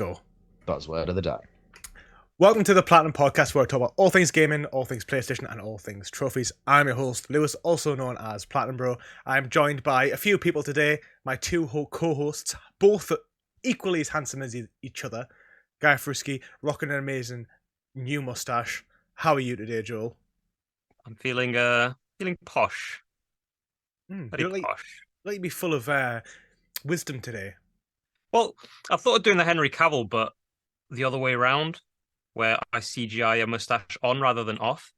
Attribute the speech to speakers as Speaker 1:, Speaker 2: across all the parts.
Speaker 1: go.
Speaker 2: Buzzword of the day.
Speaker 1: Welcome to the Platinum Podcast, where I talk about all things gaming, all things PlayStation, and all things trophies. I'm your host, Lewis, also known as PlatinumBro. I'm joined by a few people today, my two co-hosts, both equally as handsome as each other. GuyFarruski, rocking an amazing new mustache. How are you today, Joel?
Speaker 3: I'm feeling posh. Very posh.
Speaker 1: Like you'd be full of wisdom today.
Speaker 3: Well, I thought of doing the Henry Cavill, but the other way around, where I CGI a mustache on rather than off.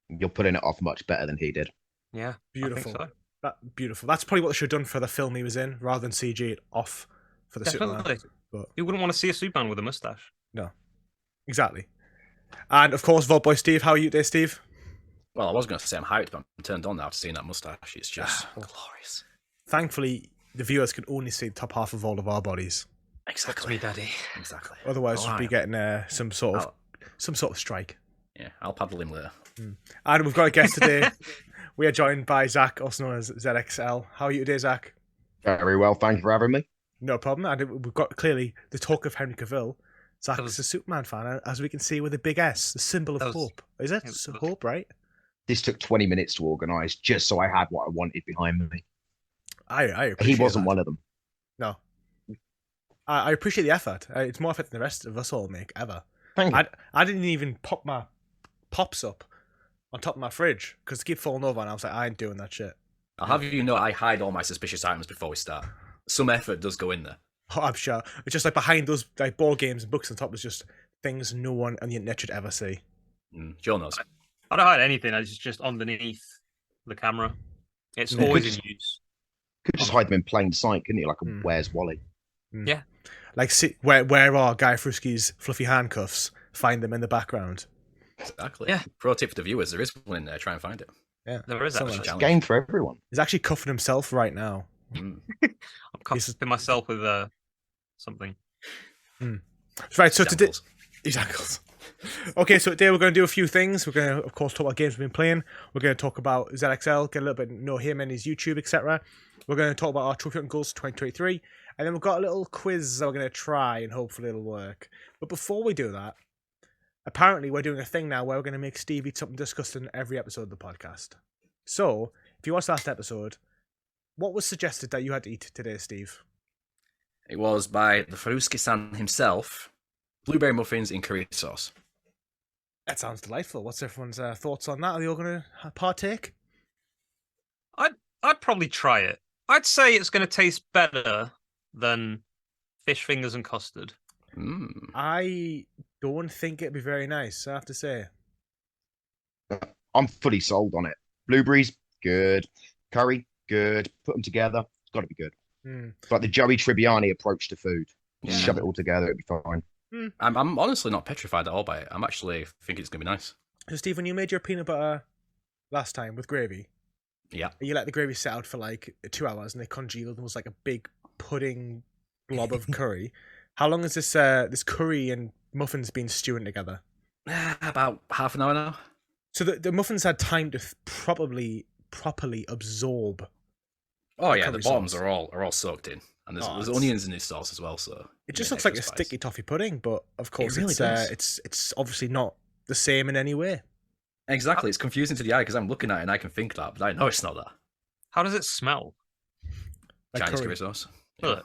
Speaker 2: You're putting it off much better than he did.
Speaker 3: Yeah,
Speaker 1: beautiful.
Speaker 3: I think so.
Speaker 1: Beautiful. That's probably what they should have done for the film he was in, rather than CG it off for the Superman. But
Speaker 3: you wouldn't want to see a Superman with a mustache.
Speaker 1: No, exactly. And of course, VaultBoySteve. How are you today, Steve?
Speaker 4: Well, I was going to say I'm hyped, but I'm turned on now to seeing that mustache. It's just glorious.
Speaker 1: Thankfully, the viewers can only see the top half of all of our bodies.
Speaker 4: Exactly,
Speaker 3: me, Daddy.
Speaker 4: Exactly.
Speaker 1: Otherwise, we'd be getting some sort of strike.
Speaker 4: Yeah, I'll paddle him later.
Speaker 1: And we've got a guest today. We are joined by Zack, also known as ZXL. How are you today, Zack?
Speaker 2: Very well, thank you for having me.
Speaker 1: No problem. And we've got clearly the talk of Henry Cavill. Zack is a Superman fan, as we can see with a big S, the symbol of hope. Is it? It's hope, right?
Speaker 2: This took 20 minutes to organise just so I had what I wanted behind me.
Speaker 1: I appreciate
Speaker 2: He wasn't
Speaker 1: that.
Speaker 2: one of them.
Speaker 1: No. I appreciate the effort. It's more effort than the rest of us all make, ever.
Speaker 2: Thank you.
Speaker 1: I didn't even pop my pops up on top of my fridge because they keep falling over, and I was like, I ain't doing that shit.
Speaker 4: I'll have you know I hide all my suspicious items before we start. Some effort does go in there.
Speaker 1: Oh, I'm sure. It's just like behind those like board games and books on top, there's just things no one on the internet should ever see.
Speaker 4: Joe knows.
Speaker 3: I don't hide anything. It's just underneath the camera. It's always in use.
Speaker 2: Could just hide them in plain sight, couldn't you? Like a Where's Wally?
Speaker 3: Yeah.
Speaker 1: Like, see, where are GuyFarruski's fluffy handcuffs? Find them in the background.
Speaker 4: Exactly.
Speaker 3: Yeah.
Speaker 4: Pro tip for the viewers: there is one in there. Try and find it.
Speaker 1: Yeah,
Speaker 3: there is actually.
Speaker 2: It's a game for everyone.
Speaker 1: He's actually cuffing himself right now.
Speaker 3: I'm cuffing myself with something.
Speaker 1: Right. So today, his ankles. Okay, so today we're going to do a few things. We're going to, of course, talk about games we've been playing. We're going to talk about ZXL, get a little bit know him and his YouTube, etc. We're going to talk about our trophy hunting goals 2023, and then we've got a little quiz that we're going to try, and hopefully it'll work. But before we do that, apparently we're doing a thing now where we're going to make Steve eat something disgusting every episode of the podcast. So, if you watched last episode, what was suggested that you had to eat today, Steve?
Speaker 4: It was by the Farruski-san himself. Blueberry muffins in curry sauce.
Speaker 1: That sounds delightful. What's everyone's thoughts on that? Are they all going to partake?
Speaker 3: I'd probably try it. I'd say it's going to taste better than fish fingers and custard.
Speaker 1: I don't think it'd be very nice, I have to say.
Speaker 2: I'm fully sold on it. Blueberries, good. Curry, good. Put them together. It's got to be good. It's like the Joey Tribbiani approach to food. Just shove it all together, it'll be fine.
Speaker 4: I'm honestly not petrified at all by it. I'm actually thinking it's going to be nice.
Speaker 1: So, Steve, when you made your peanut butter last time with gravy, you let the gravy sit out for like 2 hours and it congealed and was like a big pudding blob of curry. How long has this curry and muffins been stewing together?
Speaker 4: About half an hour now.
Speaker 1: So the muffins had time to properly absorb.
Speaker 4: Oh yeah, the bottoms are all soaked in, and there's onions in this sauce as well. So
Speaker 1: it just looks like a sticky toffee pudding, but of course it's obviously not the same in any way.
Speaker 4: Exactly, it's confusing to the eye because I'm looking at it and I can think that, but I know it's not that.
Speaker 3: How does it smell?
Speaker 1: Like
Speaker 4: Chinese curry sauce. Yeah.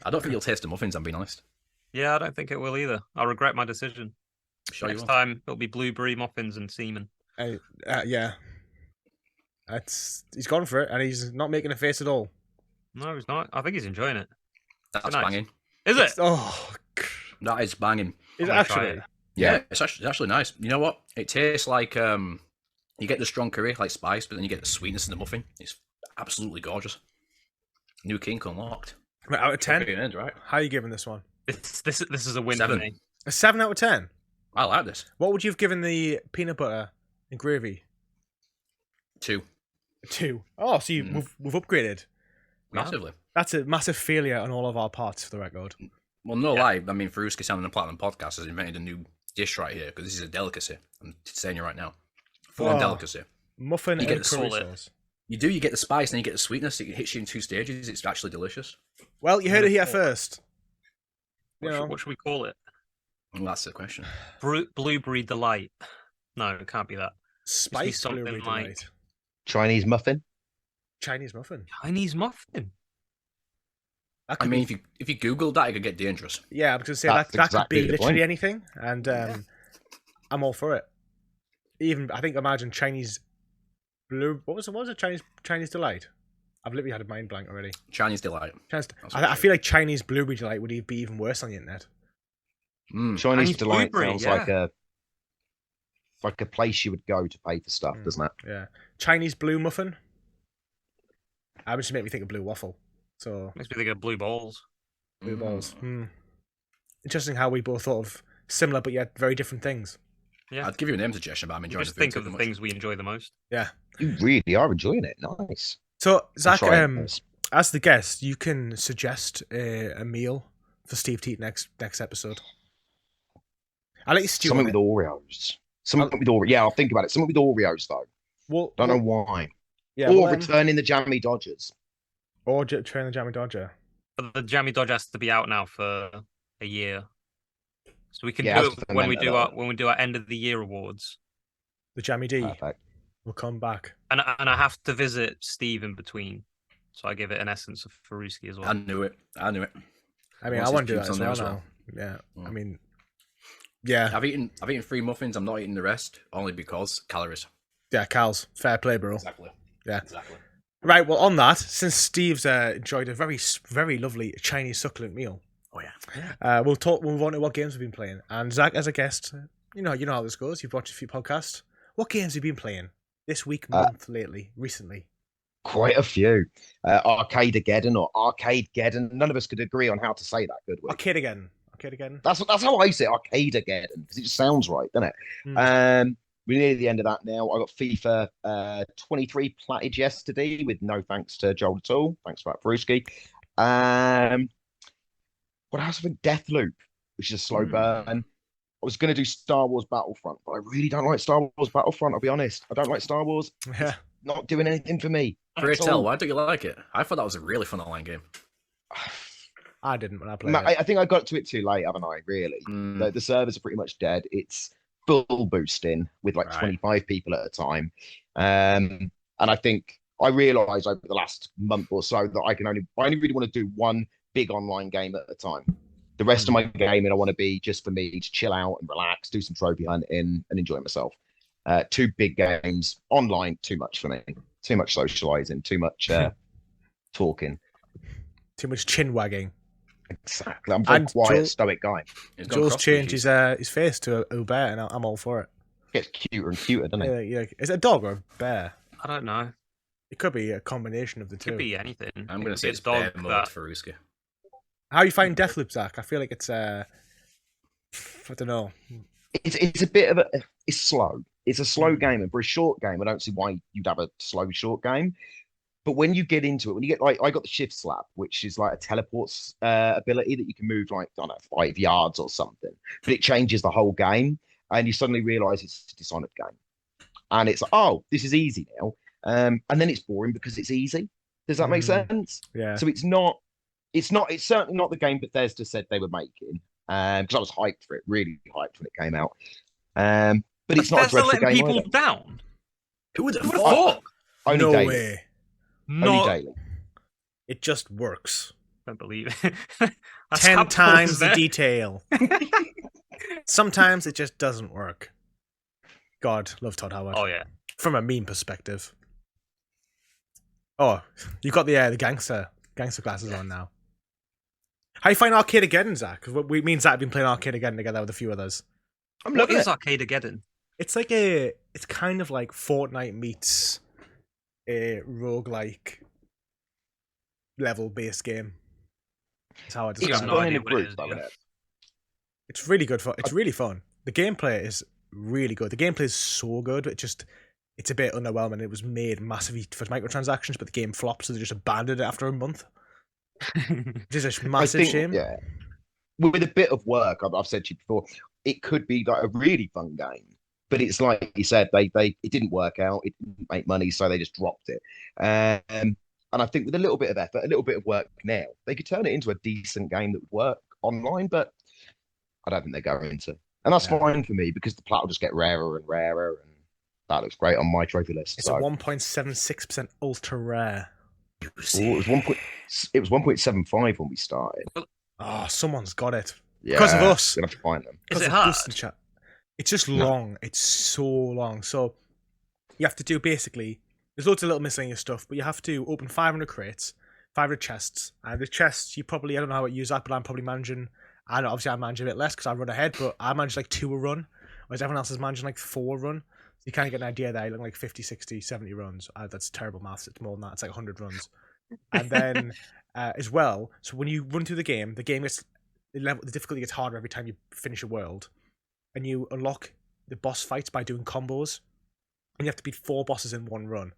Speaker 4: I don't think you'll taste the muffins. I'm being honest.
Speaker 3: Yeah, I don't think it will either. I'll regret my decision.
Speaker 4: Sure
Speaker 3: Next time it'll be blueberry muffins and semen.
Speaker 1: Yeah. He's gone for it, and he's not making a face at all.
Speaker 3: No, he's not. I think he's enjoying it.
Speaker 4: That's
Speaker 3: nice.
Speaker 4: banging.
Speaker 3: Is it?
Speaker 4: That is banging.
Speaker 1: Is it actually?
Speaker 4: Yeah, it's actually nice. You know what? It tastes like you get the strong curry, like spice, but then you get the sweetness in the muffin. It's absolutely gorgeous. New kink unlocked.
Speaker 1: Right, out of 10?
Speaker 4: Right?
Speaker 1: How are you giving this one?
Speaker 3: This is a win
Speaker 4: 7.
Speaker 3: for me.
Speaker 1: A 7 out of 10?
Speaker 4: I like this.
Speaker 1: What would you have given the peanut butter and gravy?
Speaker 4: 2.
Speaker 1: 2. Oh, so we've upgraded.
Speaker 4: Massively.
Speaker 1: That's a massive failure on all of our parts, for the record.
Speaker 4: Well, no lie. I mean, Farruski-san and the Platinum Podcast has invented a new dish right here, because this is a delicacy. I'm saying it right now. Full-on delicacy.
Speaker 1: Muffin and curry sauce.
Speaker 4: You get the spice and you get the sweetness. It hits you in 2 stages. It's actually delicious.
Speaker 1: Well, you heard it here first.
Speaker 3: What should we call it?
Speaker 4: Well, that's the question.
Speaker 3: Blueberry delight. No, it can't be that.
Speaker 1: Spiced
Speaker 3: something
Speaker 1: blueberry
Speaker 3: like-
Speaker 1: delight.
Speaker 2: Chinese muffin.
Speaker 1: Chinese muffin.
Speaker 3: Chinese muffin.
Speaker 1: That
Speaker 4: I
Speaker 1: could
Speaker 4: mean,
Speaker 1: be,
Speaker 4: if you Google that, it could get dangerous.
Speaker 1: yeah, I was gonna say
Speaker 2: That's
Speaker 1: that
Speaker 2: exactly
Speaker 1: could be
Speaker 2: the
Speaker 1: literally
Speaker 2: point.
Speaker 1: anything, and I'm all for it. Even I think imagine Chinese blue. What was it? Chinese delight? I've literally had a mind blank already.
Speaker 4: Chinese delight.
Speaker 1: Chinese,
Speaker 4: That's what
Speaker 1: I
Speaker 4: it
Speaker 1: feel like Chinese blueberry delight would be even worse on the internet.
Speaker 4: Mm.
Speaker 2: Chinese delight
Speaker 3: blueberry,
Speaker 2: sounds
Speaker 3: yeah.
Speaker 2: like a place you would go to pay for stuff, doesn't it?
Speaker 1: Yeah, Chinese blue muffin. I would just make me think of blue waffle. So
Speaker 3: Makes me think of blue balls.
Speaker 1: blue balls. Interesting how we both thought of similar but yet very different things.
Speaker 3: Yeah.
Speaker 4: I'd give you a name suggestion, but I'm
Speaker 3: You
Speaker 4: enjoying
Speaker 3: just
Speaker 4: the food
Speaker 3: think
Speaker 4: too
Speaker 3: of the
Speaker 4: much.
Speaker 3: things we enjoy the most.
Speaker 1: Yeah.
Speaker 2: You really are enjoying it. Nice.
Speaker 1: So Zach,
Speaker 2: I'm trying this.
Speaker 1: as the guest, you can suggest a meal for Steve to eat next episode. I let you stew
Speaker 2: Something
Speaker 1: on
Speaker 2: with
Speaker 1: it.
Speaker 2: Oreos. Something with Oreos. Yeah, I'll think about it. Something with Oreos though. Don't know why.
Speaker 1: Yeah,
Speaker 2: Or returning the Jammy Dodgers.
Speaker 1: or train the Jammy Dodger.
Speaker 3: But the Jammy Dodge has to be out now for a year. So we can
Speaker 2: Yeah,
Speaker 3: do
Speaker 2: that's
Speaker 3: it
Speaker 2: the
Speaker 3: when we
Speaker 2: fermenter,
Speaker 3: do our end of the year awards.
Speaker 1: The Jammy D
Speaker 2: Perfect.
Speaker 1: will come back.
Speaker 3: And I have to visit Steve in between. So I give it an essence of Farruski as well.
Speaker 4: I knew it.
Speaker 1: I mean,
Speaker 4: Once
Speaker 1: I
Speaker 4: it's
Speaker 1: want to do
Speaker 4: puked
Speaker 1: that
Speaker 4: on there
Speaker 1: as
Speaker 4: as
Speaker 1: well
Speaker 4: well.
Speaker 1: now. Yeah,
Speaker 4: Mm.
Speaker 1: I mean, yeah,
Speaker 4: I've eaten 3 muffins. I'm not eating the rest only because calories.
Speaker 1: yeah, Cal's fair play, bro.
Speaker 4: Exactly.
Speaker 1: Yeah.
Speaker 4: Exactly.
Speaker 1: Right, well, on that, since Steve's enjoyed a very lovely Chinese succulent meal,
Speaker 4: Oh yeah.
Speaker 1: we'll move on to what games we've been playing. And Zach, as a guest, you know how this goes. You've watched a few podcasts. What games have you been playing this week, month, lately, recently?
Speaker 2: Quite a few. Arcade-ageddon or Arcade-geddon. None of us could agree on how to say that, could we?
Speaker 1: Arcade again. That's
Speaker 2: That's how I say it, Arcade-ageddon, because it just sounds right, doesn't it? We're near the end of that now. I got FIFA 23 platted yesterday with no thanks to Joel at all. Thanks for that, Farruski. What else? I think Deathloop, which is a slow burn. I was going to do Star Wars Battlefront, but I really don't like Star Wars Battlefront, I'll be honest. I don't like Star Wars.
Speaker 1: Yeah.
Speaker 2: Not doing anything for me.
Speaker 4: Pray
Speaker 2: at all.
Speaker 4: tell, why don't you like it? I thought that was a really fun online game.
Speaker 1: I didn't when I played it.
Speaker 2: I think I got to it too late, haven't I? Really, the servers are pretty much dead. It's full boosting with like
Speaker 4: Right.
Speaker 2: 25 people at a time, and I think I realised over the last month or so that I only really want to do one big online game at a time. The rest of my gaming I want to be just for me to chill out and relax, do some trophy hunting, and enjoy myself. 2 big games online, too much for me. Too much socialising, too much talking.
Speaker 1: Too much chin wagging.
Speaker 2: Exactly. I'm a very
Speaker 1: And
Speaker 2: quiet,
Speaker 1: Joel-
Speaker 2: stoic guy.
Speaker 4: It's gone
Speaker 1: Joel's
Speaker 4: cross
Speaker 1: changed
Speaker 4: species.
Speaker 1: his face to a bear, and I'm all for it.
Speaker 2: Gets cuter and cuter, doesn't it?
Speaker 1: Yeah. Is it a dog or a bear?
Speaker 3: I don't know.
Speaker 1: It could be a combination of the two.
Speaker 3: Could be anything.
Speaker 4: I'm
Speaker 3: It
Speaker 4: going to
Speaker 3: could
Speaker 4: say
Speaker 3: be a
Speaker 4: it's bear
Speaker 3: dog
Speaker 4: mode
Speaker 3: that-
Speaker 4: for Ruski.
Speaker 1: How you find Deathloop, Zach? I feel like it's I don't know.
Speaker 2: It's a bit of a. It's slow. It's a slow game, and for a short game, I don't see why you'd have a slow short game. But when you get into it, when you get like, I got the shift slap, which is like a teleports ability that you can move like, I don't know, 5 yards or something. But it changes the whole game, and you suddenly realise it's a Dishonored game, and it's like, oh, this is easy now. And then it's boring because it's easy. Does that make sense?
Speaker 1: Yeah.
Speaker 2: So it's certainly not the game Bethesda said they were making. Because I was hyped for it, really hyped when it came out. But it's not a
Speaker 3: Bethesda
Speaker 2: dreadful
Speaker 3: letting
Speaker 2: game
Speaker 3: people
Speaker 2: either.
Speaker 3: down.
Speaker 4: Who would have
Speaker 3: Who would've
Speaker 4: thought?
Speaker 3: thought?
Speaker 2: Only
Speaker 1: No
Speaker 2: daily.
Speaker 1: way.
Speaker 2: Only
Speaker 3: Not.
Speaker 2: daily.
Speaker 1: It just works.
Speaker 3: Don't believe it. That's
Speaker 1: 10
Speaker 3: how
Speaker 1: times the
Speaker 3: there.
Speaker 1: detail. Sometimes it just doesn't work. God, love Todd Howard.
Speaker 3: Oh yeah.
Speaker 1: From a meme perspective. Oh, you got the gangster glasses on now. How you find Arcade again, Zach? Because me and Zach have been playing Arcade again together with a few others.
Speaker 2: I'm
Speaker 3: What
Speaker 2: loving
Speaker 3: is
Speaker 2: it.
Speaker 3: Arcade-ageddon?
Speaker 1: It's like it's kind of like Fortnite meets a roguelike level based game. That's how I
Speaker 3: You
Speaker 1: describe
Speaker 3: got
Speaker 1: it.
Speaker 3: no
Speaker 2: Gone
Speaker 3: idea
Speaker 2: in
Speaker 3: what it
Speaker 2: groups,
Speaker 3: is,
Speaker 2: though,
Speaker 3: yeah.
Speaker 2: isn't it?
Speaker 1: It's really good fun. It's really fun. The gameplay is really good. The gameplay is so good. It's a bit underwhelming. It was made massively for microtransactions, but the game flopped, so they just abandoned it after a month. Which is a massive shame.
Speaker 2: Yeah. With a bit of work, I've said to you before, it could be like a really fun game. But it's like you said, it didn't work out. It didn't make money, so they just dropped it. And I think with a little bit of effort, a little bit of work now, they could turn it into a decent game that would work online, but I don't think they're going to. And that's fine for me because the plat will just get rarer and rarer, and that looks great on my trophy list.
Speaker 1: It's a 1.76% ultra rare.
Speaker 2: It was 1.75 when we started.
Speaker 1: Oh, someone's got it.
Speaker 2: Yeah,
Speaker 1: because of us.
Speaker 2: We're gonna have to find them.
Speaker 3: Is it hard?
Speaker 1: It's just long. It's so long. So you have to do basically. There's loads of little miscellaneous stuff, but you have to open 500 crates, 500 chests, and the chests you probably I don't know how to use that, but I'm probably managing. I know obviously I manage a bit less because I run ahead, but I manage like 2 a run, whereas everyone else is managing like 4 a run. So you kind of get an idea there. You look like 50, 60, 70 runs. That's terrible maths. It's more than that. It's like 100 runs. And then as well, so when you run through the game gets the difficulty gets harder every time you finish a world, and you unlock the boss fights by doing combos, and you have to beat 4 bosses in 1 run.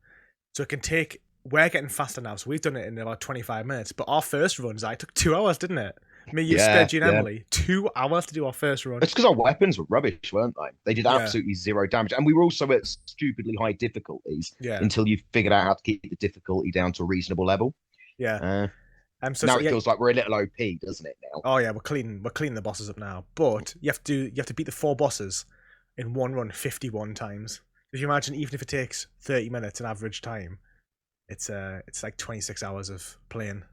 Speaker 1: So it can take. We're getting faster now, so we've done it in about 25 minutes. But our first runs, I took 2 hours, didn't it? Me, you, Sturgy, and Emily, 2 hours to do our first run.
Speaker 2: It's because our weapons were rubbish, weren't they? They did absolutely 0 damage, and we were also at stupidly high difficulties until you figured out how to keep the difficulty down to a reasonable level.
Speaker 1: Yeah. So
Speaker 2: now it feels like we're a little OP, doesn't it? Now.
Speaker 1: Oh yeah, we're cleaning the bosses up now. But you have to beat the 4 bosses in 1 run 51 times. If you imagine, even if it takes 30 minutes an average time, it's like 26 hours of playing.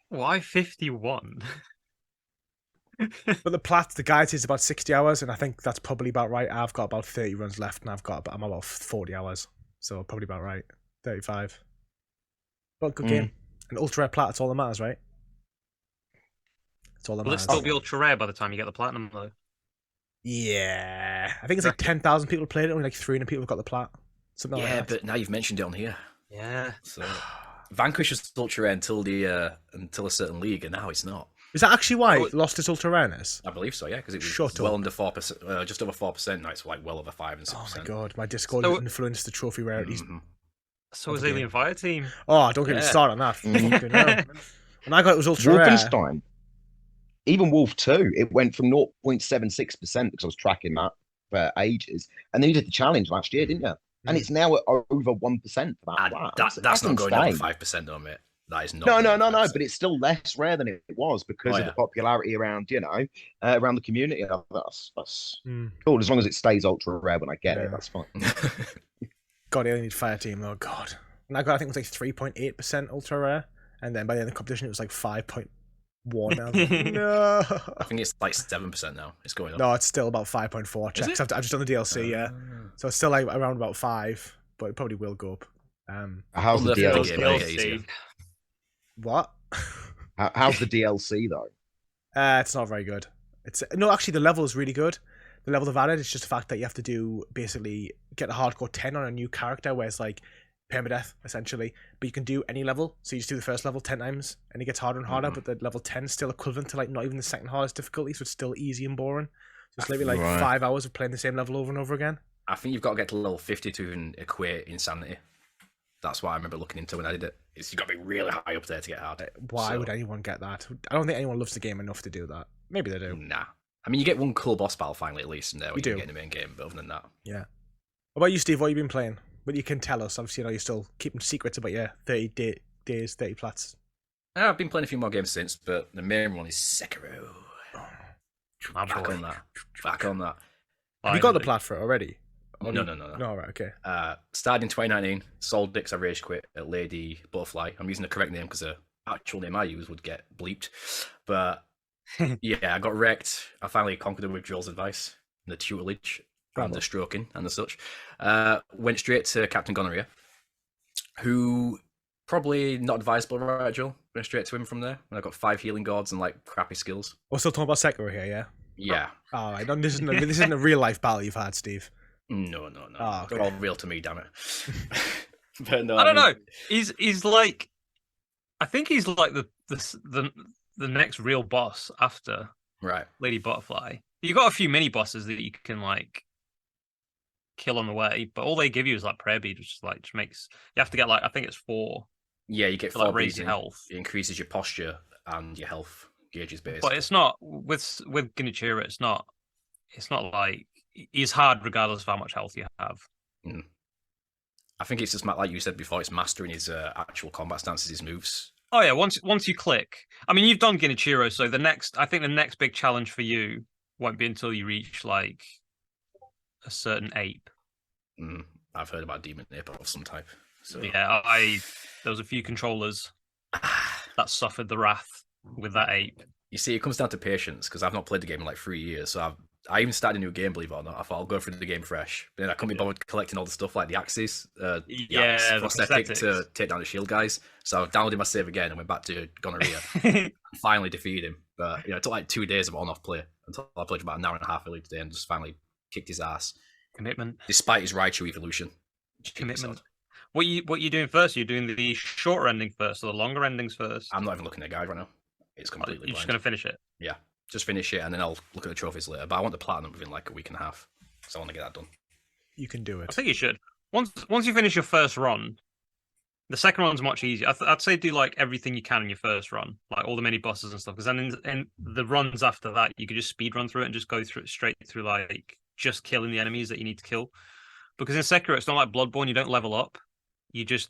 Speaker 3: Why 51?
Speaker 1: But the guide is about 60 hours, and I think that's probably about right. I've got about 30 runs left, and I'm about 40 hours, so probably about right. 35. But good game. An ultra rare plat, that's all that matters, right? That's all that
Speaker 3: Will it
Speaker 1: matters.
Speaker 3: still be ultra rare by the time you get the platinum though?
Speaker 1: Yeah, I think it's like 10,000 people played it, only like 300 people have got the plat. Something like that.
Speaker 4: But now you've mentioned it on here.
Speaker 3: Yeah.
Speaker 4: So Vanquish was ultra rare until a certain league, and now it's not.
Speaker 1: Is that actually why it lost its ultra rareness?
Speaker 4: I believe so, yeah, because it was well under 4%, just over 4%. Now it's like well over 5 and 6%.
Speaker 1: Oh my god, my Discord influenced the trophy rarities.
Speaker 3: So is Alien Fire Team.
Speaker 1: Oh, don't get me started on that. Fucking hell. When I got it was ultra rare.
Speaker 2: Wolfenstein. Even Wolf 2, it went from 0.76% because I was tracking that for ages. And then you did the challenge last year, didn't you? And it's now at over 1% for that.
Speaker 4: That's not going over 5%, though, mate. That is not.
Speaker 2: No. But it's still less rare than it was because of the popularity around, around the community. That's cool. As long as it stays ultra rare when I get it, that's fine.
Speaker 1: God, I only need Fire Team. Oh god. And I think it was like 3.8% ultra rare, and then by the end of the competition it was like 5.1 now. No.
Speaker 4: I think it's like 7% now. It's going up.
Speaker 1: No, it's still about 5.4. Checks. I've just done the DLC, so it's still like around about 5, but it probably will go up.
Speaker 2: How's the DLC?
Speaker 1: What?
Speaker 2: How's the DLC though?
Speaker 1: It's not very good. Actually, the level is really good. The level they've added, it's just the fact that you have to do basically get a hardcore 10 on a new character, where it's like permadeath essentially. But you can do any level, so you just do the first level 10 times, and it gets harder and harder. But the level 10 is still equivalent to like not even the second hardest difficulty, so it's still easy and boring. So it's literally like 5 hours of playing the same level over and over again.
Speaker 4: I think you've got to get to level 50 to even equate insanity. That's what I remember looking into when I did it. You've got to be really high up there to get hard.
Speaker 1: Why would anyone get that? I don't think anyone loves the game enough to do that. Maybe they do.
Speaker 4: Nah. I mean, you get one cool boss battle finally, at least, in there when you get in the main game, but other than that.
Speaker 1: Yeah. What about you, Steve? What have you been playing? What you can tell us? Obviously, you're still keeping secrets about your 30 days, 30 plats.
Speaker 4: I've been playing a few more games since, but the main one is Sekiro. Back on that.
Speaker 1: Have you got the plat for it already?
Speaker 4: No.
Speaker 1: No, right, okay.
Speaker 4: Started in 2019, sold it because I rage quit at Lady Butterfly. I'm using the correct name because the actual name I use would get bleeped. But yeah, I got wrecked. I finally conquered the withdrawals advice, and the tutelage, and the stroking, and the such. Went straight to Captain Gonorrhea, who probably not advisable, right, Joel? Went straight to him from there. And I got 5 healing gods and like crappy skills.
Speaker 1: We're still talking about Sekiro here, yeah?
Speaker 4: Yeah.
Speaker 1: All right. This isn't a real life battle you've had, Steve.
Speaker 4: No.
Speaker 1: Oh, okay.
Speaker 4: They're all real to me, damn it. But no,
Speaker 3: I don't know. He's like, I think he's like the next real boss after Lady Butterfly. You got a few mini bosses that you can like kill on the way, but all they give you is like prayer bead, which is like just makes you have to get like I think it's 4.
Speaker 4: Yeah, you get 4
Speaker 3: like, raise your health.
Speaker 4: It increases your posture and your health gauges basically.
Speaker 3: But it's not with Genichiro. It's not like he's hard regardless of how much health you have.
Speaker 4: I think it's just like you said before. It's mastering his actual combat stances, his moves,
Speaker 3: Oh yeah, once you click. I mean, you've done Genichiro, so I think the next big challenge for you won't be until you reach like a certain ape.
Speaker 4: I've heard about demon ape of some type. So
Speaker 3: yeah, there was a few controllers that suffered the wrath with that ape.
Speaker 4: You see, it comes down to patience because I've not played the game in like 3 years. So I even started a new game, believe it or not. I thought I'll go through the game fresh. But then I couldn't be bothered collecting all the stuff like the axes, prosthetic to take down the shield guys. So I downloaded my save again and went back to Gonorrhea. And finally defeated him. But it took like 2 days of on-off play until I played about an hour and a half earlier today and just finally kicked his ass.
Speaker 3: Commitment.
Speaker 4: Despite his Raichu evolution.
Speaker 3: Commitment. What you doing first? You're doing the shorter ending first or the longer endings first?
Speaker 4: I'm not even looking at a guide right now. It's completely
Speaker 3: You're
Speaker 4: blind.
Speaker 3: just going to finish it?
Speaker 4: Yeah. Just finish it and then I'll look at the trophies later. But I want the platinum within like a week and a half. So I want to get that done.
Speaker 1: You can do it.
Speaker 3: I think you should. Once you finish your first run, the second run's much easier. I'd say do like everything you can in your first run, like all the mini bosses and stuff. Because then in the runs after that, you could just speed run through it and just go through it straight through like just killing the enemies that you need to kill. Because in Sekiro, it's not like Bloodborne. You don't level up. You just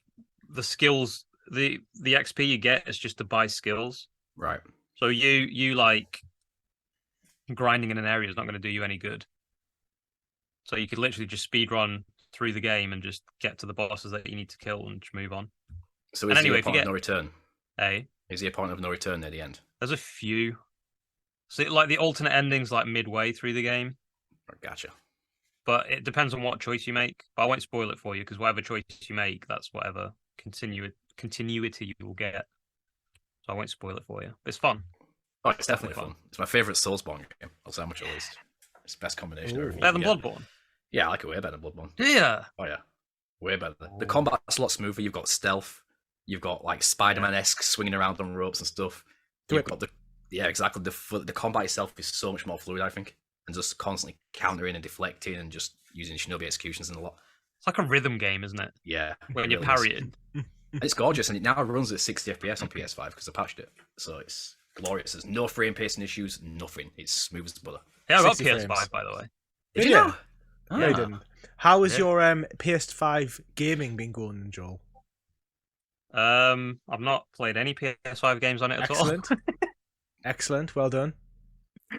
Speaker 3: the skills, the XP you get is just to buy skills.
Speaker 4: Right.
Speaker 3: So you like grinding in an area is not going to do you any good. So you could literally just speed run through the game and just get to the bosses that you need to kill and just move on.
Speaker 4: So is the point of no return? Is the point of no return near the end?
Speaker 3: There's a few. So like the alternate endings like midway through the game.
Speaker 4: Gotcha.
Speaker 3: But it depends on what choice you make. But I won't spoil it for you because whatever choice you make, that's whatever continuity you will get. So I won't spoil it for you. But it's fun.
Speaker 4: Oh, it's definitely fun. It's my favourite Soulsborne game. I'll say how much at least. It's the best combination.
Speaker 3: Ooh, better than Bloodborne?
Speaker 4: Yeah, I like it way better than Bloodborne.
Speaker 3: Yeah.
Speaker 4: Oh, yeah. Way better. The combat's a lot smoother. You've got stealth. You've got like Spider-Man-esque swinging around on ropes and stuff. Yeah, exactly. The combat itself is so much more fluid, I think. And just constantly countering and deflecting and just using shinobi executions and a lot.
Speaker 3: It's like a rhythm game, isn't it?
Speaker 4: Yeah.
Speaker 3: When you're parrying.
Speaker 4: And it's gorgeous, and it now runs at 60 FPS on PS5 because I patched it. So it's glorious. There's no frame pacing issues, nothing. It's smooth as butter.
Speaker 3: Yeah, I got PS5, frames. By the way.
Speaker 4: Did you know?
Speaker 1: Yeah, you didn't. How has your PS5 gaming been going, Joel?
Speaker 3: I've not played any PS5 games on it at all.
Speaker 1: Excellent. Well done.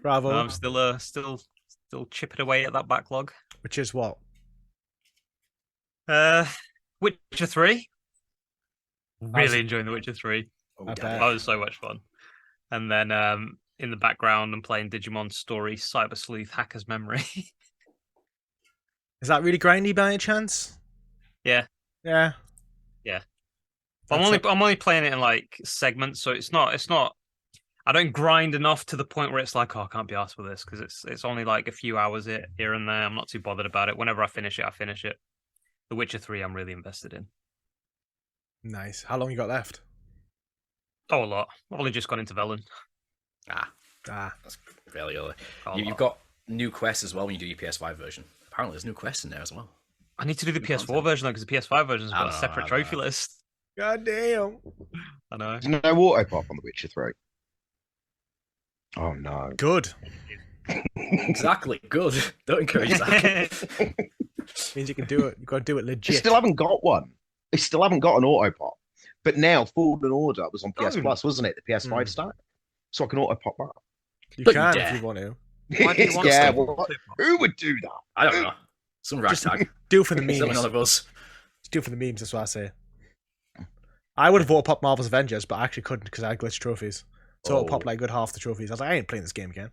Speaker 1: Bravo.
Speaker 3: No, I'm still chipping away at that backlog.
Speaker 1: Which is what?
Speaker 3: Witcher 3. Really enjoying The Witcher 3. That was so much fun. And then in the background, I'm playing Digimon Story Cyber Sleuth Hacker's Memory.
Speaker 1: Is that really grindy by any chance?
Speaker 3: Yeah.
Speaker 1: Yeah.
Speaker 3: Yeah. I'm only playing it in like segments, so it's not. I don't grind enough to the point where it's like, oh, I can't be arsed with this because it's only like a few hours here and there. I'm not too bothered about it. Whenever I finish it, I finish it. The Witcher 3, I'm really invested in.
Speaker 1: Nice. How long you got left?
Speaker 3: Oh, a lot. I've only just gone into Velen.
Speaker 4: That's fairly early. You've got new quests as well when you do your PS5 version. Apparently, there's new quests in there as well.
Speaker 3: I need to do the PS4 version though because the PS5 version's got a separate trophy list.
Speaker 1: God damn.
Speaker 3: I know.
Speaker 2: There's no auto pop on The Witcher 3. Oh no.
Speaker 1: Good.
Speaker 4: Exactly. Good. Don't encourage that.
Speaker 1: Means you can do it. You've got to do it legit.
Speaker 2: They still haven't got one. They still haven't got an auto pop. But now Fallen Order was on PS Plus, wasn't it? The PS5 stack. So I can auto pop that.
Speaker 1: You can if you want to.
Speaker 3: Why do you want
Speaker 2: who would do that?
Speaker 4: I don't know. Some ragtag.
Speaker 1: Do it for the memes.
Speaker 4: None of us.
Speaker 1: Just do it for the memes, that's what I say. I would have auto popped Marvel's Avengers, but I actually couldn't because I had glitched trophies. So auto popped like a good half the trophies. I was like, I ain't playing this game again.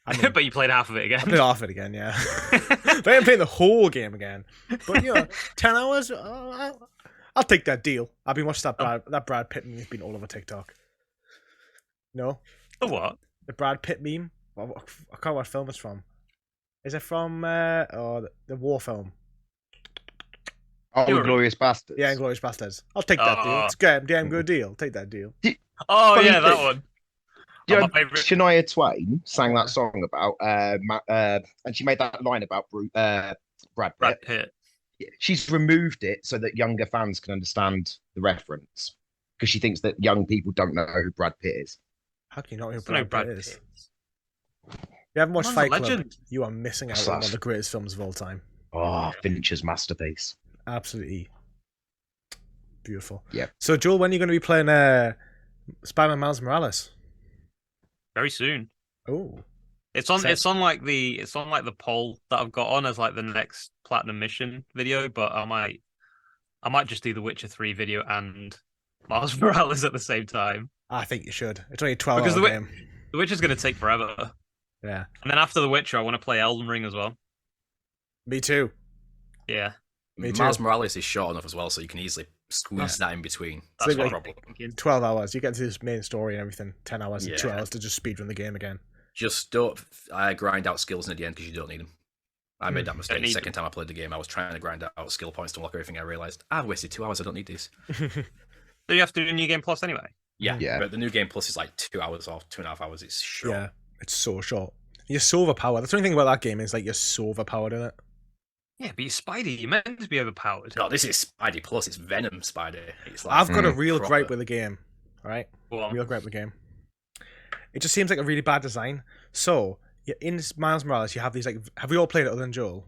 Speaker 3: But you played half of it again.
Speaker 1: I played half of it again, yeah. But I ain't playing the whole game again. But 10 hours, I'll take that deal. I've been watching that Brad Pitt meme. He's been all over TikTok. No?
Speaker 3: The what?
Speaker 1: The Brad Pitt meme. I can't remember what film it's from. Is it from the war film?
Speaker 2: Oh, Inglourious Bastards.
Speaker 1: Yeah, Inglourious Bastards. I'll take that deal. It's a damn good deal. Take that deal.
Speaker 3: Oh, yeah, that one.
Speaker 2: Yeah, Shania Twain sang that song about, and she made that line about Brad Pitt. Yeah, she's removed it so that younger fans can understand the reference because she thinks that young people don't know who Brad Pitt is.
Speaker 1: How can you not know who Brad Pitt is? You haven't watched Fight Club, you are missing out on one of the greatest films of all time.
Speaker 2: Oh, Fincher's masterpiece.
Speaker 1: Absolutely Beautiful.
Speaker 2: Yeah.
Speaker 1: So Joel, when are you going to be playing Spider-Man Miles Morales?
Speaker 3: Very soon.
Speaker 1: Oh.
Speaker 3: It's on like the poll that I've got on as like the next platinum mission video, but I might just do the Witcher 3 video and Miles Morales at the same time.
Speaker 1: I think you should. It's only a 12-hour game.
Speaker 3: The Witcher's going to take forever.
Speaker 1: Yeah.
Speaker 3: And then after the Witcher, I want to play Elden Ring as well.
Speaker 1: Me too.
Speaker 3: Yeah.
Speaker 1: Me too.
Speaker 4: Miles Morales is short enough as well, so you can easily squeeze that in between.
Speaker 3: That's
Speaker 1: So
Speaker 3: what
Speaker 1: like,
Speaker 3: I'm thinking.
Speaker 1: 12 hours. You get to this main story and everything. 10 hours and
Speaker 4: Yeah.
Speaker 1: 2 hours to just speedrun the game again.
Speaker 4: Just don't grind out skills near the end because you don't need them. I made that mistake the second time I played the game. I was trying to grind out skill points to unlock everything. I realised I've wasted 2 hours. I don't need these.
Speaker 3: So you have to do a new game plus anyway?
Speaker 4: Yeah. But the new game plus is like 2 hours or 2.5 hours. It's short.
Speaker 1: Yeah, it's so short. You're so overpowered. That's the only thing about that game is like you're so overpowered in it.
Speaker 3: Yeah, but you're Spidey. You're meant to be overpowered.
Speaker 4: No, this is Spidey plus. It's Venom Spidey. It's like
Speaker 1: I've got a real
Speaker 4: proper.
Speaker 1: gripe with the game. All right, real gripe with the game. It just seems like a really bad design. So in Miles Morales, you have these like. Have we all played it other than Joel?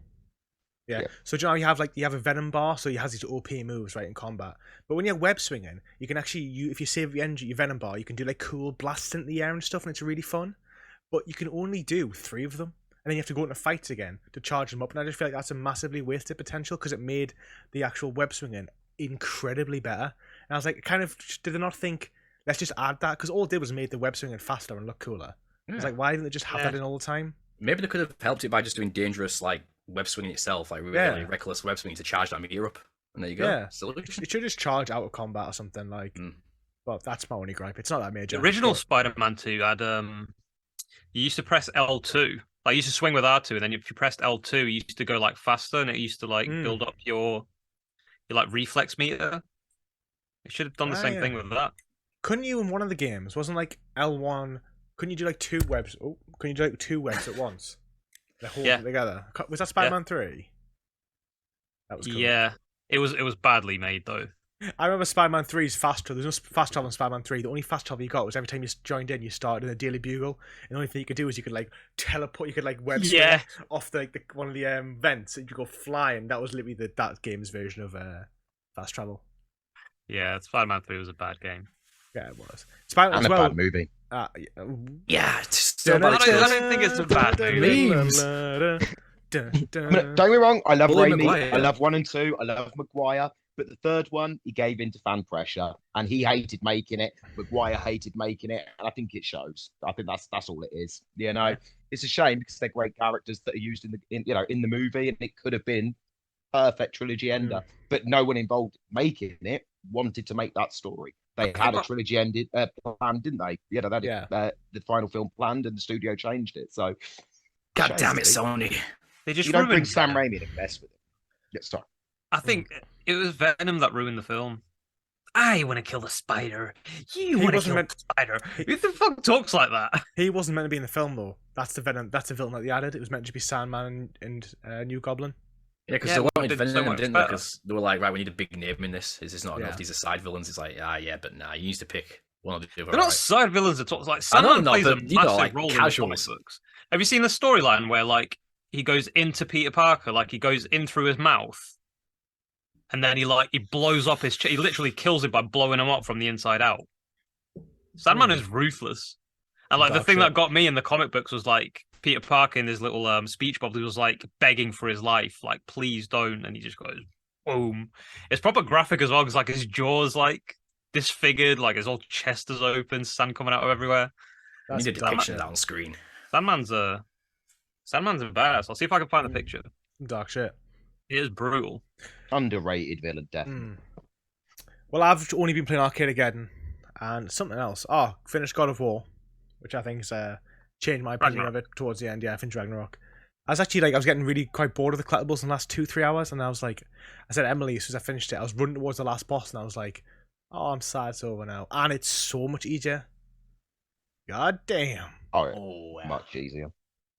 Speaker 1: Yeah. So do you know how you have a Venom bar, so he has these OP moves right in combat. But when you're web swinging, you can actually if you save your Venom bar, you can do like cool blasts into the air and stuff, and it's really fun. But you can only do 3 of them, and then you have to go into fights again to charge them up. And I just feel like that's a massively wasted potential because it made the actual web swinging incredibly better. And I was like, kind of, did they not think, let's just add that? Because all it did was made the web swinging faster and look cooler. I was like, why didn't they just have that in all the time?
Speaker 4: Maybe they could have helped it by just doing dangerous like web swinging itself, like really reckless web swinging to charge that meter up. And there you go.
Speaker 1: Yeah.
Speaker 4: Solution.
Speaker 1: It should just charge out of combat or something like. Well, that's my only gripe. It's not that major.
Speaker 3: The original Spider-Man 2 had you used to press L2. Like you used to swing with R2, and then if you pressed L2, you used to go like faster, and it used to like build up your like reflex meter. It should have done the same thing with that.
Speaker 1: Couldn't you in one of the games? Wasn't like L1? Couldn't you do like 2 webs? Oh, couldn't you do like 2 webs at once? They hold them together. Was that Spider-Man 3? That was cool.
Speaker 3: Yeah, it was badly made though.
Speaker 1: I remember Spider-Man 3's fast travel. There's no fast travel in Spider-Man 3. The only fast travel you got was every time you joined in, you started in the Daily Bugle. And the only thing you could do is you could like teleport. You could like web swing off the one of the vents, and you go flying. That was literally that game's version of fast travel.
Speaker 3: Yeah, Spider-Man 3 was a bad game.
Speaker 1: Yeah, it was. Spider-Man
Speaker 2: and a bad movie.
Speaker 4: Yeah, it's still
Speaker 3: I don't think it's a bad movie.
Speaker 2: Don't get me wrong, I love
Speaker 4: Bully
Speaker 2: Raimi,
Speaker 4: Maguire.
Speaker 2: I love 1 and 2, I love Maguire, but the third one, he gave in to fan pressure, and he hated making it. Maguire hated making it, and I think it shows. I think that's all it is. You know, it's a shame because they're great characters that are used in the movie, and it could have been perfect trilogy ender, but no one involved making it wanted to make that story. They had a trilogy ended planned, didn't they? You know, they had the final film planned, and the studio changed it. So,
Speaker 4: God damn it, Sony!
Speaker 3: They just
Speaker 2: you don't bring
Speaker 3: ruined
Speaker 2: Sam Raimi to mess with it. Yeah, sorry.
Speaker 3: I think it was Venom that ruined the film. I want to kill the spider. You want to kill the spider. Who the fuck talks like that?
Speaker 1: He wasn't meant to be in the film though. That's the Venom. That's the villain that they added. It was meant to be Sandman and New Goblin.
Speaker 4: Yeah, because they wanted Venom, didn't they? Because they were like, right, we need a big name in this. Is this not enough? These are side villains. It's like, but nah, you need to pick one of the other.
Speaker 3: They're not side villains at all. It's like Sandman plays a massive role
Speaker 4: casuals.
Speaker 3: in the comic books. Have you seen the storyline where like he goes into Peter Parker, like he goes in through his mouth, and then he blows up his chest. He literally kills him by blowing him up from the inside out. Sandman is ruthless, and like the thing that got me in the comic books was like Peter Parker in his little speech bubble. He was like begging for his life, like please don't, and he just goes boom. It's proper graphic as well because like his jaw's like disfigured, like his whole chest is open, sand coming out of everywhere.
Speaker 4: You need a depiction of that on screen.
Speaker 3: Sandman's a badass. I'll see if I can find the picture.
Speaker 1: Dark shit.
Speaker 3: It is brutal.
Speaker 2: Underrated villain, definitely.
Speaker 1: Well, I've only been playing Arcade-Geddon and something else. Finished God of War, which I think has changed my opinion of it towards the end. Yeah, I finished Ragnarok. I was actually I was getting really quite bored of the collectibles in the last 2-3 hours, and I was like, I said Emily, as soon as I finished it, I was running towards the last boss, and I was like, oh, I'm sad it's over now. And it's so much easier. God damn.
Speaker 2: Much easier.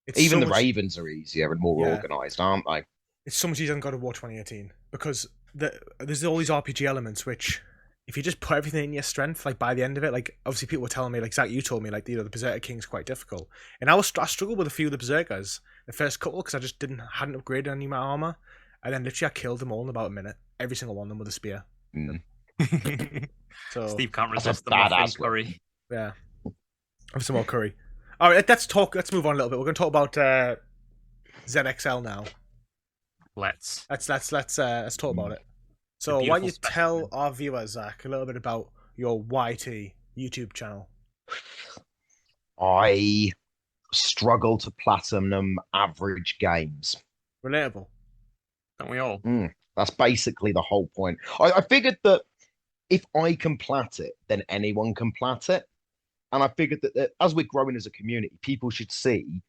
Speaker 1: It's
Speaker 2: Even
Speaker 1: so
Speaker 2: the Ravens are easier and more organised, aren't they?
Speaker 1: It's so much easier than God of War 2018 because there's all these RPG elements which, if you just put everything in your strength, like by the end of it, like obviously people were telling me, like Zack, you told me, like the Berserker King's quite difficult, and I struggled with a few of the Berserkers the first couple because I just hadn't upgraded any of my armor, and then literally I killed them all in about a minute, every single one of them with a spear. So
Speaker 3: Steve can't
Speaker 2: That's a
Speaker 3: resist the muffin
Speaker 2: badass
Speaker 3: curry.
Speaker 1: yeah, have some more curry. All right, let's move on a little bit. We're going to talk about ZXL now.
Speaker 3: Let's
Speaker 1: talk about it. So why don't you tell our viewers, Zach, a little bit about your YT YouTube channel?
Speaker 2: I struggle to platinum average games.
Speaker 1: Relatable.
Speaker 3: Don't we all?
Speaker 2: That's basically the whole point. I figured that if I can plat it, then anyone can plat it. And I figured that as we're growing as a community, people should see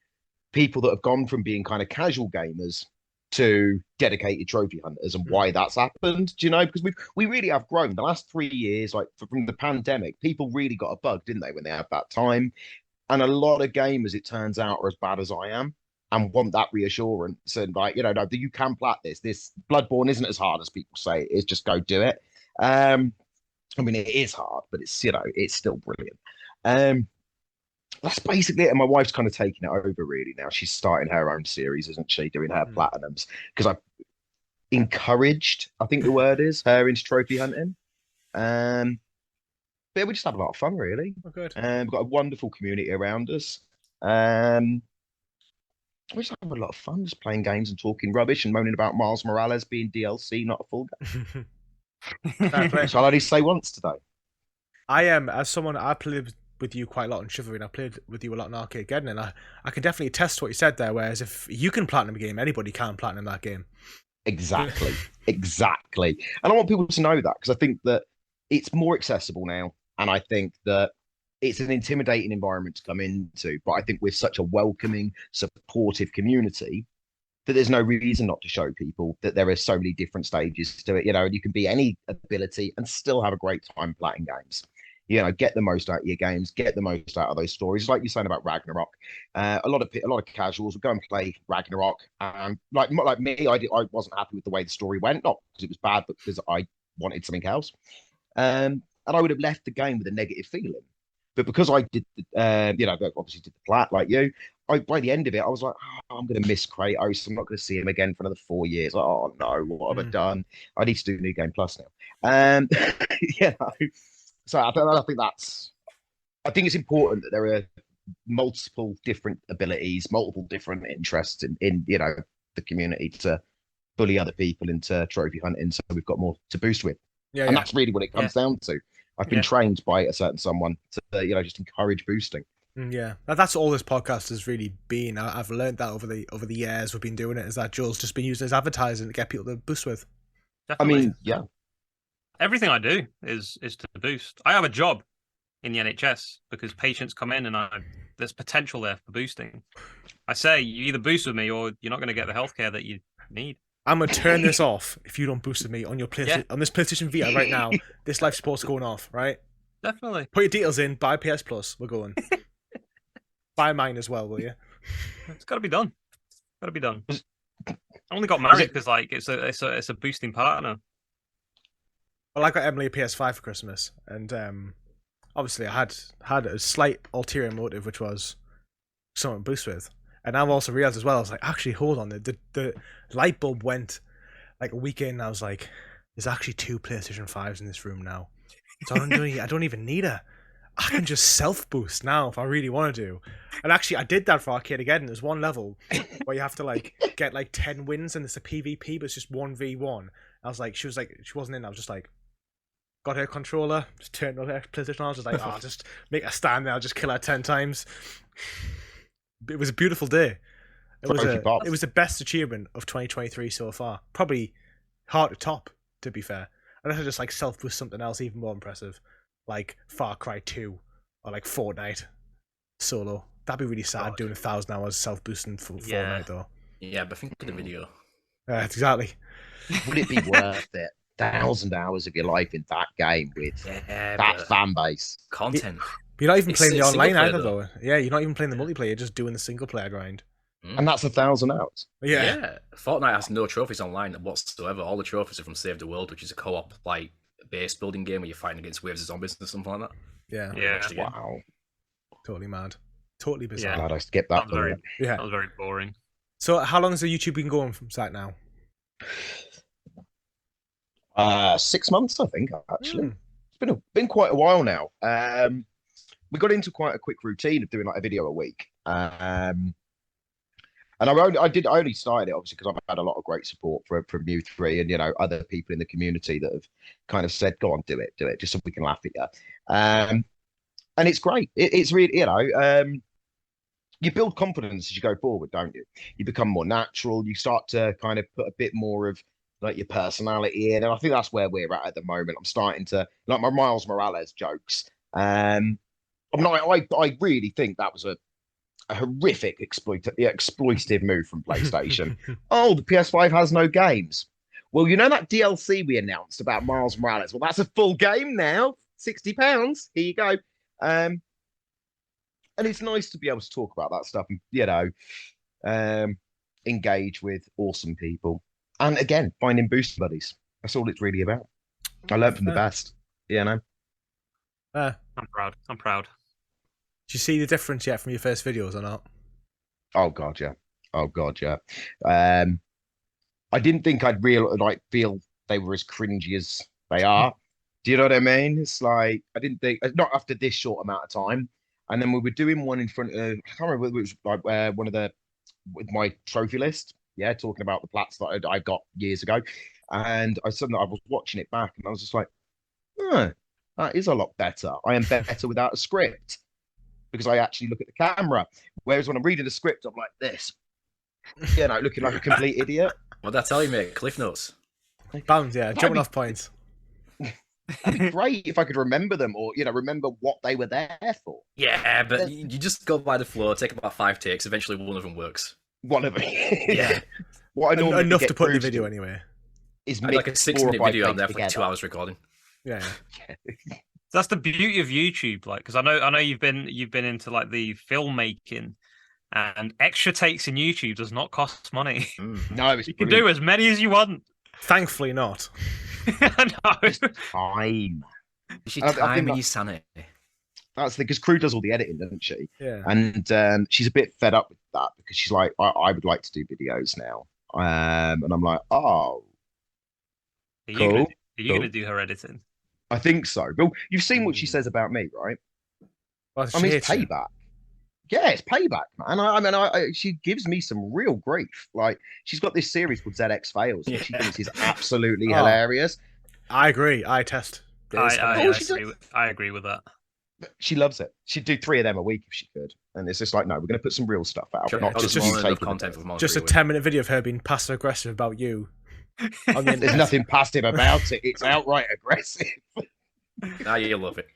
Speaker 2: people that have gone from being kind of casual gamers to dedicated trophy hunters and why that's happened. Do you know? Because we really have grown the last 3 years, like from the pandemic, people really got a bug, didn't they, when they had that time? And a lot of gamers, it turns out, are as bad as I am and want that reassurance. And like, you know, no, you can plat this. This Bloodborne isn't as hard as people say it is. Just go do it. I mean, it is hard, but it's, you know, it's still brilliant. That's basically it. And my wife's kind of taking it over really now. She's starting her own series, isn't she? Doing her platinums because I've encouraged, I think the word is, her into trophy hunting. But we just have a lot of fun, really.
Speaker 1: Oh, good.
Speaker 2: We've got a wonderful community around us. We just have a lot of fun just playing games and talking rubbish and moaning about Miles Morales being DLC, not a full game. Shall I only say once today?
Speaker 1: I am, as someone, I played with you quite a lot in Chivalry, and I played with you a lot in Arcadegeddon, and I can definitely attest to what you said there, whereas if you can platinum a game, anybody can platinum that game.
Speaker 2: Exactly. Exactly. And I want people to know that because I think that it's more accessible now. And I think that it's an intimidating environment to come into, but I think we're such a welcoming, supportive community that there's no reason not to show people that there are so many different stages to it, you know, and you can be any ability and still have a great time playing games. You know, get the most out of your games, get the most out of those stories. Like you're saying about Ragnarok, a lot of casuals would go and play Ragnarok, and like me, I wasn't happy with the way the story went, not because it was bad, but because I wanted something else. And I would have left the game with a negative feeling. But because I did, you know, obviously did the plat like you, by the end of it, I was like, oh, I'm going to miss Kratos. I'm not going to see him again for another 4 years. Oh, no, what have I done? I need to do New Game Plus now. You know, so I think it's important that there are multiple different abilities, multiple different interests in you know, the community to bully other people into trophy hunting. So we've got more to boost with. Yeah, and that's really what it comes down to. I've been trained by a certain someone to, you know, just encourage boosting.
Speaker 1: Yeah, that's all this podcast has really been. I've learned that over the years we've been doing it, is that Joel's just been using as advertising to get people to boost with.
Speaker 3: Definitely.
Speaker 2: I mean, yeah.
Speaker 3: Everything I do is to boost. I have a job in the NHS because patients come in and there's potential there for boosting. I say you either boost with me or you're not going to get the healthcare that you need.
Speaker 1: I'm gonna turn this off if you don't boost with me on your on this PlayStation Vita right now. This life support's going off, right?
Speaker 3: Definitely.
Speaker 1: Put your details in. Buy PS Plus. We're going. Buy mine as well, will you?
Speaker 3: It's got to be done. Got to be done. I only got married because like it's a boosting partner.
Speaker 1: Well, I got Emily a PS5 for Christmas, and obviously I had a slight ulterior motive, which was someone to boost with. And I've also realized as well, I was like, actually, hold on, the light bulb went like a week in, and I was like, there's actually 2 PlayStation 5s in this room now. So I don't even need her. I can just self-boost now if I really want to do. And actually, I did that for Arcadegeddon. There's one level where you have to like get like 10 wins, and it's a PvP, but it's just 1v1. I was like, she wasn't in. I was just like, got her controller, just turned on her PlayStation. I was just like, oh, just make her stand there. I'll just kill her 10 times. It was a beautiful day. It was the best achievement of 2023 so far. Probably hard to top, to be fair. I'd have to just like self-boost something else even more impressive, like Far Cry 2 or like Fortnite solo. That'd be really sad doing 1,000 hours self-boosting for Fortnite though.
Speaker 4: Yeah, but think of the video.
Speaker 1: Exactly.
Speaker 2: Would it be worth it? 1,000 hours of your life in that game with that fan base.
Speaker 4: Content.
Speaker 1: You're not even playing the online either, though. Yeah, you're not even playing the multiplayer. You're just doing the single player grind.
Speaker 2: And that's 1,000 hours.
Speaker 1: Yeah.
Speaker 4: Fortnite has no trophies online whatsoever. All the trophies are from Save the World, which is a co-op like base building game where you're fighting against waves of zombies or something like that.
Speaker 1: Yeah.
Speaker 3: Yeah.
Speaker 2: Wow.
Speaker 1: Totally mad. Totally bizarre.
Speaker 2: Glad I skipped that.
Speaker 3: That was very boring.
Speaker 1: So how long has the YouTube been going from Zack now?
Speaker 2: 6 months, I think, actually. It's been quite a while now. We got into quite a quick routine of doing like a video a week. And I only started it obviously because I've had a lot of great support from you three and other people in the community that have kind of said, "Go on, do it, just so we can laugh at you." And it's great. It's really you build confidence as you go forward, don't you? You become more natural. You start to kind of put a bit more of like your personality in, and I think that's where we're at the moment. I'm starting to like my Miles Morales jokes. I really think that was a horrific exploitative move from PlayStation. Oh, the PS5 has no games. Well, that DLC we announced about Miles Morales. Well, that's a full game now. £60. Here you go. And it's nice to be able to talk about that stuff and engage with awesome people. And again, finding booster buddies. That's all it's really about. I learned from the best. I'm
Speaker 3: proud. I'm proud.
Speaker 1: Do you see the difference yet from your first videos or not?
Speaker 2: Oh god, yeah. I didn't think I'd feel they were as cringy as they are. Do you know what I mean? It's like I didn't think, not after this short amount of time. And then we were doing one in front of, I can't remember whether it was like one of the with my trophy list. Yeah, talking about the plats that I got years ago. And I was watching it back and I was just like, that is a lot better. I am better without a script. Because I actually look at the camera. Whereas when I'm reading the script, I'm like this. Looking like a complete idiot.
Speaker 4: What'd that tell you, mate? Cliff notes.
Speaker 1: Bounds, yeah. Jumping off points.
Speaker 2: That'd be great if I could remember them or, remember what they were there for.
Speaker 4: Yeah, but you just go by the flow, take about 5 takes. Eventually one of them works.
Speaker 2: One of them.
Speaker 4: Yeah.
Speaker 2: What I normally
Speaker 1: enough to put in the video anyway.
Speaker 2: Is
Speaker 4: like a 6-minute video out there for like 2 hours recording.
Speaker 1: Yeah.
Speaker 3: That's the beauty of YouTube, like, because I know you've been into like the filmmaking, and extra takes in YouTube does not cost money.
Speaker 2: No,
Speaker 3: you can do as many as you want.
Speaker 1: Thankfully, not.
Speaker 3: No.
Speaker 2: Time.
Speaker 4: She time and your sanity.
Speaker 2: That's because Crew does all the editing, doesn't she?
Speaker 1: Yeah.
Speaker 2: And she's a bit fed up with that because she's like, I would like to do videos now. And I'm like, oh,
Speaker 3: Are you going to do her editing?
Speaker 2: I think so. But you've seen what she says about me, right?
Speaker 1: Well,
Speaker 2: it's payback. Yeah, it's payback, man. She gives me some real grief. Like, she's got this series called ZX Fails, which she thinks is absolutely hilarious.
Speaker 1: I agree. I
Speaker 3: agree with that.
Speaker 2: She loves it. She'd do 3 of them a week if she could. And it's just like, no, we're going to put some real stuff out.
Speaker 4: Sure,
Speaker 2: not just
Speaker 4: content.
Speaker 1: Just a 10-minute video of her being passive aggressive about you.
Speaker 2: There's nothing passive about it. It's outright aggressive.
Speaker 4: You love it.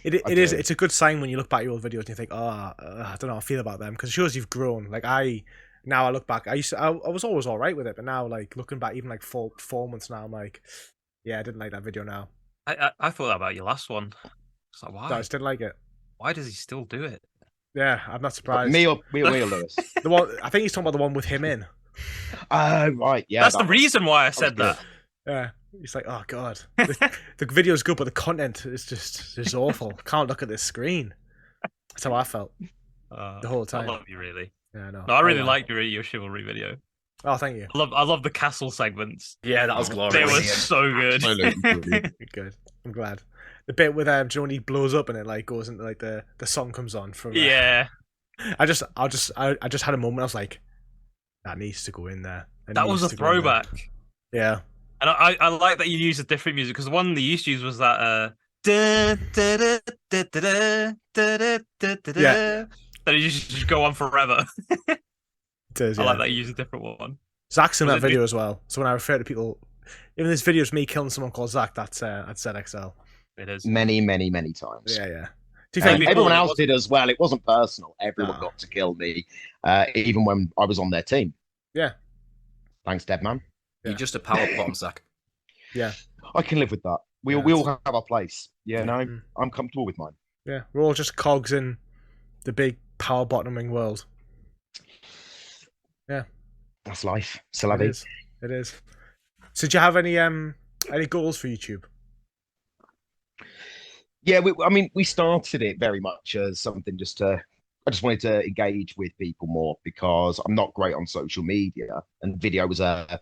Speaker 1: It is. It's a good sign when you look back at your old videos and you think, I don't know how I feel about them, because it shows you've grown. Like I look back, I was always all right with it, but now like looking back, even like 4 months now, I'm like, yeah, I didn't like that video now.
Speaker 3: I thought that about your last one. It's like, why?
Speaker 1: No, I just didn't like it.
Speaker 3: Why does he still do it?
Speaker 1: Yeah, I'm not surprised.
Speaker 2: Me or Lewis?
Speaker 1: The one, I think he's talking about the one with him in.
Speaker 2: Right, yeah.
Speaker 3: That's the reason why I said that.
Speaker 1: Yeah, he's like, oh god, the video's good, but the content is just awful. Can't look at this screen. That's how I felt the whole time.
Speaker 3: I love you, really.
Speaker 1: Yeah, no.
Speaker 3: I really liked your chivalry video.
Speaker 1: Oh, thank you.
Speaker 3: I love the castle segments.
Speaker 4: Yeah, that was glorious.
Speaker 3: They were so good.
Speaker 1: Good. I'm glad. The bit with do you know when he blows up and it like goes into like the song comes on from.
Speaker 3: Yeah.
Speaker 1: I just had a moment. I was like, that needs to go in there.
Speaker 3: That was a throwback.
Speaker 1: Yeah.
Speaker 3: And I like that you used a different music, because the one they used to use was that yeah. That you just go on forever.
Speaker 1: It is, yeah.
Speaker 3: I like that you use a different one.
Speaker 1: Zack's in that video as well. So when I refer to people, even this video is me killing someone called Zack, that's at ZXL.
Speaker 3: It is.
Speaker 2: Many, many, many times.
Speaker 1: Yeah.
Speaker 2: Everyone else did as well. It wasn't personal. Everyone got to kill me, even when I was on their team.
Speaker 1: Yeah.
Speaker 2: Thanks, Deadman.
Speaker 4: You're just a power bottom, Zack.
Speaker 1: Yeah.
Speaker 2: I can live with that. We all have our place. Yeah, no, I'm comfortable with mine.
Speaker 1: Yeah, we're all just cogs in the big power bottoming world. Yeah.
Speaker 2: That's life. C'est la vie.
Speaker 1: It is. So do you have any goals for YouTube?
Speaker 2: Yeah, we started it very much as something I just wanted to engage with people more, because I'm not great on social media, and video was a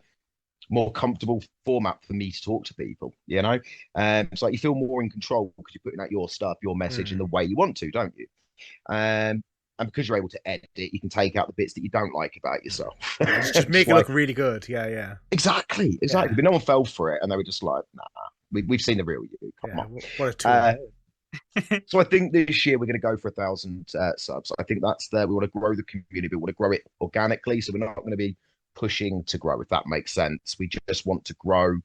Speaker 2: more comfortable format for me to talk to people, you know? It's like you feel more in control because you're putting out your stuff, your message in the way you want to, don't you? And because you're able to edit, you can take out the bits that you don't like about yourself.
Speaker 1: Just make it look really good. Yeah.
Speaker 2: Exactly.
Speaker 1: Yeah.
Speaker 2: But no one fell for it, and they were just like, "Nah, we've seen the real you. Come on."
Speaker 1: What a tool.
Speaker 2: So I think this year we're going to go for 1,000 subs. I think that's there. We want to grow the community. We want to grow it organically. So we're not going to be pushing to grow, if that makes sense. We just want to grow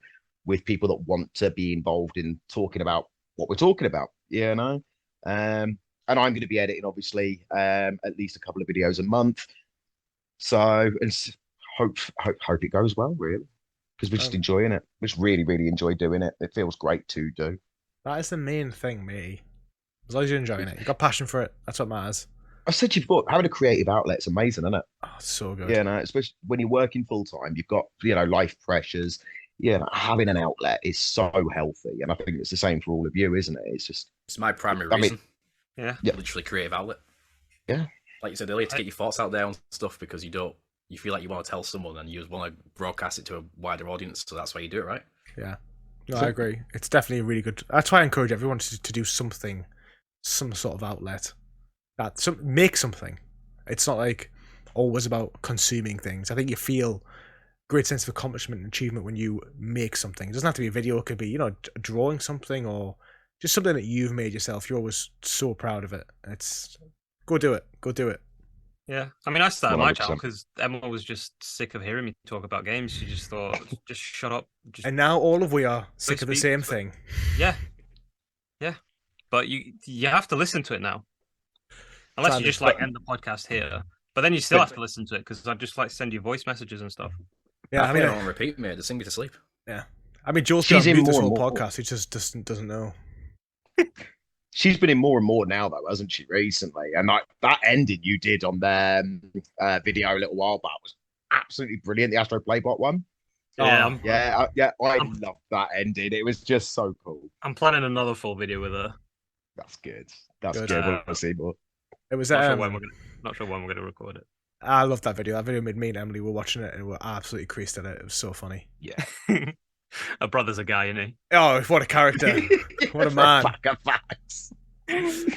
Speaker 2: with people that want to be involved in talking about what we're talking about, you know? And I'm going to be editing, obviously, at least a couple of videos a month. So and hope it goes well, really, because we're just enjoying it. We just really, really enjoy doing it. It feels great to do.
Speaker 1: That is the main thing, me. As long as you're enjoying it, you've got passion for it. That's what matters.
Speaker 2: I said to you before, having a creative outlet is amazing, isn't it?
Speaker 1: Oh, it's so good.
Speaker 2: Yeah, no, especially when you're working full time, you've got, you know, life pressures. Yeah, having an outlet is so healthy, and I think it's the same for all of you, isn't it? It's
Speaker 4: my primary reason.
Speaker 2: Yeah,
Speaker 4: literally creative outlet.
Speaker 2: Yeah,
Speaker 4: like you said earlier, to get your thoughts out there on stuff because you feel like you want to tell someone and you just want to broadcast it to a wider audience, so that's why you do it, right?
Speaker 1: Yeah. No, I agree. It's definitely a really good. That's why I encourage everyone to do something, some sort of outlet. Make something. It's not like always about consuming things. I think you feel great sense of accomplishment and achievement when you make something. It doesn't have to be a video. It could be, you know, drawing something or just something that you've made yourself. You're always so proud of it. Go do it. Go do it.
Speaker 3: Yeah, I mean, I started
Speaker 2: 100%.
Speaker 3: my channel because Emma was just sick of hearing me talk about games. She just thought, just shut up.
Speaker 1: And now all of we are sick of the same thing.
Speaker 3: Yeah. But you have to listen to it now. Unless you just like end the podcast here. But then you still have to listen to it because I'd just like send you voice messages and stuff.
Speaker 4: Yeah, I mean, on repeat, mate. Just sing me to sleep.
Speaker 1: Yeah. I mean, Joel's been on this whole podcast. He just doesn't know.
Speaker 2: She's been in more and more now, though, hasn't she, recently? And like that ending you did on their video a little while back was absolutely brilliant. The Astro Playbot one.
Speaker 3: Yeah,
Speaker 2: I love that ending. It was just so cool.
Speaker 3: I'm planning another full video with her.
Speaker 2: That's good. That's good. I want to see more.
Speaker 1: It was
Speaker 3: not sure when we're gonna record it.
Speaker 1: I love that video. That video made me and Emily were watching it and we were absolutely creased at it. It was so funny.
Speaker 2: Yeah.
Speaker 3: A brother's a guy, isn't he?
Speaker 1: Oh, what a character! What a man!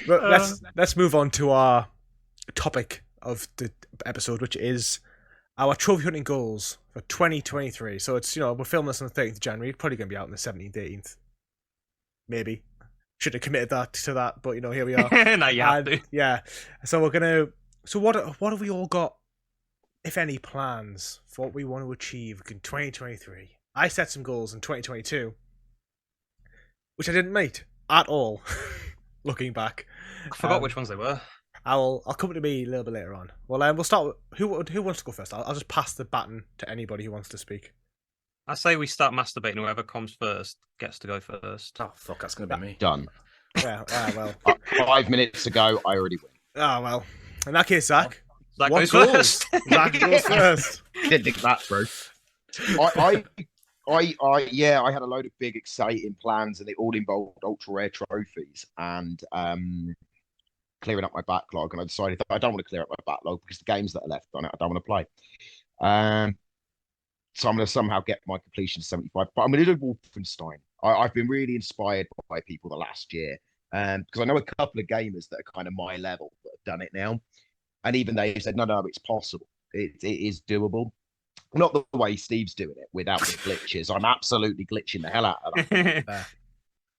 Speaker 1: But let's move on to our topic of the episode, which is our trophy hunting goals for 2023. So it's, you know, we're filming this on the 13th of January. It's probably going to be out on the 17th, 18th. Maybe. Should have committed to that, but you know, here we are.
Speaker 3: Now you have to.
Speaker 1: Yeah. So we're gonna. So what have we all got, if any, plans for what we want to achieve in 2023? I set some goals in 2022, which I didn't meet at all. Looking back,
Speaker 3: I forgot which ones they were.
Speaker 1: I'll come to me a little bit later on. Well, we'll start with who wants to go first. I'll just pass the baton to anybody who wants to speak. I
Speaker 3: say we start masturbating. Whoever comes first gets to go first.
Speaker 4: Oh fuck, that's gonna be me.
Speaker 2: Done.
Speaker 1: Yeah. Well.
Speaker 2: 5 minutes ago, I already win.
Speaker 1: Oh well. In that case, Zach.
Speaker 3: Zach goes first.
Speaker 1: Zach goes first.
Speaker 2: Didn't think that, bro. I had a load of big, exciting plans, and they all involved ultra rare trophies and clearing up my backlog. And I decided that I don't want to clear up my backlog because the games that are left on it, I don't want to play. So I'm going to somehow get my completion to 75. But I'm going to do Wolfenstein. I've been really inspired by people the last year, because I know a couple of gamers that are kind of my level that have done it now, and even they said, no, it's possible. It is doable. Not the way Steve's doing it without the glitches. I'm absolutely glitching the hell out of that.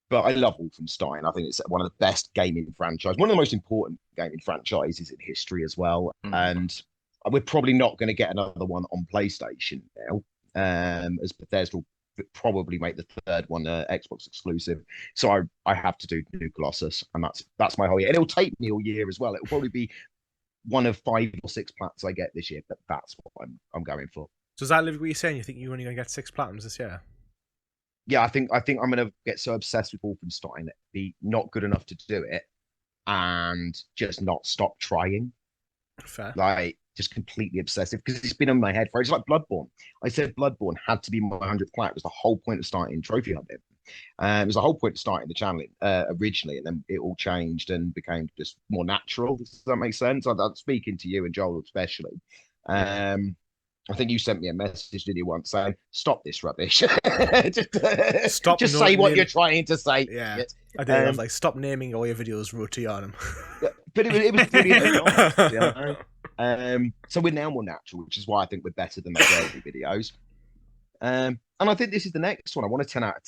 Speaker 2: But I love Wolfenstein. I think it's one of the best gaming franchises, one of the most important gaming franchises in history as well. And we're probably not going to get another one on PlayStation now, as Bethesda will probably make the third one Xbox exclusive. So I have to do New Colossus, and that's my whole year. And it'll take me all year as well. It'll probably be one of 5 or 6 plats I get this year, but that's what I'm going for.
Speaker 1: So is that what you're saying? You think you're only going to get 6 platinums this year?
Speaker 2: Yeah, I think I'm going to get so obsessed with Wolfenstein, be not good enough to do it, and just not stop trying.
Speaker 1: Fair.
Speaker 2: Like, just completely obsessive, because it's been in my head for, it's like Bloodborne. I said Bloodborne had to be my 100th plat. It was the whole point of starting trophy hunting. It was the whole point of starting the channel originally, and then it all changed and became just more natural. Does that make sense? I'm speaking to you and Joel especially. I think you sent me a message, did you, once saying, "Stop this rubbish."
Speaker 1: Stop.
Speaker 2: Just say what you're trying to say.
Speaker 1: Yeah, I did. I was like, "Stop naming all your videos Roti on them."
Speaker 2: But it was brilliant. You know? So we're now more natural, which is why I think we're better than majority videos. And I think this is the next one. I want a 10 out of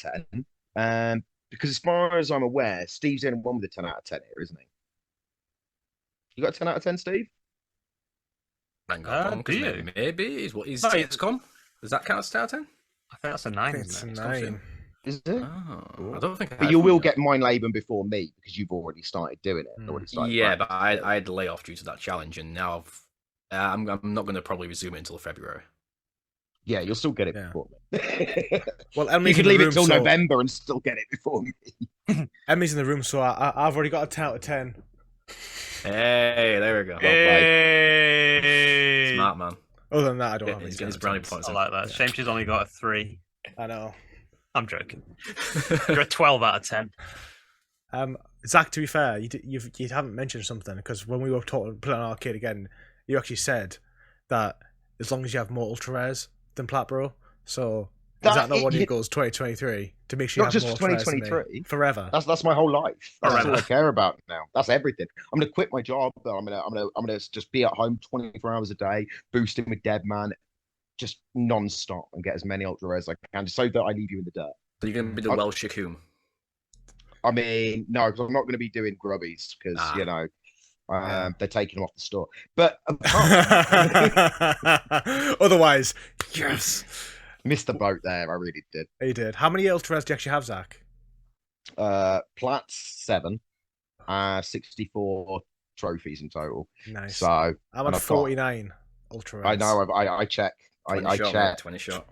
Speaker 2: 10. Because as far as I'm aware, Steve's the only one with a 10 out of 10 here, isn't he? You got a 10 out of 10, Steve?
Speaker 4: Do you? Maybe. What is XCOM? Does that count as 10 out of 10?
Speaker 3: I think that's a 9.
Speaker 1: It's a 9.
Speaker 2: Is it?
Speaker 4: Oh, I don't think I
Speaker 2: But you will get mine Laban before me because you've already started doing it.
Speaker 4: Yeah, but I had to lay off due to that challenge, and now I'm not going to probably resume it until February.
Speaker 2: Yeah, you'll still get it before me.
Speaker 1: Well,
Speaker 2: you could leave it till November and still get it before me.
Speaker 1: Emmy's in the room, so I've already got a 10 out of 10.
Speaker 4: Hey, there we go.
Speaker 3: Hey.
Speaker 4: Smart man.
Speaker 1: Other than that, I don't have any.
Speaker 4: He's getting his brownie points.
Speaker 3: I like that. Shame she's only got a 3.
Speaker 1: I know.
Speaker 3: I'm joking. You're a 12 out of 10.
Speaker 1: Zack, to be fair, you haven't mentioned something, because when we were playing arcade again, you actually said that as long as you have more ultra rares than PlatinumBro, so is that not one of your goals 2023 to make sure you
Speaker 2: not
Speaker 1: have
Speaker 2: just
Speaker 1: more
Speaker 2: for 2023
Speaker 1: forever?
Speaker 2: That's my whole life. That's
Speaker 3: Forever.
Speaker 2: all I care about now. That's everything. I'm gonna quit my job. I'm gonna just be at home 24 hours a day, boosting with Deadman, just non-stop, and get as many ultra rares as I can, so that I leave you in the dirt.
Speaker 4: So you're gonna be the Welsh Shakum?
Speaker 2: I mean, no, because I'm not going to be doing grubbies because you know they're taking them off the store. But
Speaker 1: otherwise, yes,
Speaker 2: missed the boat there. I really did.
Speaker 1: He did. How many ultra rares do you actually have, Zack?
Speaker 2: Plat's 7, 64 trophies in total.
Speaker 1: Nice.
Speaker 2: So
Speaker 1: I'm at 49 ultra rares.
Speaker 2: I know. I check. I check.
Speaker 4: 20 shot.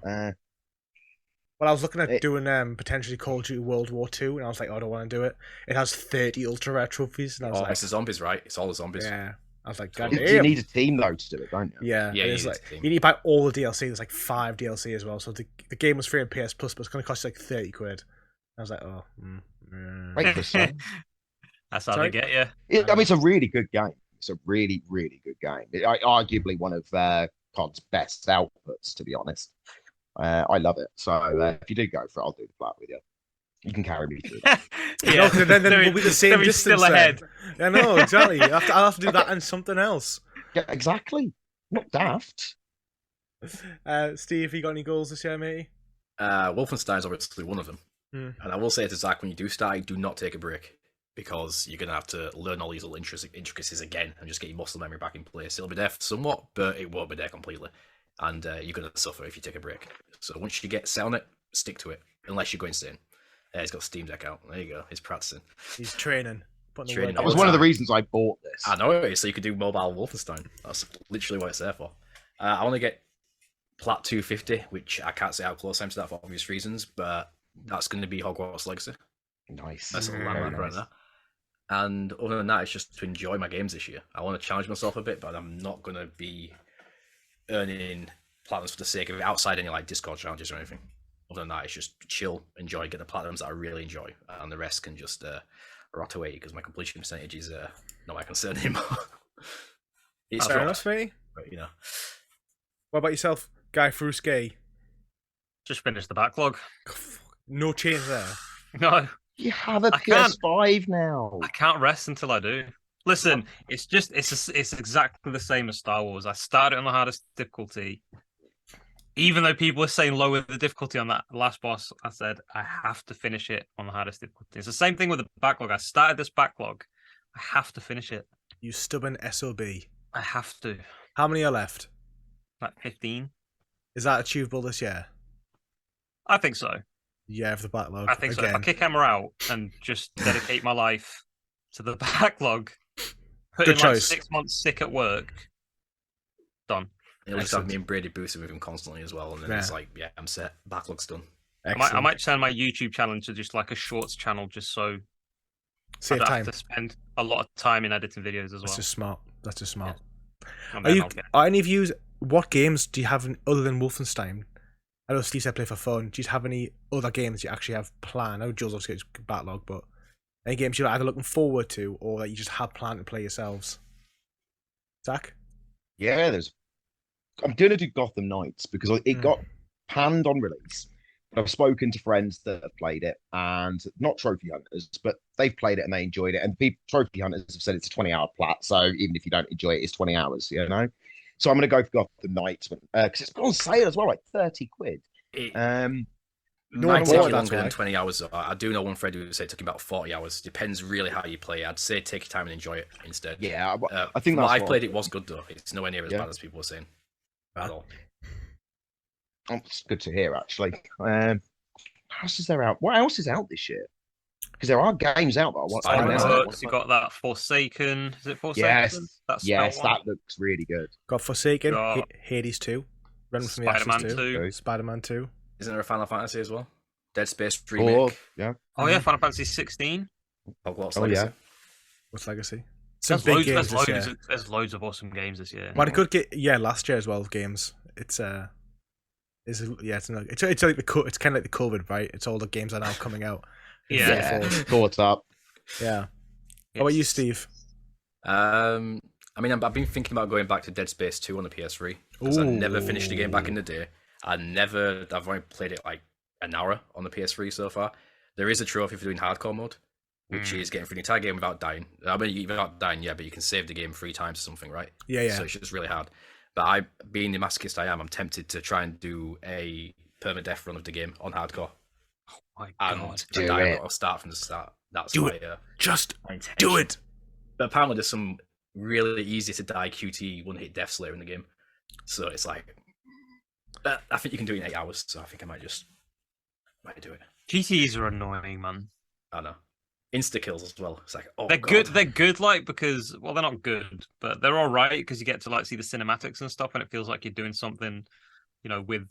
Speaker 1: Well, I was looking at doing potentially Call of Duty World War II, and I was like, oh, I don't want to do it. It has 30 ultra rare trophies, and I was like,
Speaker 4: it's the zombies, right? It's all the zombies.
Speaker 1: Yeah. I was like,
Speaker 2: you need a team though to do it, don't you?
Speaker 1: Yeah.
Speaker 4: Yeah,
Speaker 1: you need to buy all the DLC. There's like 5 DLC as well. So the game was free on PS Plus, but it's going to cost you like 30 quid. I was like, oh.
Speaker 2: Wait for a second.
Speaker 3: That's how they get you.
Speaker 2: I mean, it's a really good game. It's a really, really good game. Arguably one of COD's best outputs, to be honest. I love it. So if you do go for it, I'll do the plat with you. You can carry me through that.
Speaker 1: Yeah, no, then we'll be the same distance.
Speaker 3: Still ahead.
Speaker 1: I know, exactly. I'll have to do that and something else.
Speaker 2: Yeah, exactly. Not daft.
Speaker 1: Steve, you got any goals this year, mate?
Speaker 4: Wolfenstein's obviously one of them. And I will say to Zack, when you do start, do not take a break, because you're going to have to learn all these little intricacies again and just get your muscle memory back in place. It'll be there somewhat, but it won't be there completely. And you're going to suffer if you take a break. So once you get set on it, stick to it, unless you're going insane. He's got Steam Deck out. There you go. He's practicing.
Speaker 1: He's training.
Speaker 2: That was one of the reasons I bought this.
Speaker 4: I know, so you could do mobile Wolfenstein. That's literally what it's there for. I want to get Plat 250, which I can't say how close I am to that for obvious reasons, but that's going to be Hogwarts Legacy.
Speaker 2: Nice.
Speaker 4: That's a landmark right there. And other than that, it's just to enjoy my games this year. I want to challenge myself a bit, but I'm not going to be earning platinums for the sake of it outside any like Discord challenges or anything. Other than that, it's just chill, enjoy, get the platinums that I really enjoy, and the rest can just rot away because my completion percentage is not my concern anymore.
Speaker 1: It's fair enough, mate.
Speaker 4: But, you know.
Speaker 1: What about yourself, GuyFarruski?
Speaker 3: Just finished the backlog.
Speaker 1: No change there.
Speaker 3: No.
Speaker 2: You have a PS5 now.
Speaker 3: I can't rest until I do. Listen, it's exactly the same as Star Wars. I started on the hardest difficulty. Even though people are saying lower the difficulty on that last boss, I said I have to finish it on the hardest difficulty. It's the same thing with the backlog. I started this backlog. I have to finish it.
Speaker 1: You stubborn SOB.
Speaker 3: I have to.
Speaker 1: How many are left?
Speaker 3: Like 15.
Speaker 1: Is that achievable this year?
Speaker 3: I think so.
Speaker 1: Yeah, for the backlog.
Speaker 3: I think so. If I kick Emma out and just dedicate my life to the backlog, put in like 6 months sick at work, done.
Speaker 4: It'll just have me and Brady boosting with him constantly as well, and then it's like, yeah, I'm set. Backlog's done.
Speaker 3: I might turn my YouTube channel into just like a shorts channel, just so I don't have to spend a lot of time in editing videos as well.
Speaker 1: That's just smart. That's just smart.
Speaker 3: Yeah.
Speaker 1: Are any of you? What games do you have other than Wolfenstein? I know Steve said play for fun. Do you have any other games you actually have planned? I know Jules obviously has backlog, but any games you're either looking forward to or that you just have planned to play yourselves? Zack?
Speaker 2: Yeah, there's I'm gonna do Gotham Knights because it got panned on release. I've spoken to friends that have played it, and not trophy hunters, but they've played it and they enjoyed it. And trophy hunters have said it's a 20-hour plat, so even if you don't enjoy it, it's 20 hours, you know. So I'm going to go for Gotham Knights because it's on sale as well, like 30 quid.
Speaker 4: Might take you longer than 20 hours. I do know one friend who said it took him about 40 hours. Depends really how you play. I'd say take your time and enjoy it instead.
Speaker 2: Yeah, I think
Speaker 4: that's what I played. It was good though. It's nowhere near as bad as people were saying at all.
Speaker 2: It's good to hear, actually. What else is there out? What else is out this year? Because there are games out there.
Speaker 3: You got that Forsaken. Is it Forsaken?
Speaker 2: Yes, that looks really good.
Speaker 1: Got Forsaken, Hades 2, Run from the Ashes
Speaker 3: 2,
Speaker 1: Spider-Man 2.
Speaker 4: Isn't there a Final Fantasy as well? Dead Space remake.
Speaker 2: Yeah.
Speaker 3: Oh yeah, Final Fantasy 16.
Speaker 4: Hogwarts Legacy.
Speaker 1: Yeah. What's Legacy?
Speaker 3: There's loads of awesome games this year.
Speaker 1: But it could get last year as well. Games. It's like it's kind of like the COVID, right? It's all the games are now coming out.
Speaker 2: Caught up.
Speaker 1: Yeah. How about you, Steve?
Speaker 4: I mean, I've been thinking about going back to Dead Space 2 on the PS3 because I never finished the game back in the day. I've only played it like an hour on the PS3 so far. There is a trophy for doing hardcore mode, which is getting through the entire game without dying. I mean, without dying, but you can save the game 3 times or something, right?
Speaker 1: Yeah.
Speaker 2: So
Speaker 4: it's just really hard. But being the masochist I am, I'm tempted to try and do a permadeath run of the game on hardcore.
Speaker 3: Oh my god!
Speaker 4: And I'll start from the start. That's
Speaker 1: do it. Just do it.
Speaker 4: But apparently, there's some really easy to die QT one-hit deaths later in the game. So it's like, I think you can do it in 8 hours. So I think I might do it.
Speaker 3: GTEs are annoying, man.
Speaker 4: I know. Insta kills as well. It's like,
Speaker 3: they're good. They're good, like because they're not good, but they're all right because you get to like see the cinematics and stuff, and it feels like you're doing something, with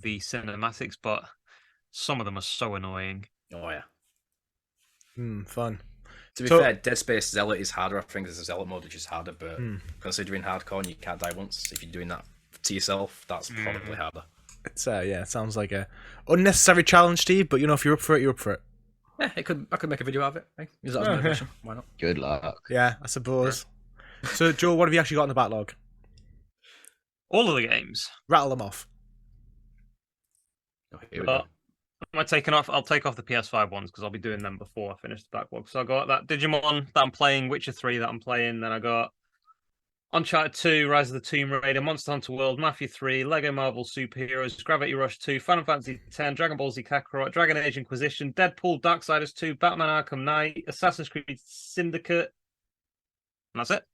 Speaker 3: the cinematics. But some of them are so annoying.
Speaker 4: Oh yeah.
Speaker 1: Fun.
Speaker 4: To be fair, Dead Space Zealot is harder. I think there's a Zealot mode which is harder, but considering hardcore and you can't die once, if you're doing that to yourself, that's probably harder.
Speaker 1: It's it sounds like a unnecessary challenge, Steve. But if you're up for it, you're up for it.
Speaker 4: Yeah, I could make a video of it. Use that as motivation. Why not?
Speaker 2: Good luck.
Speaker 1: Yeah, I suppose. Yeah. So, Joe, what have you actually got in the backlog?
Speaker 3: All of the games.
Speaker 1: Rattle them off.
Speaker 3: I'll take off the PS5 ones because I'll be doing them before I finish the backlog. So I got that Digimon that I'm playing, Witcher 3 that I'm playing, then I got Uncharted 2, Rise of the Tomb Raider, Monster Hunter World, Mafia 3, Lego Marvel Superheroes, Gravity Rush 2, Final Fantasy X, Dragon Ball Z Kakarot, Dragon Age Inquisition, Deadpool, Darksiders 2, Batman Arkham Knight, Assassin's Creed Syndicate, and that's it.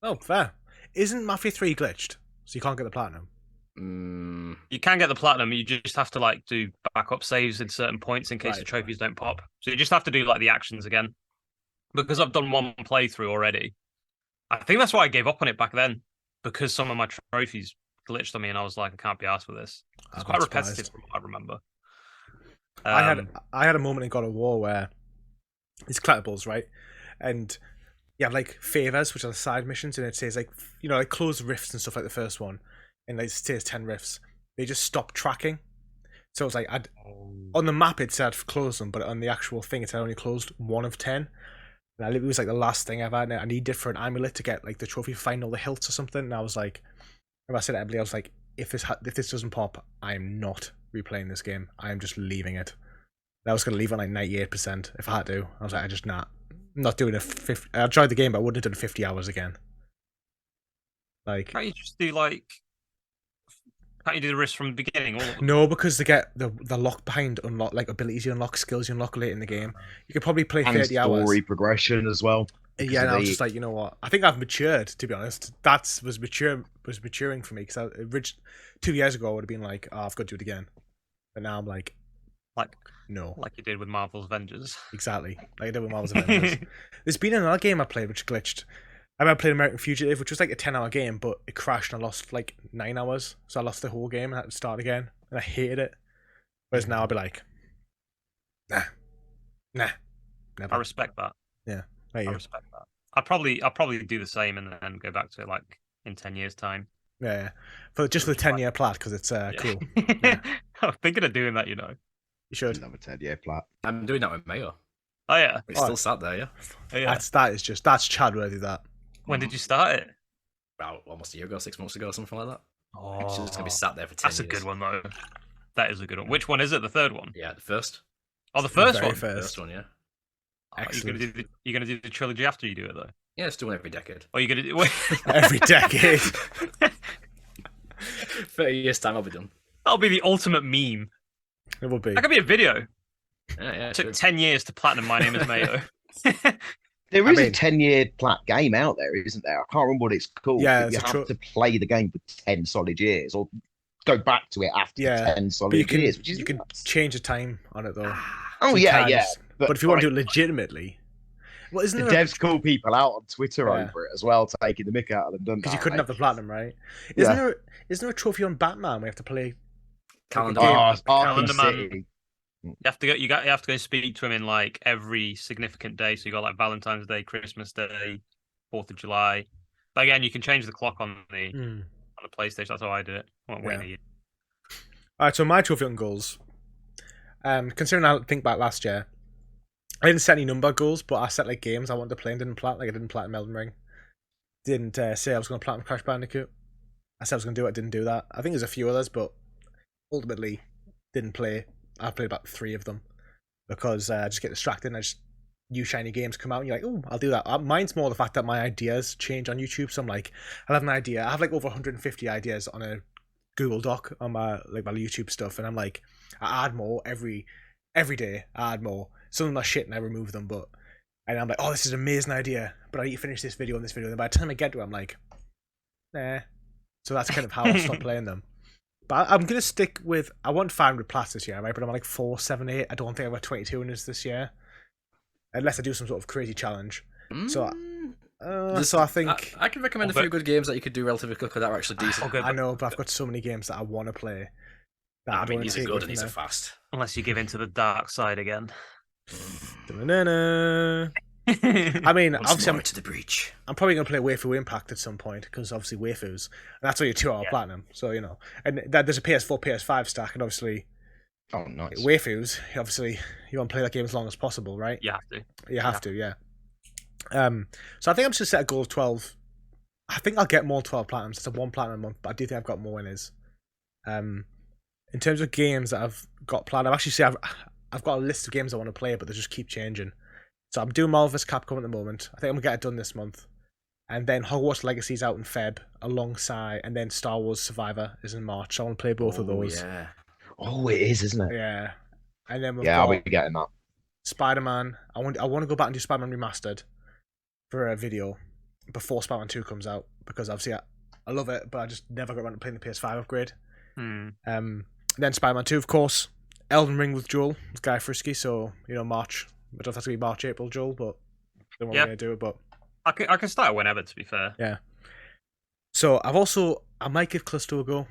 Speaker 1: Oh, fair. Isn't Mafia 3 glitched? So you can't get the platinum?
Speaker 3: You can get the platinum, you just have to do backup saves in certain points in case the trophies don't pop. So you just have to do the actions again. Because I've done one playthrough already. I think that's why I gave up on it back then, because some of my trophies glitched on me, and I was like, I can't be arsed with this. It's quite repetitive from what I remember.
Speaker 1: I had a moment in God of War where it's collectibles, right? And you have favors, which are the side missions, and it says close rifts and stuff like the first one, and it says 10 rifts. They just stopped tracking. So it was on the map it said I'd closed them, but on the actual thing it said I only closed 1 of 10. And it was the last thing ever. And I needed for an amulet to get the trophy for finding all the hilts or something. And I was like, I said to Emily, I was like, if this doesn't pop, I am not replaying this game. I am just leaving it. And I was going to leave on 98% if I had to. I was like, I'm not doing it. I tried the game, but I wouldn't have done 50 hours again.
Speaker 3: Can't you just do Can't you do the risks from the beginning?
Speaker 1: No, because they get the lock behind abilities you unlock, skills you unlock late in the game. You could probably play 30 hours.
Speaker 2: Story progression as well.
Speaker 1: Yeah, and I was just like, you know what? I think I've matured, to be honest. That was maturing for me because 2 years ago I would have been like, oh, I've got to do it again. But now I'm like no,
Speaker 3: like you did with Marvel's Avengers.
Speaker 1: Exactly, like I did with Marvel's Avengers. There's been another game I played which glitched. I remember playing American Fugitive, which was a 10-hour game, but it crashed and I lost 9 hours. So I lost the whole game and I had to start again. And I hated it. Whereas now I'd be like, nah, never.
Speaker 3: I respect that.
Speaker 1: Yeah,
Speaker 3: I respect that. I'll probably do the same and then go back to it in 10 years' time.
Speaker 1: Yeah. For the 10-year plat because it's cool.
Speaker 3: Yeah. I'm thinking of doing that, You
Speaker 1: should.
Speaker 2: Another 10-year plat.
Speaker 4: I'm doing that with Mayo.
Speaker 3: Oh yeah.
Speaker 4: It's still sat there, yeah.
Speaker 3: Oh, yeah.
Speaker 1: That's Chad worthy, that.
Speaker 3: When did you start it?
Speaker 4: About almost a year ago, 6 months ago, something like that. It's just gonna be
Speaker 3: Oh,
Speaker 4: sat there for 10
Speaker 3: that's
Speaker 4: years.
Speaker 3: a good one though. That is a good one. Which one is it? The third one?
Speaker 4: Yeah, the first.
Speaker 3: Oh, the first
Speaker 1: very
Speaker 3: one.
Speaker 1: first.
Speaker 4: First one, yeah.
Speaker 3: Oh,
Speaker 1: Excellent.
Speaker 3: You're gonna do the trilogy after you do it though.
Speaker 4: Yeah, it's doing every decade.
Speaker 3: Or you're gonna do
Speaker 1: Every decade.
Speaker 4: 30 years time, I'll be done.
Speaker 3: That'll be the ultimate meme.
Speaker 1: It would be.
Speaker 3: That could be a video.
Speaker 4: Yeah,
Speaker 3: It took
Speaker 4: true.
Speaker 3: 10 years to platinum My Name is Mayo.
Speaker 2: There
Speaker 1: I
Speaker 2: is
Speaker 1: mean-
Speaker 2: a 10-year plat game out there, isn't there? I can't remember what it's called.
Speaker 1: Yeah,
Speaker 2: but you
Speaker 1: it's a
Speaker 2: have to play the game for 10 solid years, or go back to it after
Speaker 1: Yeah,
Speaker 2: 10
Speaker 1: But
Speaker 2: solid
Speaker 1: you can
Speaker 2: years, which is
Speaker 1: you can
Speaker 2: nuts.
Speaker 1: change the time on it though.
Speaker 2: Oh
Speaker 1: So you
Speaker 2: yeah,
Speaker 1: can
Speaker 2: yeah.
Speaker 1: just- But if you want to do it legitimately, well, isn't
Speaker 2: the
Speaker 1: there?
Speaker 2: devs call people out on Twitter
Speaker 1: Yeah.
Speaker 2: over it as well, taking the mick out of them, don't
Speaker 1: Because you
Speaker 2: they?
Speaker 1: couldn't have the platinum, right?
Speaker 2: Yeah.
Speaker 1: Isn't there a trophy on Batman we have to play?
Speaker 4: Calendar.
Speaker 1: game.
Speaker 2: Oh, Arkham
Speaker 3: Calendar Man.
Speaker 2: City.
Speaker 3: You have to go and speak to him in like every significant day. So you got like Valentine's Day, Christmas Day, 4th of July. But again, you can change the clock on the PlayStation. That's how I do it. I won't wait a year.
Speaker 1: All right, so my trophy on goals. Considering I think back last year, I didn't set any number goals, but I set like games I wanted to play and didn't plat. Like I didn't platinum Elden Ring. Didn't say I was going to platinum Crash Bandicoot. I said I was going to do it. Didn't do that. I think there's a few others, but ultimately didn't play. I played about 3 of them because I just get distracted and I just new shiny games come out and you're like, oh, I'll do that. Mine's more the fact that my ideas change on YouTube. So I'm like, I'll have an idea. I have like over 150 ideas on a Google Doc on my YouTube stuff, and I'm like, I add more every day. I add more. Some of them are shit and I remove them, and I'm like, oh, this is an amazing idea, but I need to finish this video and this video. And by the time I get to it, I'm like, nah. So that's kind of how I stopped playing them. But I'm gonna stick with. I want 500 plus this year, right? But I'm like 478. I don't think I've got 22 in this year, unless I do some sort of crazy challenge. So I think
Speaker 4: I can recommend a few good games that you could do relatively quickly that are actually decent.
Speaker 1: I know, but I've got so many games that I want to play. That
Speaker 4: I mean,
Speaker 1: don't
Speaker 4: these are
Speaker 1: take
Speaker 4: good
Speaker 1: me
Speaker 4: and
Speaker 1: from
Speaker 4: these are
Speaker 1: there.
Speaker 4: fast.
Speaker 3: Unless you give in to the dark side again.
Speaker 1: Da-na-na-na. I mean,
Speaker 4: Once
Speaker 1: obviously,
Speaker 4: more to the breach.
Speaker 1: I'm probably going to play Waifu Impact at some point because obviously waifus, and that's only a 2-hour platinum. So and there's a PS4, PS5 stack, and obviously,
Speaker 2: Oh, nice.
Speaker 1: waifus. Obviously, you want to play that game as long as possible, right?
Speaker 3: You have to.
Speaker 1: You have to, yeah. So I think I'm just gonna set a goal of 12. I think I'll get more 12 platinums. It's a 1 platinum a month, but I do think I've got more winners. In terms of games that I've got planned, I've got a list of games I want to play, but they just keep changing. So I'm doing Marvel vs. Capcom at the moment. I think I'm gonna get it done this month, and then Hogwarts Legacy's out in Feb alongside, and then Star Wars Survivor is in March. So I want to play both of those.
Speaker 4: Yeah.
Speaker 2: Oh, it is, isn't it?
Speaker 1: Yeah. And then we've
Speaker 2: Yeah, I'll
Speaker 1: got
Speaker 2: be getting that.
Speaker 1: Spider-Man. I want to go back and do Spider-Man Remastered for a video before Spider-Man 2 comes out, because obviously I love it, but I just never got around to playing the PS5 upgrade. Then Spider-Man 2, of course. Elden Ring with Joel, with GuyFarruski, so March. I don't know if that's gonna be March, April, Joel, but don't want to do it. But
Speaker 3: I can start whenever, to be fair.
Speaker 1: yeah. So I might give Callisto a go.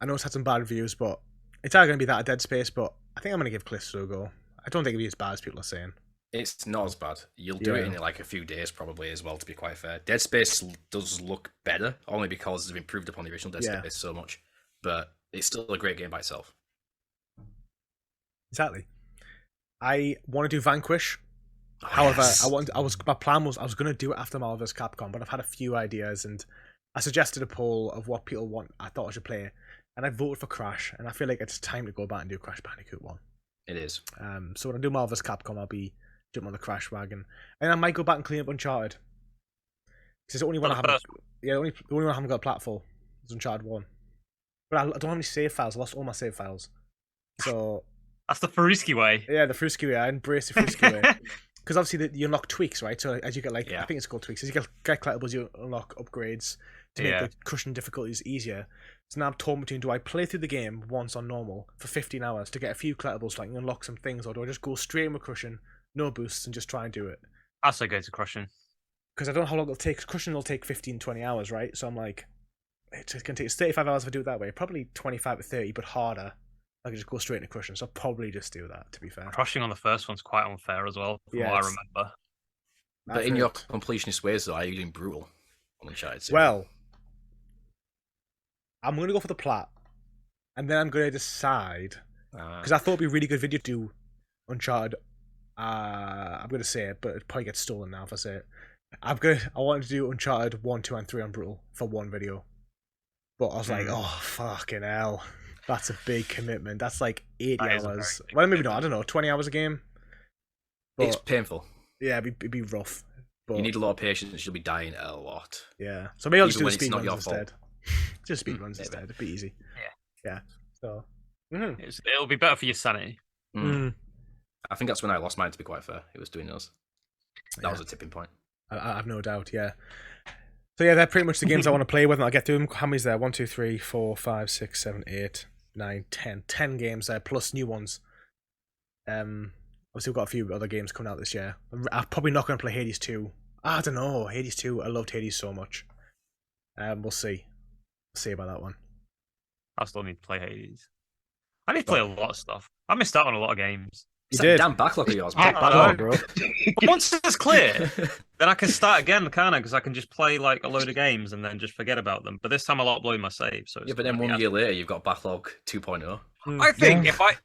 Speaker 1: I know it's had some bad reviews, but it's either gonna be that or Dead Space. But I think I'm gonna give Callisto a go. I don't think it'll be as bad as people are saying.
Speaker 4: It's not as bad. You'll do it in like a few days probably as well, to be quite fair. Dead Space does look better, only because they've improved upon the original Dead Space so much. But it's still a great game by itself.
Speaker 1: Exactly. I want to do Vanquish. However, my plan was I was going to do it after Marvel vs. Capcom, but I've had a few ideas, and I suggested a poll of what people want. I thought I should play, and I voted for Crash, and I feel like it's time to go back and do Crash Bandicoot 1.
Speaker 4: It is.
Speaker 1: So when I do Marvel vs. Capcom, I'll be jumping on the Crash wagon, and I might go back and clean up Uncharted. Because it's the only one I haven't. Yeah, the only one I haven't got a plat for is Uncharted 1. But I don't have any save files. I lost all my save files. So
Speaker 3: that's the Farruski way.
Speaker 1: Yeah, the Farruski way. I embrace the Farruski way. Because obviously you unlock tweaks, right? So as you get I think it's called tweaks. As you get collectibles, you unlock upgrades to make the crushing difficulties easier. So now I'm torn between: do I play through the game once on normal for 15 hours to get a few collectibles, so I can unlock some things, or do I just go straight in with crushing, no boosts, and just try and do it?
Speaker 3: I say go to crushing.
Speaker 1: Because I don't know how long it'll take. Crushing will take 15, 20 hours, right? So I'm like, it's going to take 35 hours if I do it that way. Probably 25 to 30, but harder. I could just go straight into crushing, so I'll probably just do that, to be fair.
Speaker 3: Crushing on the first one's quite unfair as well, from what I remember.
Speaker 4: But in your completionist ways, though, are you doing brutal on Uncharted?
Speaker 1: Well, I'm going to go for the plat, and then I'm going to decide, because I thought it'd be a really good video to do Uncharted. I'm going to say it, but it probably gets stolen now if I say it. I wanted to do Uncharted 1, 2, and 3 on brutal for one video. But I was like, oh, fucking hell. That's a big commitment. That's like 80 hours.
Speaker 3: Well,
Speaker 1: maybe not. I don't know. 20 hours a game.
Speaker 4: But, it's painful.
Speaker 1: Yeah, it'd be rough. But,
Speaker 4: you need a lot of patience. You'll be dying a lot.
Speaker 1: Yeah. So maybe I'll just do speed runs
Speaker 4: instead.
Speaker 1: Just speed runs instead. It'd be easy. Yeah. So
Speaker 3: it'll be better for your sanity.
Speaker 4: I think that's when I lost mine, to be quite fair. It was doing those. That was a tipping point.
Speaker 1: I have no doubt, yeah. So yeah, they're pretty much the games I want to play with, and I'll get through them. How many's there? 1, 2, 3, 4, 5, 6, 7, 8, 9, 10. 10 games there, plus new ones. Obviously we've got a few other games coming out this year. I'm probably not going to play Hades 2. I don't know. Hades 2, I loved Hades so much. We'll see. We'll see about that one.
Speaker 3: I still need to play Hades. I need to play a lot of stuff. I missed out on a lot of games.
Speaker 1: You did.
Speaker 4: Damn backlog of yours.
Speaker 1: Backlog, bro.
Speaker 3: But once it's clear, then I can start again, can't I? Because I can just play like a load of games and then just forget about them. But this time I'll upload my save. So
Speaker 4: but then 1 year later, you've got backlog 2.0.
Speaker 3: I think if I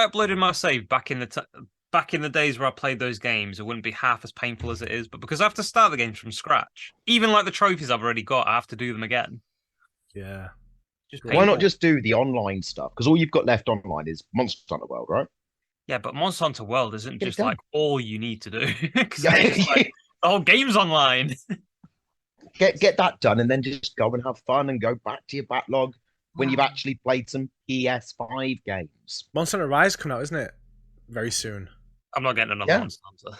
Speaker 3: uploaded my save back in the days where I played those games, it wouldn't be half as painful as it is. But because I have to start the games from scratch, even like the trophies I've already got, I have to do them again.
Speaker 1: Yeah.
Speaker 2: Why not just do the online stuff? Because all you've got left online is Monster Hunter World, right?
Speaker 3: Yeah, but Monster Hunter World isn't just like all you need to do. Because
Speaker 2: the
Speaker 3: whole game's online.
Speaker 2: Get that done, and then just go and have fun and go back to your backlog when you've actually played some PS5 games.
Speaker 1: Monster Hunter Rise coming out, isn't it? Very soon.
Speaker 3: I'm not getting another Monster Hunter.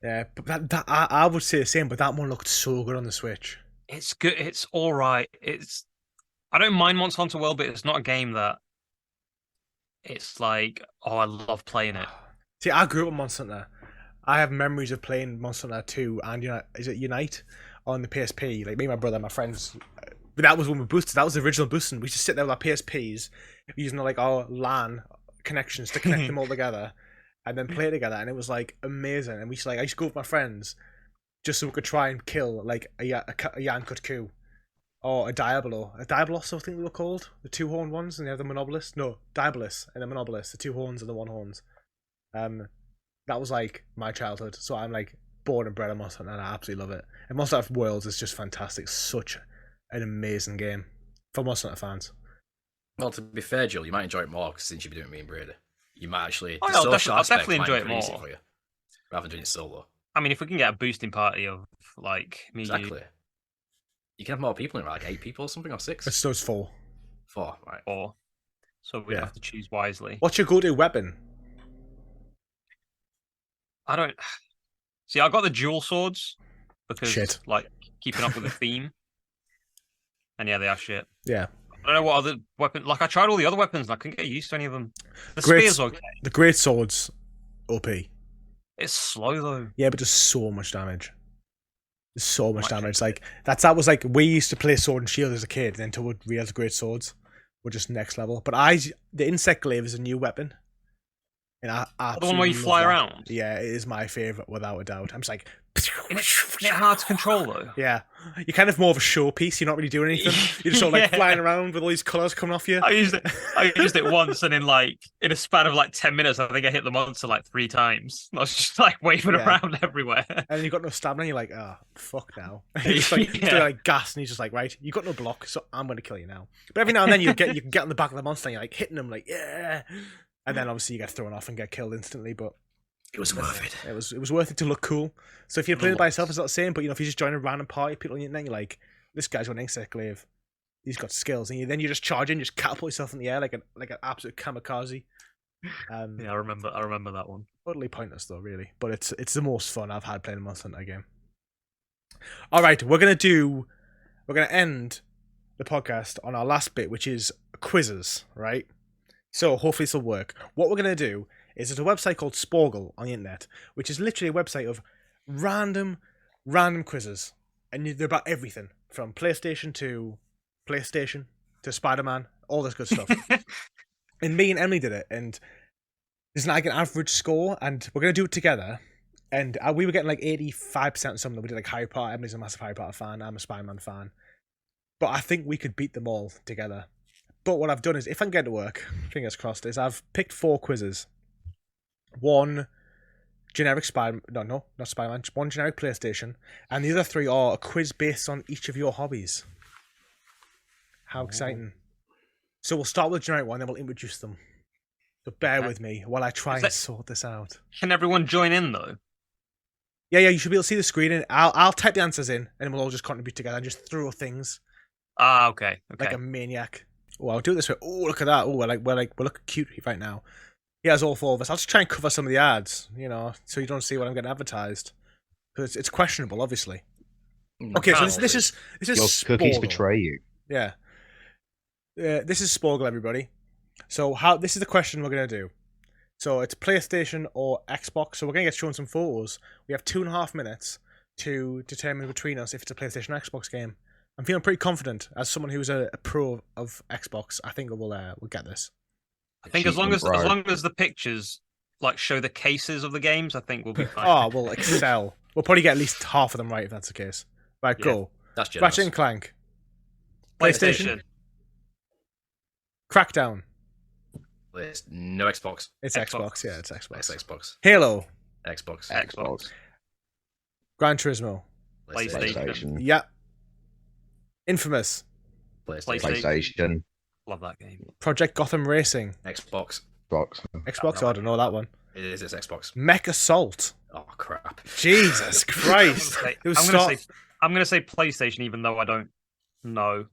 Speaker 1: Yeah, but I would say the same, but that one looked so good on the Switch.
Speaker 3: It's good. It's all right. I don't mind Monster Hunter World, but it's not a game that it's like, oh, I love playing it.
Speaker 1: See, I grew up with Monster Hunter. I have memories of playing Monster Hunter 2 and is it Unite on the PSP? Like me and my brother and my friends. But that was when we boosted. That was the original boosting. We used to sit there with our PSPs using like our LAN connections to connect them all together and then play together. And it was like amazing. And I used to go with my friends just so we could try and kill like a Yankutku. Or a Diablo. A Diabolos, I think they were called. The 2-horned ones, and they have the Monobolist. No, Diabolus and the Monobolist. The 2 horns and the 1 horns. That was like my childhood. So I'm like born and bred in Monster Hunter, and I absolutely love it. And Monster Hunter Worlds is just fantastic. Such an amazing game for Monster Hunter fans.
Speaker 4: Well, to be fair, Joel, you might enjoy it more since you've been doing it with me and Brady. You might actually.
Speaker 3: I'll definitely enjoy it more
Speaker 4: for you, rather than doing it solo.
Speaker 3: I mean, if we can get a boosting party of like me,
Speaker 4: exactly. You can have more people in it, like 8 people or something, or 6?
Speaker 1: It's 4.
Speaker 4: 4, right.
Speaker 3: 4. So we have to choose wisely.
Speaker 1: What's your go-to weapon?
Speaker 3: I don't... See, I got the dual swords because, like, keeping up with the theme. And yeah, they are shit.
Speaker 1: Yeah.
Speaker 3: I don't know what other weapons... Like, I tried all the other weapons and I couldn't get used to any of them. The spear's okay.
Speaker 1: The great sword's OP.
Speaker 3: It's slow, though.
Speaker 1: Yeah, but just so much damage. So much damage. Like that was like we used to play Sword and Shield as a kid, and then until we realized great swords were just next level. But the insect glaive is a new weapon, and I
Speaker 3: the one where you fly around.
Speaker 1: Yeah, it is my favorite without a doubt. I'm just like,
Speaker 3: it's hard to control though.
Speaker 1: Yeah, you're kind of more of a showpiece. You're not really doing anything. You're just sort of like flying around with all these colors coming off you.
Speaker 3: I used it once, and in a span of like 10 minutes, I think I hit the monster like 3 times. I was just like waving around everywhere.
Speaker 1: And you've got no stamina. You're like, oh fuck now. You're just like gas, and he's just like, right, you got no block, so I'm gonna kill you now. But every now and then you can get on the back of the monster, and you're like hitting them, like yeah. And then obviously you get thrown off and get killed instantly, but.
Speaker 4: It was worth it.
Speaker 1: It was worth it to look cool. So if you're playing it by yourself, it's not the same. But if you just join a random party, people on the internet, you're like, this guy's got an insect glaive. He's got skills, and then you just charge in, just catapult yourself in the air like an absolute kamikaze.
Speaker 3: Yeah, I remember that one.
Speaker 1: Totally pointless though, really. But it's the most fun I've had playing a Monster Hunter game. All right, we're gonna end the podcast on our last bit, which is quizzes. Right. So hopefully this will work. What we're gonna do is there's a website called Sporgle on the internet, which is literally a website of random quizzes. And they're about everything, from PlayStation to Spider-Man, all this good stuff. And me and Emily did it, and there's like an average score, and we're going to do it together. And we were getting like 85% or something. We did like Harry Potter. Emily's a massive Harry Potter fan. I'm a Spider-Man fan. But I think we could beat them all together. But what I've done is, if I can get it to work, fingers crossed, is I've picked 4 quizzes. One generic not Spider-Man, one generic PlayStation, and the other 3 are a quiz based on each of your hobbies. How exciting. So we'll start with the generic one, then we'll introduce them. So bear with me while I try and sort this out.
Speaker 3: Can everyone join in, though?
Speaker 1: Yeah, you should be able to see the screen, and I'll type the answers in, and we'll all just contribute together and just throw things.
Speaker 3: Ah, okay.
Speaker 1: Like a maniac. Oh, I'll do it this way. Oh, look at that. Oh, we're looking cute right now. He has all 4 of us. I'll just try and cover some of the ads, so you don't see what I'm getting advertised. Because it's questionable, obviously. Okay, so this is
Speaker 2: Your
Speaker 1: Sporgle.
Speaker 2: cookies betray you.
Speaker 1: Yeah. This is Sporgle, everybody. So this is the question we're going to do. So it's PlayStation or Xbox. So we're going to get shown some photos. We have 2.5 minutes to determine between us if it's a PlayStation or Xbox game. I'm feeling pretty confident as someone who's a pro of Xbox. I think we'll get this.
Speaker 3: I think as long as the pictures show the cases of the games, I think we'll be fine.
Speaker 1: Oh, we'll excel. We'll probably get at least half of them right if that's the case. Right, go.
Speaker 4: That's generous.
Speaker 1: Ratchet and Clank. PlayStation. Crackdown.
Speaker 4: No Xbox.
Speaker 1: It's Xbox. Yeah, it's Xbox.
Speaker 4: It's Xbox.
Speaker 1: Halo.
Speaker 3: Xbox.
Speaker 1: Gran Turismo.
Speaker 3: PlayStation.
Speaker 1: Yeah. Infamous.
Speaker 2: PlayStation.
Speaker 3: Love that game.
Speaker 1: Project Gotham Racing.
Speaker 4: Xbox.
Speaker 1: Xbox. I don't know that one.
Speaker 4: It's Xbox.
Speaker 1: Mech Assault.
Speaker 4: Oh crap!
Speaker 1: Jesus Christ!
Speaker 3: I'm gonna say PlayStation, even though I don't know.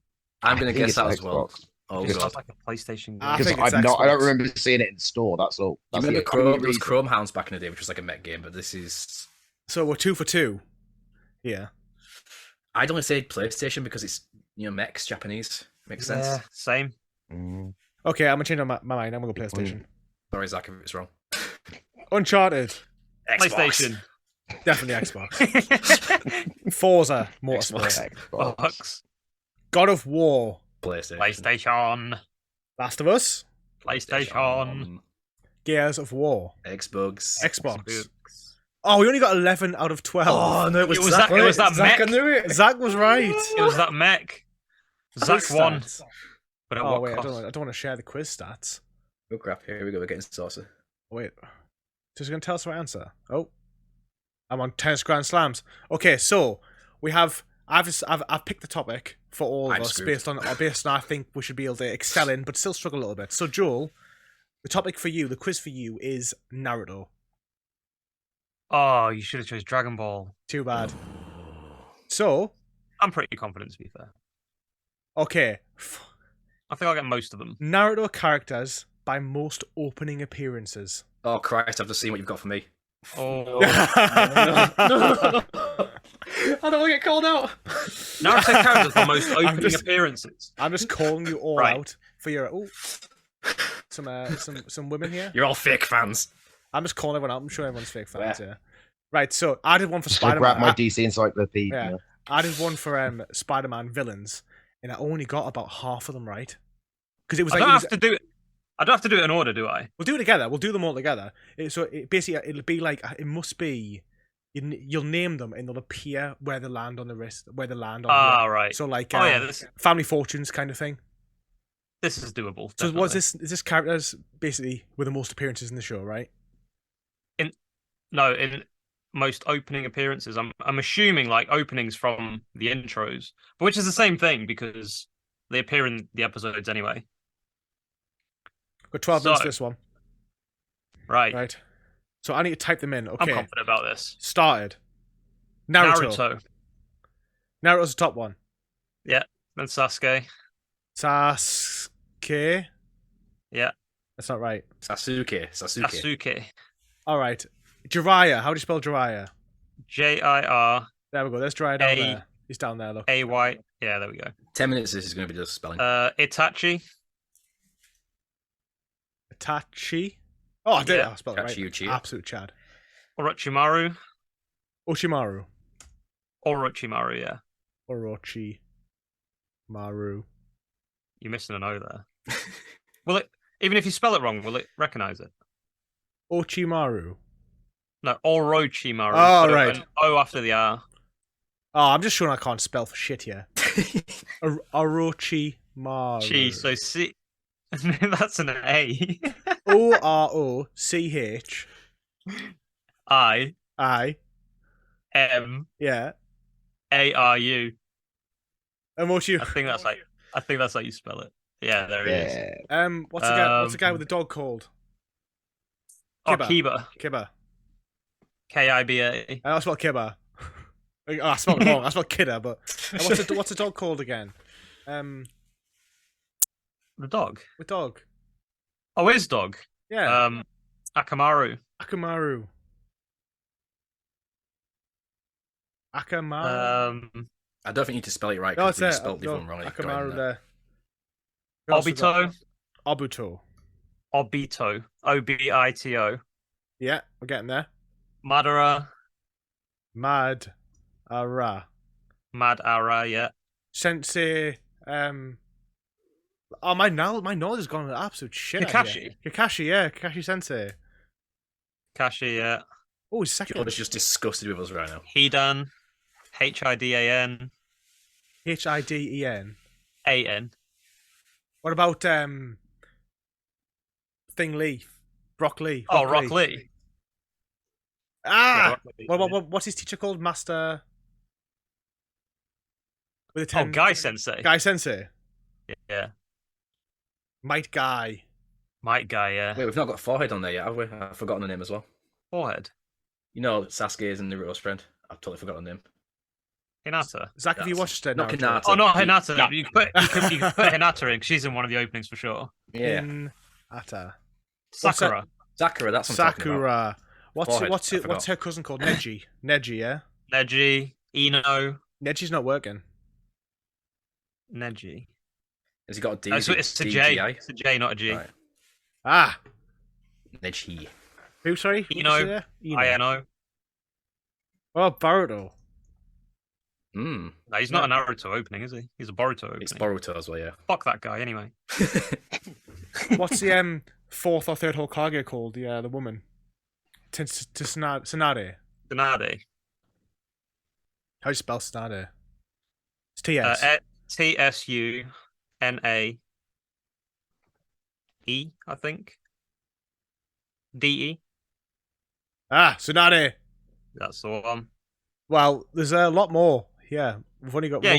Speaker 4: I'm gonna guess that as well. Oh
Speaker 3: It
Speaker 4: god!
Speaker 3: sounds like a PlayStation game.
Speaker 2: Because I don't remember seeing it in store. That's all.
Speaker 4: I remember Chrome, there was Chrome Hounds back in the day, which was like a mech game, but this is.
Speaker 1: So we're 2 for 2. Yeah.
Speaker 4: I'd only say PlayStation because it's mechs Japanese. Makes sense.
Speaker 3: Yeah, same.
Speaker 1: Okay, I'm gonna change my mind. I'm gonna go PlayStation.
Speaker 4: Sorry, Zack, if it's wrong.
Speaker 1: Uncharted.
Speaker 3: PlayStation.
Speaker 1: Definitely Xbox. Forza Motorsport.
Speaker 3: Xbox.
Speaker 1: God of War.
Speaker 3: PlayStation.
Speaker 1: Last of Us.
Speaker 3: PlayStation.
Speaker 1: Gears of War.
Speaker 4: Xbox.
Speaker 1: Oh, we only got 11 out of 12.
Speaker 4: Oh no, it was
Speaker 3: Zack. It was that
Speaker 4: Zack,
Speaker 3: mech.
Speaker 4: I knew it.
Speaker 1: Zach was right.
Speaker 3: It was that mech. Zack won. But at
Speaker 1: Oh
Speaker 3: what
Speaker 1: wait,
Speaker 3: cost?
Speaker 1: I don't want to share the quiz stats.
Speaker 4: Oh crap! Here we go. We're getting saucy.
Speaker 1: Wait, just gonna tell us the right answer. Oh, I'm on tennis Grand Slams. Okay, so we have. I've picked the topic for all of us based on I think we should be able to excel in, but still struggle a little bit. So Joel, the topic for you, the quiz for you is Naruto.
Speaker 3: Oh, you should have chose Dragon Ball.
Speaker 1: Too bad. So
Speaker 3: I'm pretty confident, to be fair.
Speaker 1: Okay.
Speaker 3: I think I'll get most of them.
Speaker 1: Naruto characters by most opening appearances.
Speaker 4: Oh Christ! I've just seen what you've got for me.
Speaker 3: Oh.
Speaker 4: I don't want to get called out.
Speaker 3: Naruto characters by most opening appearances.
Speaker 1: I'm just calling you all out for your some women here.
Speaker 4: You're all fake fans.
Speaker 1: I'm just calling everyone out. I'm sure everyone's fake fans. Yeah. Right. So I did one for Spider-Man.
Speaker 2: Grab my DC encyclopedia.
Speaker 1: Yeah. I did one for Spider-Man villains, and I only got about half of them right. Because it was. I don't have
Speaker 3: to do it in order, do I?
Speaker 1: We'll do it together. We'll do them all together. Basically, it'll be like it must be. You'll name them, and they'll appear where they land on the wrist, where they land on.
Speaker 3: Right.
Speaker 1: So like,
Speaker 3: this...
Speaker 1: Family Fortunes kind of thing.
Speaker 3: This is doable.
Speaker 1: So
Speaker 3: definitely.
Speaker 1: what's this? Is this characters basically with the most appearances in the show, right?
Speaker 3: In most opening appearances, I'm assuming like openings from the intros, but which is the same thing because they appear in the episodes anyway.
Speaker 1: Got 12 minutes for this one.
Speaker 3: Right.
Speaker 1: So I need to type them in. Okay.
Speaker 3: I'm confident about this.
Speaker 1: Started. Naruto. Naruto's the top one.
Speaker 3: Yeah. Then Sasuke.
Speaker 1: Sasuke.
Speaker 3: Yeah.
Speaker 1: That's not right.
Speaker 4: Sasuke.
Speaker 1: All right. Jiraiya. How do you spell Jiraiya?
Speaker 3: J-I-R.
Speaker 1: There we go. There's Jiraiya down there. He's down there, look.
Speaker 3: A-Y. Yeah, there we go.
Speaker 4: 10 minutes, this is going to be just spelling.
Speaker 3: Itachi.
Speaker 1: Itachi. Oh, I did it. I spelled it right.
Speaker 4: Uchiha.
Speaker 1: Absolute Chad.
Speaker 3: Orochimaru.
Speaker 1: Oshimaru.
Speaker 3: Orochimaru, yeah.
Speaker 1: Orochimaru.
Speaker 3: You're missing an O there. Will it, even if you spell it wrong, will it recognize it?
Speaker 1: Ochimaru.
Speaker 3: No, Orochimaru.
Speaker 1: Oh, right.
Speaker 3: An O after the R.
Speaker 1: Oh, I'm just showing I can't spell for shit here. Orochimaru.
Speaker 3: Gee, so C. That's an A.
Speaker 1: Oroch.
Speaker 3: I.
Speaker 1: M. Yeah.
Speaker 3: A-R-U.
Speaker 1: And what's you?
Speaker 3: I think that's like I think that's how you spell it. Yeah, there he is.
Speaker 1: What's the guy with the dog called?
Speaker 3: Kiba.
Speaker 1: Kiba.
Speaker 3: Kiba.
Speaker 1: I spelled Kiba. Oh, I spelled it wrong. I spelled Kidda, but what's the dog called again?
Speaker 3: The dog.
Speaker 1: The dog.
Speaker 3: Oh, his dog.
Speaker 1: Yeah.
Speaker 3: Akamaru.
Speaker 1: Akamaru.
Speaker 4: I don't think you need to spell it right
Speaker 1: No,
Speaker 4: because
Speaker 1: it's
Speaker 4: you spelled the one wrong.
Speaker 1: Akamaru there.
Speaker 3: Obito.
Speaker 1: Obito.
Speaker 3: Obito. Obito.
Speaker 1: Yeah, we're getting there.
Speaker 3: Madara.
Speaker 1: Madara,
Speaker 3: yeah.
Speaker 1: Sensei, oh, my knowledge has gone to absolute shit. Kakashi, yeah. Kakashi Sensei.
Speaker 3: Kakashi, yeah.
Speaker 1: Oh, he's second.
Speaker 4: John is just disgusted with us right now.
Speaker 3: Hidan. Hidan.
Speaker 1: Hiden.
Speaker 3: An.
Speaker 1: What about Thing Lee? Brock Lee.
Speaker 3: Oh, Rock Lee.
Speaker 1: Ah!
Speaker 3: Yeah,
Speaker 1: What's his teacher called? Master. With a 10...
Speaker 3: Guy Sensei.
Speaker 1: Guy Sensei.
Speaker 3: Yeah.
Speaker 1: Might Guy.
Speaker 3: Yeah.
Speaker 4: Wait, we've not got Forehead on there yet, have we? I've forgotten the name as well.
Speaker 3: Forehead.
Speaker 4: You know, Sasuke's and Naruto's friend. I've totally forgotten the name.
Speaker 1: Hinata. Zach, have you watched it?
Speaker 4: Not Hinata.
Speaker 3: Oh, not Hinata. No. You can put Hinata in. She's in one of the openings for sure.
Speaker 4: Yeah.
Speaker 1: Hinata.
Speaker 3: Sakura.
Speaker 4: Sakura. That's what I'm talking about.
Speaker 1: What's her cousin called? Neji. Neji, yeah.
Speaker 3: Neji. Ino.
Speaker 1: Neji's not working.
Speaker 3: Neji.
Speaker 4: Has he got a D?
Speaker 3: It's a J. It's a J, not a G.
Speaker 4: Right.
Speaker 1: Ah.
Speaker 4: Neji.
Speaker 1: Who? Sorry.
Speaker 3: Ino. Ino.
Speaker 1: Oh, Boruto.
Speaker 3: No, he's not a Naruto opening, is he? He's a Boruto opening.
Speaker 4: It's Boruto as well, yeah.
Speaker 3: Fuck that guy, anyway.
Speaker 1: What's the fourth or third Hokage called? The woman. Tsunade.
Speaker 3: Tsunade.
Speaker 1: How do you spell Tsunade? It's T-S.
Speaker 3: Tsune, I think. DE.
Speaker 1: Ah, Tsunade.
Speaker 3: That's the one.
Speaker 1: Well, there's a lot more. Yeah, we've only got.
Speaker 3: Yeah,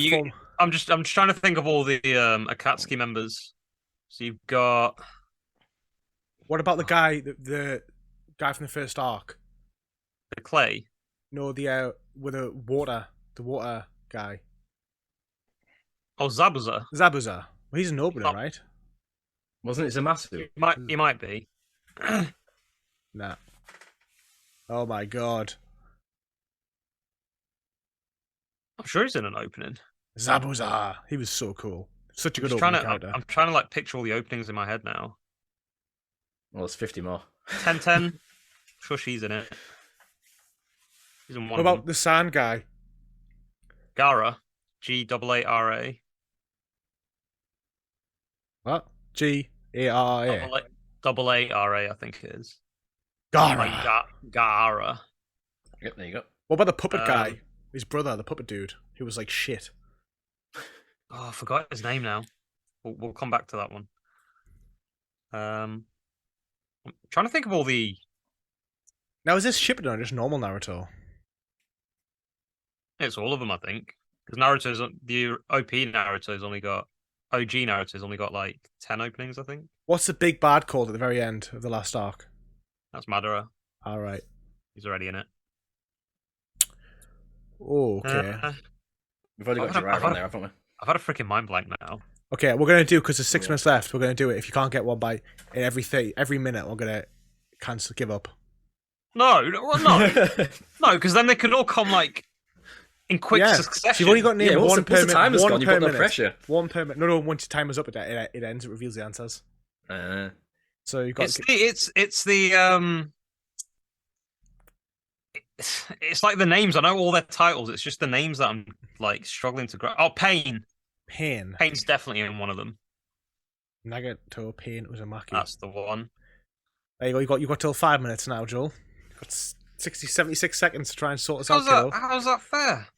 Speaker 3: I'm just trying to think of all the Akatsuki members. So you've got.
Speaker 1: What about the guy, the guy from the first arc?
Speaker 3: The Clay.
Speaker 1: No, with the water guy.
Speaker 3: Oh, Zabuza.
Speaker 1: Well, he's an opener, right?
Speaker 4: Wasn't it Zamasu?
Speaker 3: He might be.
Speaker 1: Nah. Oh my god.
Speaker 3: I'm sure he's in an opening.
Speaker 1: Zabuza. He was so cool. Such a good opening character.
Speaker 3: I'm trying to like picture all the openings in my head now.
Speaker 4: Well, there's 50 more.
Speaker 3: 10. Sure, she's in it. She's in one.
Speaker 1: What about the sand guy?
Speaker 3: Gara. Gaara.
Speaker 1: What? Gara.
Speaker 3: Aara, I think it is.
Speaker 1: Gara.
Speaker 3: Like Gaara.
Speaker 4: Yep, there you go.
Speaker 1: What about the puppet guy? His brother, the puppet dude, who was like shit.
Speaker 3: Oh, I forgot his name now. We'll come back to that one. I'm trying to think of all the.
Speaker 1: Now, is this Shippuden or just normal Naruto?
Speaker 3: It's all of them, I think. Because the OP Naruto's only got. OG Naruto's only got like 10 openings, I think.
Speaker 1: What's the big bad called at the very end of the last arc?
Speaker 3: That's Madara.
Speaker 1: Alright.
Speaker 3: He's already in it.
Speaker 1: Oh, okay.
Speaker 4: We've already got Jiraiya on there, haven't we?
Speaker 3: I've had a freaking mind blank now.
Speaker 1: Okay, we're going to do, because there's 6 minutes left, we're going to do it. If you can't get one by in every minute, we're going to give up.
Speaker 3: No, because then they could all come like in quick succession.
Speaker 1: So you've only got to name one per minute.
Speaker 4: Timer's gone, you've got no pressure.
Speaker 1: One per minute. No, once your timer's up, it ends, it reveals the answers. So you've got
Speaker 3: it's like the names. I know all their titles. It's just the names that I'm like struggling to grab. Oh, Pain. Pain's definitely in one of them.
Speaker 1: Nagato, Pain, Uzumaki.
Speaker 3: That's the one.
Speaker 1: There you go. You got till 5 minutes now, Joel. You've got 76 seconds to try and sort this out.
Speaker 3: How's that fair?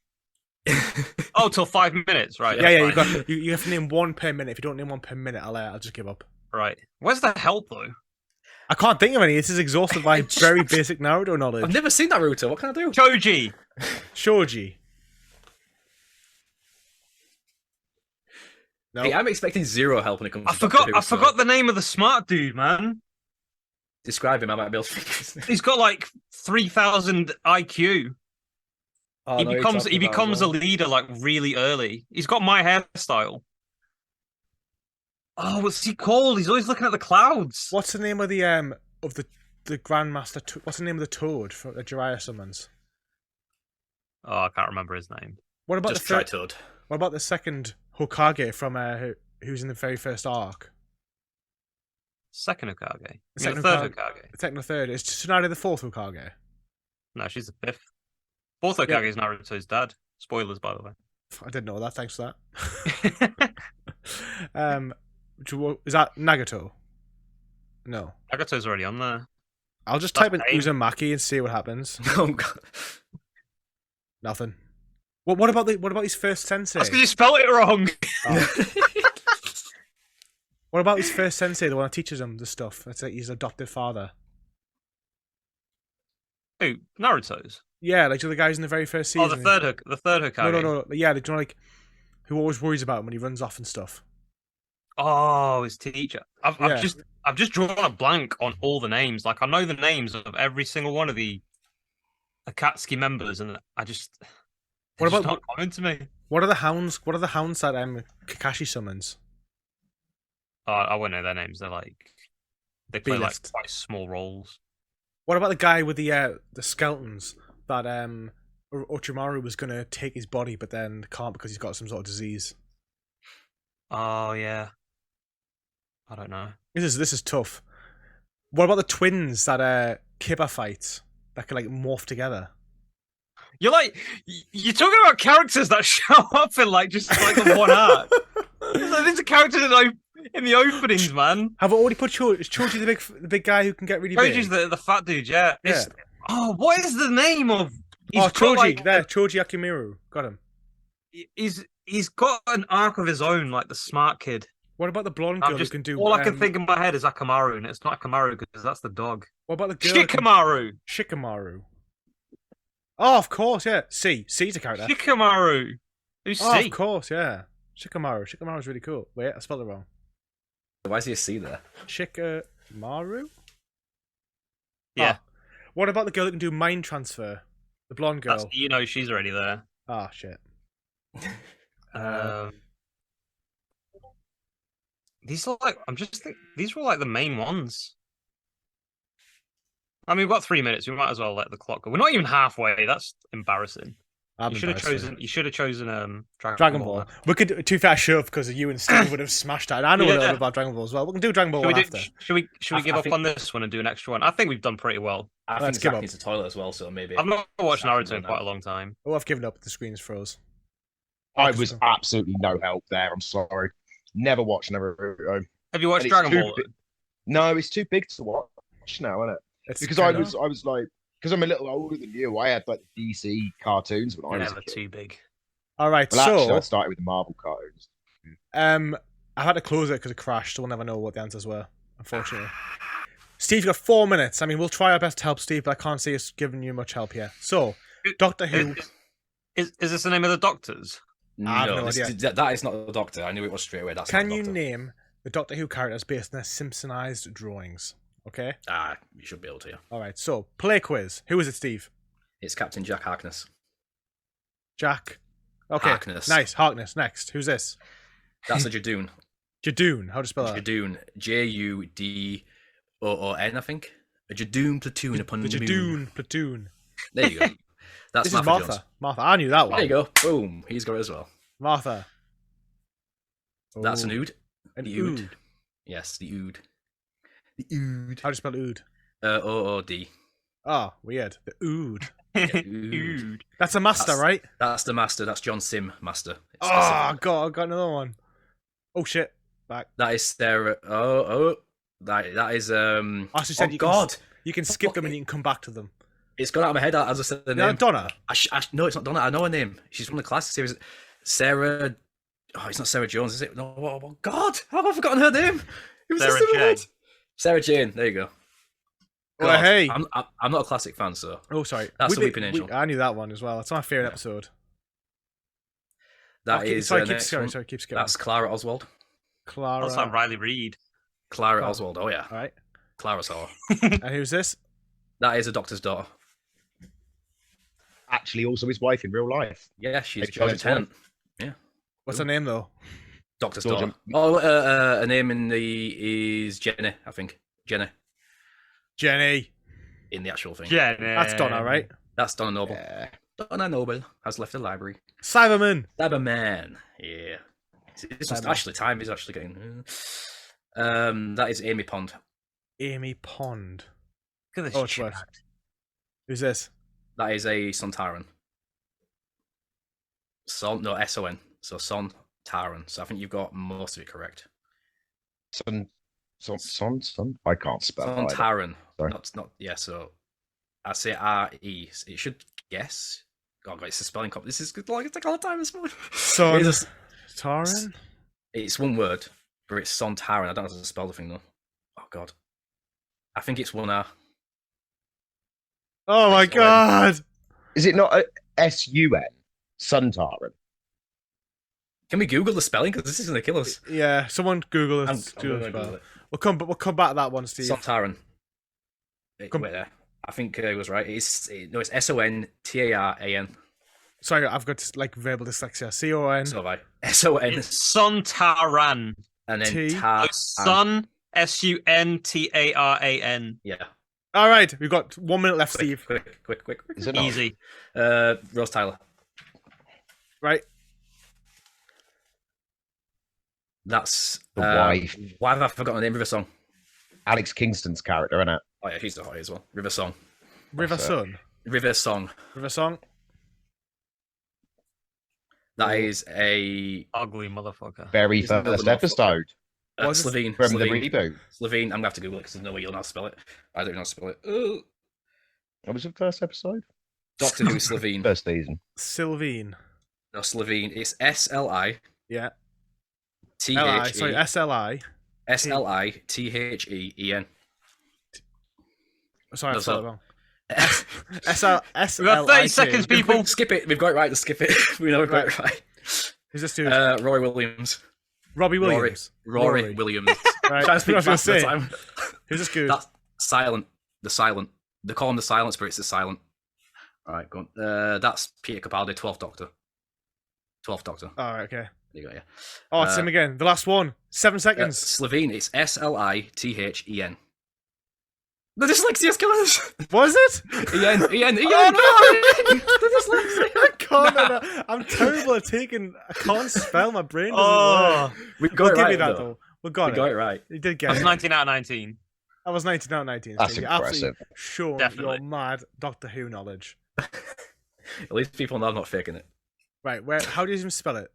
Speaker 3: Oh, till 5 minutes, right?
Speaker 1: Yeah. You have to name one per minute. If you don't name one per minute, I'll just give up.
Speaker 3: Right. Where's the help though?
Speaker 1: I can't think of any. This is exhausted by very basic Naruto knowledge.
Speaker 4: I've never seen Naruto. What can I do?
Speaker 1: Shoji. No.
Speaker 4: Hey, I'm expecting zero help when it comes to
Speaker 3: I forgot the name of the smart dude, man.
Speaker 4: Describe him, I might be able to figure it.
Speaker 3: He's got like 3,000 IQ.
Speaker 4: Oh,
Speaker 3: He
Speaker 4: no,
Speaker 3: becomes a leader like really early. He's got my hairstyle. Oh, what's he called? He's always looking at the clouds.
Speaker 1: What's the name of the Grandmaster? What's the name of the Toad for the Jiraiya summons?
Speaker 3: Oh, I can't remember his name.
Speaker 1: What about
Speaker 4: Just try Toad.
Speaker 1: What about the second Hokage from who's in the very first arc?
Speaker 3: Second Hokage.
Speaker 1: The second
Speaker 3: third Hokage.
Speaker 1: The second or third. Is Tsunade the fourth Hokage?
Speaker 3: No, she's the fifth. Fourth Hokage is Naruto's dad. Spoilers, by the way.
Speaker 1: I didn't know that. Thanks for that. Is that Nagato? No.
Speaker 3: Nagato's already on there.
Speaker 1: I'll just type in Uzumaki and see what happens.
Speaker 4: Oh god.
Speaker 1: Nothing. What about his first sensei?
Speaker 3: That's because you spelled it wrong.
Speaker 1: Oh. What about his first sensei, the one that teaches him the stuff? That's like his adopted father.
Speaker 3: Who? Naruto's?
Speaker 1: Yeah, like the guys in the very first season.
Speaker 3: Oh, the third Hokage.
Speaker 1: No. Yeah, you know, like who always worries about him when he runs off and stuff.
Speaker 3: Oh, his teacher. I've just drawn a blank on all the names. Like I know the names of every single one of the Akatsuki members, and
Speaker 1: What about
Speaker 3: not coming to me?
Speaker 1: What are the hounds? What are the hounds that Kakashi summons?
Speaker 3: I wouldn't know their names. They play like
Speaker 1: B-list.
Speaker 3: quite small roles.
Speaker 1: What about the guy with the skeletons that Orochimaru was gonna take his body, but then can't because he's got some sort of disease?
Speaker 3: Oh yeah. I don't know.
Speaker 1: This is tough. What about the twins that Kiba fights that can like morph together?
Speaker 3: You're talking about characters that show up in like just like the one arc. These are characters in the openings, man.
Speaker 1: Have I already put Choji? Is Choji the big guy who can get really big?
Speaker 3: Choji's the fat dude, yeah. Oh, what is the name of?
Speaker 1: Choji. Choji Akimiru. Got him.
Speaker 3: He's got an arc of his own, like the smart kid.
Speaker 1: What about the blonde girl who can do?
Speaker 3: All I can think in my head is Akamaru, and it's not Akamaru because that's the dog.
Speaker 1: What about the girl?
Speaker 3: Shikamaru.
Speaker 1: Oh, of course, yeah. C's a character.
Speaker 3: Shikamaru. Who's
Speaker 1: Oh,
Speaker 3: C?
Speaker 1: of course, yeah. Shikamaru. Shikamaru's really cool. Wait, I spelled it wrong.
Speaker 4: Why is he a C there?
Speaker 1: Shikamaru?
Speaker 3: Yeah.
Speaker 1: Oh. What about the girl that can do mind transfer? The blonde girl.
Speaker 3: She's already there.
Speaker 1: Ah, shit.
Speaker 3: These are like these were like the main ones. I mean, we've got 3 minutes. We might as well let the clock go. We're not even halfway. That's embarrassing. You should have chosen Dragon Ball.
Speaker 1: We could, to be fair, I should have, because you and Steve would have smashed that. And I know a little bit about Dragon Ball as well. We can do Dragon Ball after.
Speaker 3: Should we give up on this one and do an extra one? I think we've done pretty well.
Speaker 4: I think Zack needs a toilet as well, so maybe.
Speaker 3: I've not watched Naruto in quite a long time.
Speaker 1: Oh, I've given up. The screen's froze.
Speaker 2: I was absolutely no help there. I'm sorry. Never watched Naruto.
Speaker 3: Have you watched Dragon Ball?
Speaker 2: No, it's too big to watch now, isn't it? Because I was like, because I'm a little older than you, I had like the DC cartoons when I was a kid.
Speaker 3: Too big.
Speaker 1: All right,
Speaker 2: well,
Speaker 1: so
Speaker 2: actually, I started with the Marvel cartoons.
Speaker 1: I had to close it because it crashed, so we'll never know what the answers were, unfortunately. Steve, you've got 4 minutes. I mean, we'll try our best to help Steve, but I can't see us giving you much help here. So, Doctor Who.
Speaker 3: Is this the name of the doctors?
Speaker 4: No, that is not the Doctor. I knew it was straight away.
Speaker 1: Can you name the Doctor Who characters based on their Simpsonized drawings? Okay?
Speaker 4: You should be able to, yeah.
Speaker 1: All right, so, play quiz. Who is it, Steve?
Speaker 4: It's Captain Jack Harkness.
Speaker 1: Jack? Okay,
Speaker 4: Harkness.
Speaker 1: Nice. Harkness. Next. Who's this?
Speaker 4: That's a Jadoon.
Speaker 1: Jadoon. How do you spell that?
Speaker 4: Jadoon. Judoon, I think. A Jadoon platoon upon the moon.
Speaker 1: Jadoon platoon.
Speaker 4: There you go. That's
Speaker 1: this is Martha.
Speaker 4: Jones.
Speaker 1: Martha. I knew that one.
Speaker 4: There you go. Boom. He's got it as well.
Speaker 1: Martha.
Speaker 4: That's an ood.
Speaker 1: An
Speaker 4: ood.
Speaker 1: ood.
Speaker 4: Yes, the ood. The ood.
Speaker 1: How do you spell ood?
Speaker 4: O-O-D.
Speaker 1: Oh, weird. The ood.
Speaker 4: Yeah, ood.
Speaker 1: That's a master, right?
Speaker 4: That's the master. That's John Sim master.
Speaker 1: Oh, God, I got another one. Oh, shit. Back.
Speaker 4: That is Sarah. That is.
Speaker 1: You can skip them and you can come back to them.
Speaker 4: It's gone out of my head as I said the name.
Speaker 1: Donna.
Speaker 4: No, it's not Donna. I know her name. She's from the classic series. Sarah. Oh, it's not Sarah Jones, is it? No. Oh, God, how have I forgotten her name? It was
Speaker 3: Sarah Jane.
Speaker 4: Sarah Jane. There you go. God,
Speaker 1: well, hey,
Speaker 4: I'm not a classic fan, so.
Speaker 1: Oh, sorry.
Speaker 4: That's the Weeping Angel.
Speaker 1: I knew that one as well. It's my favorite episode. Keep skipping.
Speaker 4: That's Clara Oswald.
Speaker 1: Clara.
Speaker 3: Also Riley Reid.
Speaker 4: Clara Oswald. Oh yeah.
Speaker 1: All right.
Speaker 4: Clara saw.
Speaker 1: And who's this?
Speaker 4: That is a doctor's daughter.
Speaker 2: Actually, also his wife in real life.
Speaker 4: Yeah, she's
Speaker 2: Maybe
Speaker 4: Georgia
Speaker 2: Charlie's
Speaker 4: Tennant.
Speaker 2: wife.
Speaker 4: Yeah.
Speaker 1: What's her name though?
Speaker 4: Doctor's
Speaker 2: Georgia-
Speaker 4: daughter. Oh, her name is Jenny, I think. Jenny
Speaker 1: Jenny.
Speaker 4: in the actual thing.
Speaker 3: Yeah,
Speaker 1: That's Donna, right?
Speaker 4: That's Donna Noble.
Speaker 2: Yeah.
Speaker 4: Donna Noble has left the library.
Speaker 1: Cyberman.
Speaker 4: Cyberman. Yeah. This was actually time is actually getting. That is Amy Pond.
Speaker 1: Amy Pond.
Speaker 3: Look at
Speaker 1: Oh,
Speaker 3: this
Speaker 1: it's worse.
Speaker 3: chat.
Speaker 1: Who's this?
Speaker 4: That is a Sontaran. S-O-N. So Sontaran. So I think you've got most of it correct.
Speaker 2: Son. I can't spell. either.
Speaker 4: Sontaran.
Speaker 2: Sorry.
Speaker 4: Not. Yeah. So I say R-E. It should guess. Oh god, it's a spelling comp. This is good. Like, it's like all the time.
Speaker 1: Taran.
Speaker 4: It's one word, but it's Sontaran. I don't know how to spell the thing though. Oh god. I think it's one R.
Speaker 1: Oh my
Speaker 4: S-O-N.
Speaker 1: god.
Speaker 2: Is it not a S-U-N? Suntaran.
Speaker 4: Can we Google the spelling? Because this is going to kill us.
Speaker 1: Yeah, someone Google it.
Speaker 4: I'm
Speaker 1: Do
Speaker 4: gonna
Speaker 1: it.
Speaker 4: Google it.
Speaker 1: We'll come back to that one, Steve.
Speaker 4: Sontaran.
Speaker 1: Come-
Speaker 4: Wait there. I think it was right. It's S-O-N-T-A-R-A-N.
Speaker 1: Sorry, I've got like verbal dyslexia. C-O-N.
Speaker 4: So have I. S-O-N
Speaker 3: It's Sontaran.
Speaker 4: and then
Speaker 1: T-
Speaker 4: Tar.
Speaker 3: Sun Suntaran.
Speaker 4: Yeah.
Speaker 1: All right, we've got 1 minute left, Steve.
Speaker 4: Quick.
Speaker 2: Is it not?
Speaker 3: Easy.
Speaker 4: Rose Tyler.
Speaker 1: Right.
Speaker 4: That's
Speaker 2: The wife.
Speaker 4: Why have I forgotten the name of River Song?
Speaker 2: Alex Kingston's character, isn't it?
Speaker 4: Oh yeah, she's the hottie as well. River Song.
Speaker 1: River
Speaker 2: That's it.
Speaker 1: Sun.
Speaker 4: River Song.
Speaker 1: River Song.
Speaker 4: That is a
Speaker 3: Ugly motherfucker.
Speaker 2: Very
Speaker 4: He's another
Speaker 2: first
Speaker 4: motherfucker.
Speaker 2: episode
Speaker 1: Was it
Speaker 4: Slovene.
Speaker 2: from the
Speaker 4: Slovene.
Speaker 2: reboot.
Speaker 4: Slovene. I'm gonna have to Google it because there's no way you'll know how to spell it. I don't know how to spell it.
Speaker 2: What was the first episode?
Speaker 4: Doctor Who Slovene.
Speaker 2: First season.
Speaker 1: Sylvene.
Speaker 4: No, Slovene. It's S-L-I.
Speaker 1: Yeah.
Speaker 4: T
Speaker 1: L-I.
Speaker 4: H
Speaker 1: Sorry,
Speaker 4: E
Speaker 1: S-L-I.
Speaker 4: S-L-I-T-H-E-E-N.
Speaker 1: Sorry, I
Speaker 4: No,
Speaker 1: spelled it
Speaker 4: so-
Speaker 1: wrong. S-L-I-T.
Speaker 3: We've got 30 seconds, people.
Speaker 4: Skip it. We've got it right. Let's skip it. We know we've got it right.
Speaker 1: Who's this dude?
Speaker 4: Roy Williams.
Speaker 1: Robbie Williams.
Speaker 4: Rory Williams.
Speaker 1: Right.
Speaker 4: Trying to speak
Speaker 1: I was gonna
Speaker 4: fast at the
Speaker 1: say.
Speaker 4: time.
Speaker 1: Who's this dude?
Speaker 4: That's silent. The silent. They call him the silent spirit. It's the silent. All right, go on. That's Peter Capaldi, 12th Doctor. 12th Doctor.
Speaker 1: All right, okay.
Speaker 4: There you go, yeah.
Speaker 1: Oh, it's him again. The last one. 7 seconds.
Speaker 4: Slovene, it's S-L-I-T-H-E-N. The dyslexia's killing us.
Speaker 1: Was it?
Speaker 4: E-N.
Speaker 1: Oh, no!
Speaker 4: The dyslexia.
Speaker 1: I can't. I'm terrible at taking. I can't spell. My brain doesn't
Speaker 3: Oh,
Speaker 1: work.
Speaker 4: We got
Speaker 1: We'll
Speaker 4: it
Speaker 1: give
Speaker 4: right,
Speaker 1: you that
Speaker 4: though.
Speaker 1: though. We got
Speaker 4: We
Speaker 1: it.
Speaker 4: got it right.
Speaker 1: You did get
Speaker 3: that's
Speaker 1: it.
Speaker 3: 19 out of 19.
Speaker 1: That was 19 out of 19.
Speaker 2: That's
Speaker 1: Steve. You absolutely
Speaker 2: impressive.
Speaker 1: shown
Speaker 3: Definitely.
Speaker 1: your mad Doctor Who knowledge.
Speaker 4: At least people know I'm not faking it.
Speaker 1: Right, where? How do you even spell it?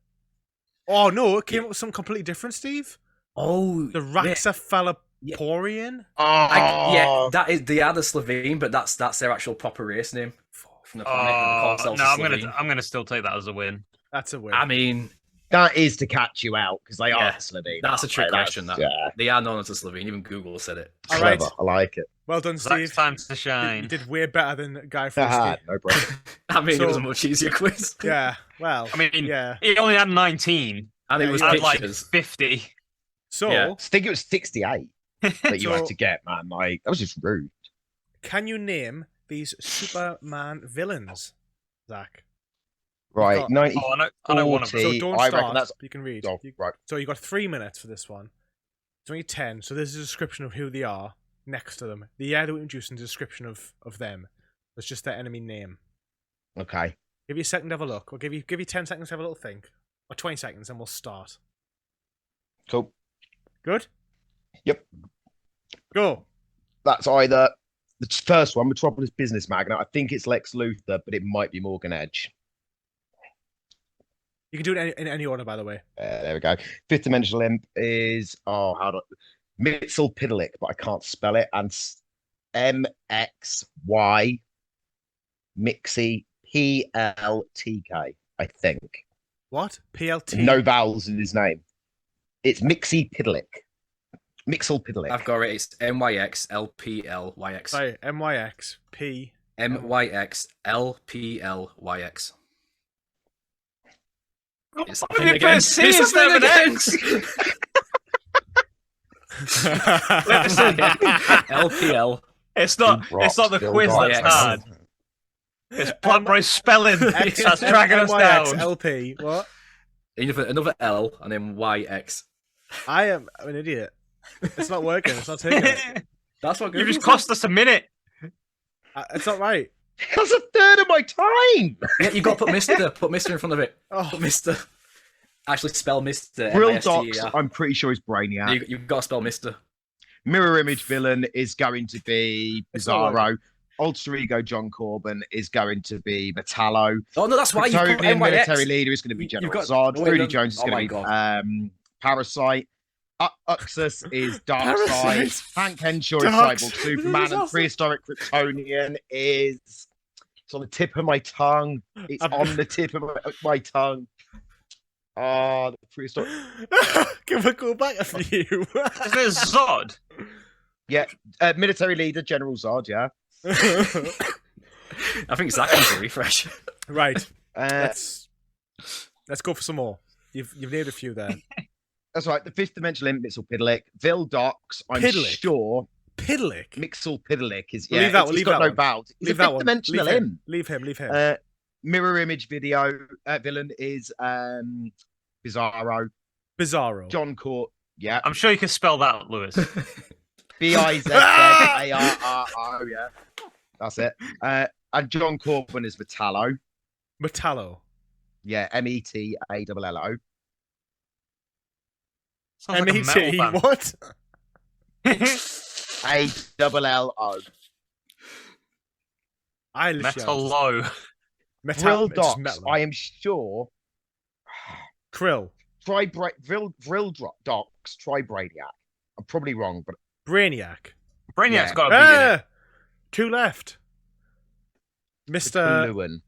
Speaker 1: Oh no, it came up with something completely different, Steve.
Speaker 4: Oh,
Speaker 1: The Raxaphalaporean.
Speaker 4: yeah, that is they are the Slovene, but that's their actual proper race name from the planet. and they call
Speaker 3: Oh,
Speaker 4: themselves
Speaker 3: no,
Speaker 4: the
Speaker 3: I'm
Speaker 4: Slovene.
Speaker 3: gonna still take that as a win.
Speaker 1: That's a win.
Speaker 4: I mean,
Speaker 2: That is to catch you out because they
Speaker 4: Yeah,
Speaker 2: are Slovene.
Speaker 4: that's a trick
Speaker 2: Like,
Speaker 4: question. That
Speaker 2: yeah,
Speaker 4: they are known as the Slovene. Even Google said it.
Speaker 1: All
Speaker 2: clever.
Speaker 1: right.
Speaker 2: I like it.
Speaker 1: Well done, Steve.
Speaker 3: Zack's time to
Speaker 1: You
Speaker 3: shine.
Speaker 1: did way better than Guy
Speaker 2: Haha,
Speaker 1: Farruski.
Speaker 2: no problem.
Speaker 4: I mean,
Speaker 1: So-
Speaker 4: it was a much easier quiz.
Speaker 1: Yeah. Well.
Speaker 3: I mean,
Speaker 1: Yeah.
Speaker 3: he only had 19.
Speaker 4: And it
Speaker 1: Yeah,
Speaker 4: was
Speaker 1: you
Speaker 3: I had like
Speaker 4: pictures.
Speaker 3: 50.
Speaker 1: So,
Speaker 4: Yeah.
Speaker 2: I think it was 68 that you
Speaker 1: So-
Speaker 2: had to get, man. Like that was just rude.
Speaker 1: can you name these Superman villains, Zach?
Speaker 2: Right,
Speaker 1: got-
Speaker 2: 90.
Speaker 3: Oh, I know one of them.
Speaker 1: So
Speaker 2: See,
Speaker 1: don't
Speaker 2: I
Speaker 1: start.
Speaker 2: reckon that's-
Speaker 1: You can read.
Speaker 2: Oh, right.
Speaker 1: So you got 3 minutes for this one. It's only 10. So there's a description of who they are next to them. The year that we introduced and a description of them. It's just their enemy name.
Speaker 2: Okay.
Speaker 1: Give you a second to have a look. Or give you 10 seconds to have a little think. Or 20 seconds and we'll start.
Speaker 2: Cool.
Speaker 1: Good?
Speaker 2: Yep.
Speaker 1: Go.
Speaker 2: That's either the first one, Metropolis Business Magnate. I think it's Lex Luthor, but it might be Morgan Edge.
Speaker 1: You can do it in any order, by the way.
Speaker 2: There we go. Fifth Dimensional Imp is Mitzel Pidalick, but I can't spell it. And MXY Mixie PLTK, I think.
Speaker 1: What? PLT?
Speaker 2: No vowels in his name. It's Mixie Pidalick. Mixel Pidalick.
Speaker 4: I've got it. It's MYXLPLYX.
Speaker 1: Sorry, MYXP.
Speaker 4: MYXLPLYX. It's
Speaker 3: When
Speaker 4: happening
Speaker 3: you
Speaker 4: again.
Speaker 3: put C instead of an X. Listen,
Speaker 4: LPL.
Speaker 3: it's not the
Speaker 2: Bill
Speaker 3: quiz
Speaker 2: Dox.
Speaker 3: that's hard. It's PlatinumBro's spelling that's dragging us down.
Speaker 1: LP. What?
Speaker 4: Another L and then YX.
Speaker 1: I'm an idiot. It's not working. It's not taking it.
Speaker 4: That's what
Speaker 3: You
Speaker 4: Google
Speaker 3: just
Speaker 4: said.
Speaker 3: cost us a minute.
Speaker 1: It's not right.
Speaker 2: That's a third of my time.
Speaker 4: Yeah, you got to put Mister. Put Mister in front of it.
Speaker 1: Oh.
Speaker 4: Put Mister. Actually, spell Mister.
Speaker 2: Real Docs, I'm pretty sure is Brainiac.
Speaker 4: You've got to spell Mister.
Speaker 2: Mirror image villain is going to be
Speaker 1: It's not
Speaker 2: Bizarro. Alter ego John Corbin is going to be Metallo.
Speaker 4: Oh no, that's why you put
Speaker 2: Kryptonian military
Speaker 4: NYX.
Speaker 2: leader is going to be General
Speaker 4: got-
Speaker 2: Zod.
Speaker 4: oh, wait,
Speaker 2: Rudy
Speaker 4: no.
Speaker 2: Jones is
Speaker 4: Oh
Speaker 2: going to
Speaker 4: my
Speaker 2: be Parasite. Uxus is
Speaker 1: Parasite.
Speaker 2: Darkseid. Hank Henshaw is
Speaker 1: Darkseid.
Speaker 2: Cyborg Superman.
Speaker 1: This is
Speaker 2: And
Speaker 1: awesome.
Speaker 2: prehistoric Kryptonian is... It's on the tip of my tongue. It's on the tip of my tongue. Oh, the prehistoric...
Speaker 1: Can we go back a few?
Speaker 3: Isn't it Zod?
Speaker 2: Yeah, military leader, General Zod, yeah.
Speaker 4: I think Zack needs a refresh.
Speaker 1: Right.
Speaker 2: Uh,
Speaker 1: Let's go for some more. You've named a few there.
Speaker 2: That's right. The fifth dimensional imp, Mixel Pidlick. Vildox, I'm
Speaker 1: Pidlick?
Speaker 2: sure.
Speaker 1: Piddlick.
Speaker 2: Mixel Pidlick is,
Speaker 1: We'll
Speaker 2: yeah,
Speaker 1: leave that one,
Speaker 2: he's
Speaker 1: leave
Speaker 2: got
Speaker 1: that
Speaker 2: no
Speaker 1: one.
Speaker 2: vowels. He's
Speaker 1: Leave
Speaker 2: a
Speaker 1: that
Speaker 2: fifth
Speaker 1: one.
Speaker 2: dimensional
Speaker 1: Leave him.
Speaker 2: imp.
Speaker 1: Leave him. Leave him.
Speaker 2: Mirror image video villain is Bizarro.
Speaker 1: Bizarro.
Speaker 2: John Court, yeah.
Speaker 3: I'm sure you can spell that, Lewis.
Speaker 2: Bizzarro, yeah. That's it. And John Corbin is Metallo.
Speaker 1: Metallo.
Speaker 2: Yeah, Metallo.
Speaker 3: Sounds like a metal
Speaker 1: MET.
Speaker 3: band.
Speaker 1: What?
Speaker 2: ALLO.
Speaker 1: I literally
Speaker 3: Metal low.
Speaker 2: Vril
Speaker 1: it's just
Speaker 2: Docs,
Speaker 1: metal.
Speaker 2: I am sure.
Speaker 1: Krill.
Speaker 2: Vril Docs, try Brainiac. I'm probably wrong, but
Speaker 1: Brainiac.
Speaker 3: Brainiac's
Speaker 2: Yeah.
Speaker 3: got to be in it.
Speaker 1: Two left. Mr.
Speaker 2: Lewin.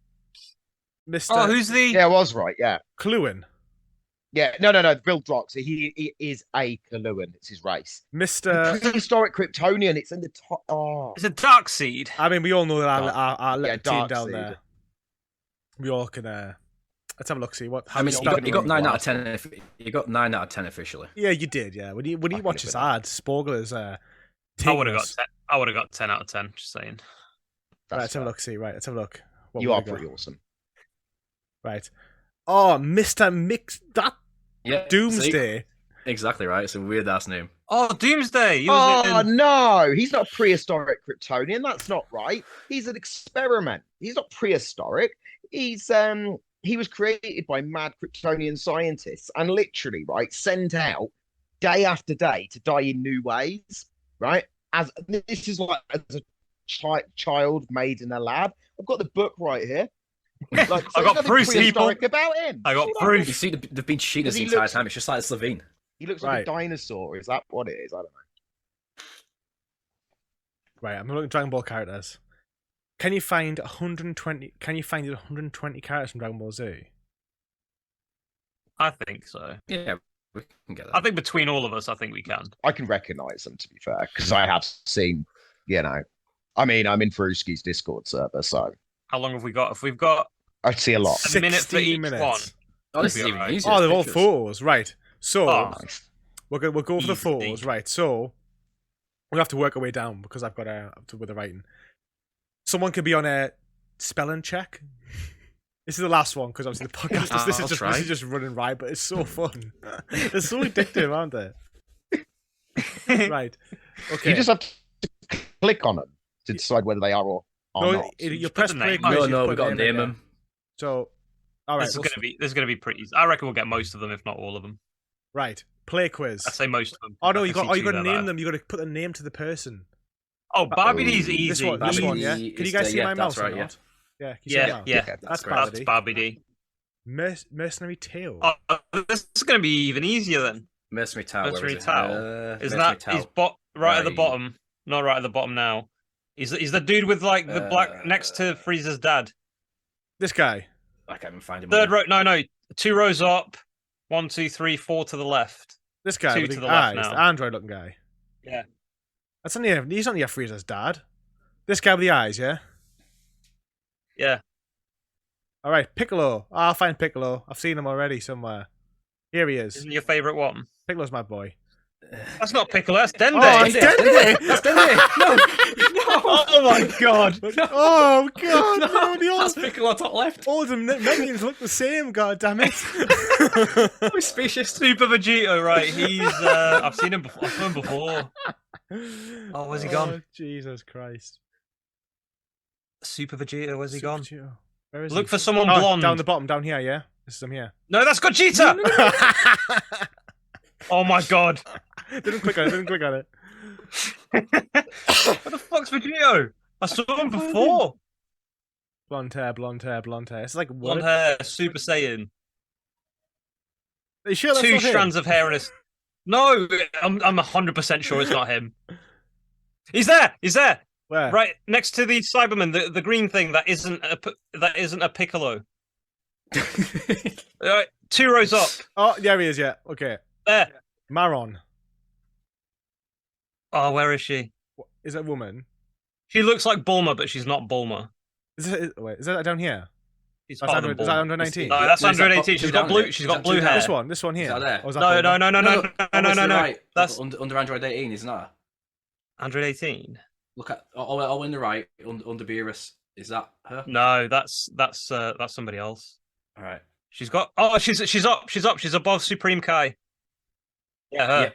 Speaker 1: Mr.
Speaker 3: Oh, who's the?
Speaker 2: Yeah, I was right. Yeah,
Speaker 1: Cluin.
Speaker 2: yeah. No. Vril Docs. He is a Kaluan. It's his race.
Speaker 1: Mr.
Speaker 2: Prehistoric Kryptonian. It's in the top. Oh,
Speaker 3: It's a dark seed.
Speaker 1: I mean, we all know that our little team
Speaker 2: Dark
Speaker 1: down
Speaker 2: Seed.
Speaker 1: there. We all can. Let's have a look. See what. How
Speaker 4: I mean,
Speaker 1: many
Speaker 4: you
Speaker 1: spelled
Speaker 4: got
Speaker 1: it
Speaker 4: 9
Speaker 1: wrong.
Speaker 4: out of 10. You got 9 out of 10 officially.
Speaker 1: Yeah, you did. Yeah. When you watch his ads, Spogler's.
Speaker 3: I would have got 10. I would have got 10 out of 10. Just saying.
Speaker 1: Right, let's have a look. See. Right, let's have a look. What
Speaker 2: You
Speaker 1: we
Speaker 2: are
Speaker 1: got.
Speaker 2: pretty awesome.
Speaker 1: Right. Oh, Mr. Mix. That
Speaker 4: Yeah,
Speaker 1: Doomsday.
Speaker 4: see? Exactly right. It's a weird ass name.
Speaker 3: Oh, Doomsday. He was
Speaker 2: Oh
Speaker 3: in...
Speaker 2: no, he's not prehistoric Kryptonian. That's not right. He's an experiment. He's not prehistoric. He was created by mad Kryptonian scientists and literally, right, sent out day after day to die in new ways, right? As this is like as a child made in a lab. I've got the book right here. Like, so
Speaker 3: I
Speaker 2: there's
Speaker 3: got
Speaker 2: nothing
Speaker 3: proof, people.
Speaker 2: prehistoric about him.
Speaker 3: I got
Speaker 2: Shut up.
Speaker 3: proof.
Speaker 4: You see, they've been cheating
Speaker 2: Because
Speaker 4: this
Speaker 2: he
Speaker 4: entire
Speaker 2: looks-
Speaker 4: time. It's just like Slovene.
Speaker 2: He looks
Speaker 1: Right.
Speaker 2: like a dinosaur. Is that what it is? I don't know.
Speaker 1: Right, I'm looking at Dragon Ball characters. Can you find 120? Can you find 120 characters from Dragon Ball Z?
Speaker 3: I think so.
Speaker 4: Yeah, we can get that.
Speaker 3: I think between all of us, I think we can.
Speaker 2: I can recognize them, to be fair, because I have seen, I mean, I'm in Farruski's Discord server, so
Speaker 3: How long have we got? If we've got
Speaker 2: I see a lot.
Speaker 3: a minute for
Speaker 1: 60
Speaker 3: each
Speaker 1: minutes.
Speaker 3: one.
Speaker 4: Oh, this is
Speaker 3: We'll be
Speaker 4: even
Speaker 3: alright.
Speaker 4: easier.
Speaker 1: Oh, they're all
Speaker 4: pictures.
Speaker 1: photos, right? So
Speaker 3: Oh.
Speaker 2: Nice.
Speaker 1: we'll go for the
Speaker 3: Easy.
Speaker 1: photos, right? So we'll have to work our way down because I've got to with the writing. Someone could be on a spelling check. This is the last one because obviously the podcast. This
Speaker 4: I'll
Speaker 1: is
Speaker 4: try.
Speaker 1: just running right, but it's so fun. They're so addictive, aren't they? Right. Okay.
Speaker 2: You just have to click on them to decide whether they are or
Speaker 1: no,
Speaker 2: not.
Speaker 1: you
Speaker 3: Just
Speaker 1: press
Speaker 3: put the
Speaker 1: play.
Speaker 3: name.
Speaker 1: quiz,
Speaker 4: No,
Speaker 1: you
Speaker 4: no,
Speaker 1: put
Speaker 4: we got to
Speaker 1: the
Speaker 4: name
Speaker 1: in,
Speaker 4: them.
Speaker 1: So, all right.
Speaker 3: This is gonna be pretty easy. I reckon we'll get most of them, if not all of them.
Speaker 1: Right. Play quiz.
Speaker 3: I say most of them.
Speaker 1: Oh no,
Speaker 3: I
Speaker 1: you
Speaker 3: can
Speaker 1: got.
Speaker 3: see
Speaker 1: You got
Speaker 3: two
Speaker 1: to
Speaker 3: that are
Speaker 1: name
Speaker 3: bad.
Speaker 1: them. You got to put a name to the person.
Speaker 3: Oh, Barbie D's
Speaker 2: This
Speaker 3: easy.
Speaker 1: one, this
Speaker 3: Easy.
Speaker 1: one, yeah. Can you guys see my mouse?
Speaker 4: That's right,
Speaker 1: or
Speaker 4: yeah.
Speaker 1: not? Yeah. Can you see my
Speaker 3: Yeah,
Speaker 1: mouse?
Speaker 3: yeah.
Speaker 1: That's
Speaker 4: great.
Speaker 1: Barbie.
Speaker 3: That's Barbie D.
Speaker 1: Mercenary Tale.
Speaker 3: Oh, this is going to be even easier then.
Speaker 4: Mercenary Tower.
Speaker 3: Mercenary
Speaker 4: where is it?
Speaker 3: Tower. Is
Speaker 4: Mercenary
Speaker 3: that
Speaker 4: Tower.
Speaker 3: is right at the
Speaker 4: Right.
Speaker 3: bottom? Not right at the bottom now. Is the dude with like the black next to Frieza's dad?
Speaker 1: This guy.
Speaker 4: I can't even find him.
Speaker 3: Third row? No. 2 rows up. 1, 2, 3, 4 to the left.
Speaker 1: This guy
Speaker 3: Two
Speaker 1: with
Speaker 3: to
Speaker 1: the
Speaker 3: the left
Speaker 1: eyes,
Speaker 3: now.
Speaker 1: the android-looking guy.
Speaker 3: Yeah.
Speaker 1: That's not he's not Frieza's dad. This guy with the eyes, yeah.
Speaker 3: Yeah.
Speaker 1: All right, Piccolo. I'll find Piccolo. I've seen him already somewhere. Here he is.
Speaker 3: Isn't your favourite one?
Speaker 1: Piccolo's my boy.
Speaker 3: That's not Piccolo, that's Dende.
Speaker 1: Oh, it's Dende!
Speaker 4: That's Dende! No!
Speaker 3: Oh my god!
Speaker 1: Oh god! No, the
Speaker 4: That's Piccolo top left.
Speaker 1: all the minions look the same. God damn it!
Speaker 4: Oh, spacious.
Speaker 3: Super Vegito, right? He's I've seen him before. I've seen him before. Oh, where's he gone?
Speaker 1: Jesus Christ!
Speaker 3: Super Vegito, where's he
Speaker 1: Super
Speaker 3: gone?
Speaker 1: Vegito. Where is
Speaker 3: Look
Speaker 1: he?
Speaker 3: for someone
Speaker 1: Oh,
Speaker 3: blonde.
Speaker 1: down the bottom, down here. Yeah, this is him here.
Speaker 3: No, that's Gogeta. Oh my god!
Speaker 1: Didn't click on it. Didn't click on it.
Speaker 3: What the fuck's Vegito? I saw him before.
Speaker 1: Blonde hair, blonde hair, blonde hair. It's like what?
Speaker 3: Blonde hair, Super Saiyan.
Speaker 1: Are you sure that's
Speaker 3: Two
Speaker 1: not him?
Speaker 3: strands of hair in his. No, I'm 100% sure it's not him. He's there. He's there.
Speaker 1: Where?
Speaker 3: Right next to the Cyberman, the green thing that isn't a Piccolo. Two rows up.
Speaker 1: Oh, there he is. Yeah. Okay.
Speaker 3: There.
Speaker 1: Maron.
Speaker 3: Oh, where is she?
Speaker 1: Is that a woman?
Speaker 3: She looks like Bulma, but she's not Bulma.
Speaker 1: Wait, is that down here?
Speaker 3: She's
Speaker 1: That's
Speaker 3: hotter
Speaker 1: under,
Speaker 3: than
Speaker 1: is that
Speaker 3: Bulma.
Speaker 1: under 19?
Speaker 3: No, that's
Speaker 4: No, is that
Speaker 3: 118.
Speaker 4: up-
Speaker 3: She's
Speaker 4: down
Speaker 3: got blue.
Speaker 4: there?
Speaker 3: She's
Speaker 4: Is
Speaker 3: got
Speaker 4: that
Speaker 3: blue
Speaker 4: down
Speaker 3: hair.
Speaker 1: This one here.
Speaker 4: Is that there?
Speaker 1: Or is that
Speaker 3: No,
Speaker 1: Bulma?
Speaker 3: no.
Speaker 4: Right.
Speaker 3: That's
Speaker 4: under Android 18, isn't that?
Speaker 3: 118.
Speaker 4: Look at in the right under Beerus. Is that her?
Speaker 3: No, that's somebody else.
Speaker 4: All right.
Speaker 3: She's got. Oh, she's up. She's above Supreme Kai. Yeah,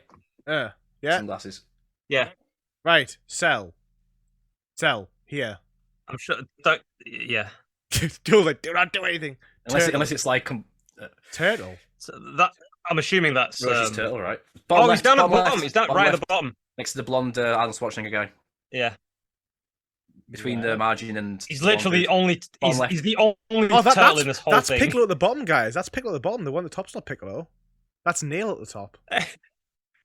Speaker 3: her.
Speaker 1: Yeah.
Speaker 4: Sunglasses.
Speaker 3: Yeah.
Speaker 1: Right. Cell. Here.
Speaker 3: I'm sure. Don't. Yeah.
Speaker 1: Do not do anything.
Speaker 4: Unless it's like
Speaker 1: Turtle.
Speaker 3: So that I'm assuming that's.
Speaker 4: Rosie's turtle, right?
Speaker 3: He's down at the bottom. He's down right at the bottom.
Speaker 4: Next to the blonde Arnold Schwarzenegger guy.
Speaker 3: Yeah.
Speaker 4: Between the margin and.
Speaker 3: He's literally
Speaker 4: blonde
Speaker 3: only. He's the only
Speaker 1: Oh,
Speaker 3: turtle in this whole
Speaker 1: that's
Speaker 3: thing.
Speaker 1: Piccolo at the bottom, guys. That's Piccolo at the bottom. The one at the top's not Piccolo. That's Nail at the top.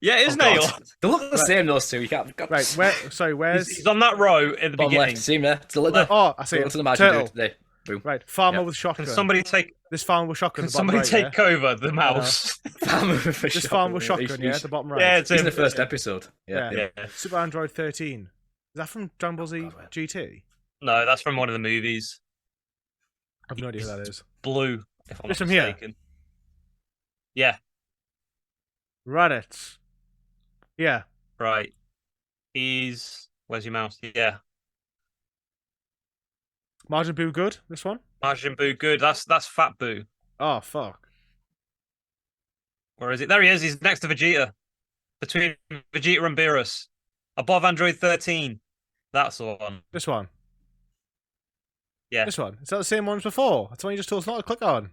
Speaker 3: Yeah, it is
Speaker 4: dude.
Speaker 3: Nail.
Speaker 4: Oh, God. They look the same, those two. You can't.
Speaker 1: Right. Where's?
Speaker 3: He's on that row in the
Speaker 4: Bottom
Speaker 3: beginning.
Speaker 4: left. See him there. To the
Speaker 3: Left.
Speaker 1: Oh, I see
Speaker 4: to
Speaker 1: it.
Speaker 4: the margin,
Speaker 1: Turtle.
Speaker 4: dude. There. Boom.
Speaker 1: Right. Farmer
Speaker 4: Yep.
Speaker 1: with shotgun.
Speaker 3: Can somebody take?
Speaker 1: This farmer with shotgun.
Speaker 3: Can
Speaker 1: at the bottom
Speaker 3: somebody
Speaker 1: right,
Speaker 3: take over the mouse?
Speaker 1: This farmer with shotgun. Yeah, at the bottom right.
Speaker 3: Yeah, it's
Speaker 4: He's
Speaker 3: him.
Speaker 4: in the first episode. Yeah.
Speaker 3: Yeah.
Speaker 1: Super Android 13. Is that from Dragon Ball Z
Speaker 4: God,
Speaker 1: GT?
Speaker 3: No, that's from one of the movies.
Speaker 1: I have no idea who that is.
Speaker 3: Blue, if I'm
Speaker 1: This
Speaker 3: not
Speaker 1: from here?
Speaker 3: mistaken. Yeah,
Speaker 1: Raditz. Yeah.
Speaker 3: right. Where's your mouse? Yeah.
Speaker 1: Majin Buu good? This one?
Speaker 3: Majin Buu, good. That's Fat Buu.
Speaker 1: Oh, fuck.
Speaker 3: Where is it? There he is. He's next to Vegeta. Between Vegeta and Beerus. Above Android 13. That's the one.
Speaker 1: This one?
Speaker 3: Yeah.
Speaker 1: This one? Is that the same one as before? That's the one you just told us not to click on.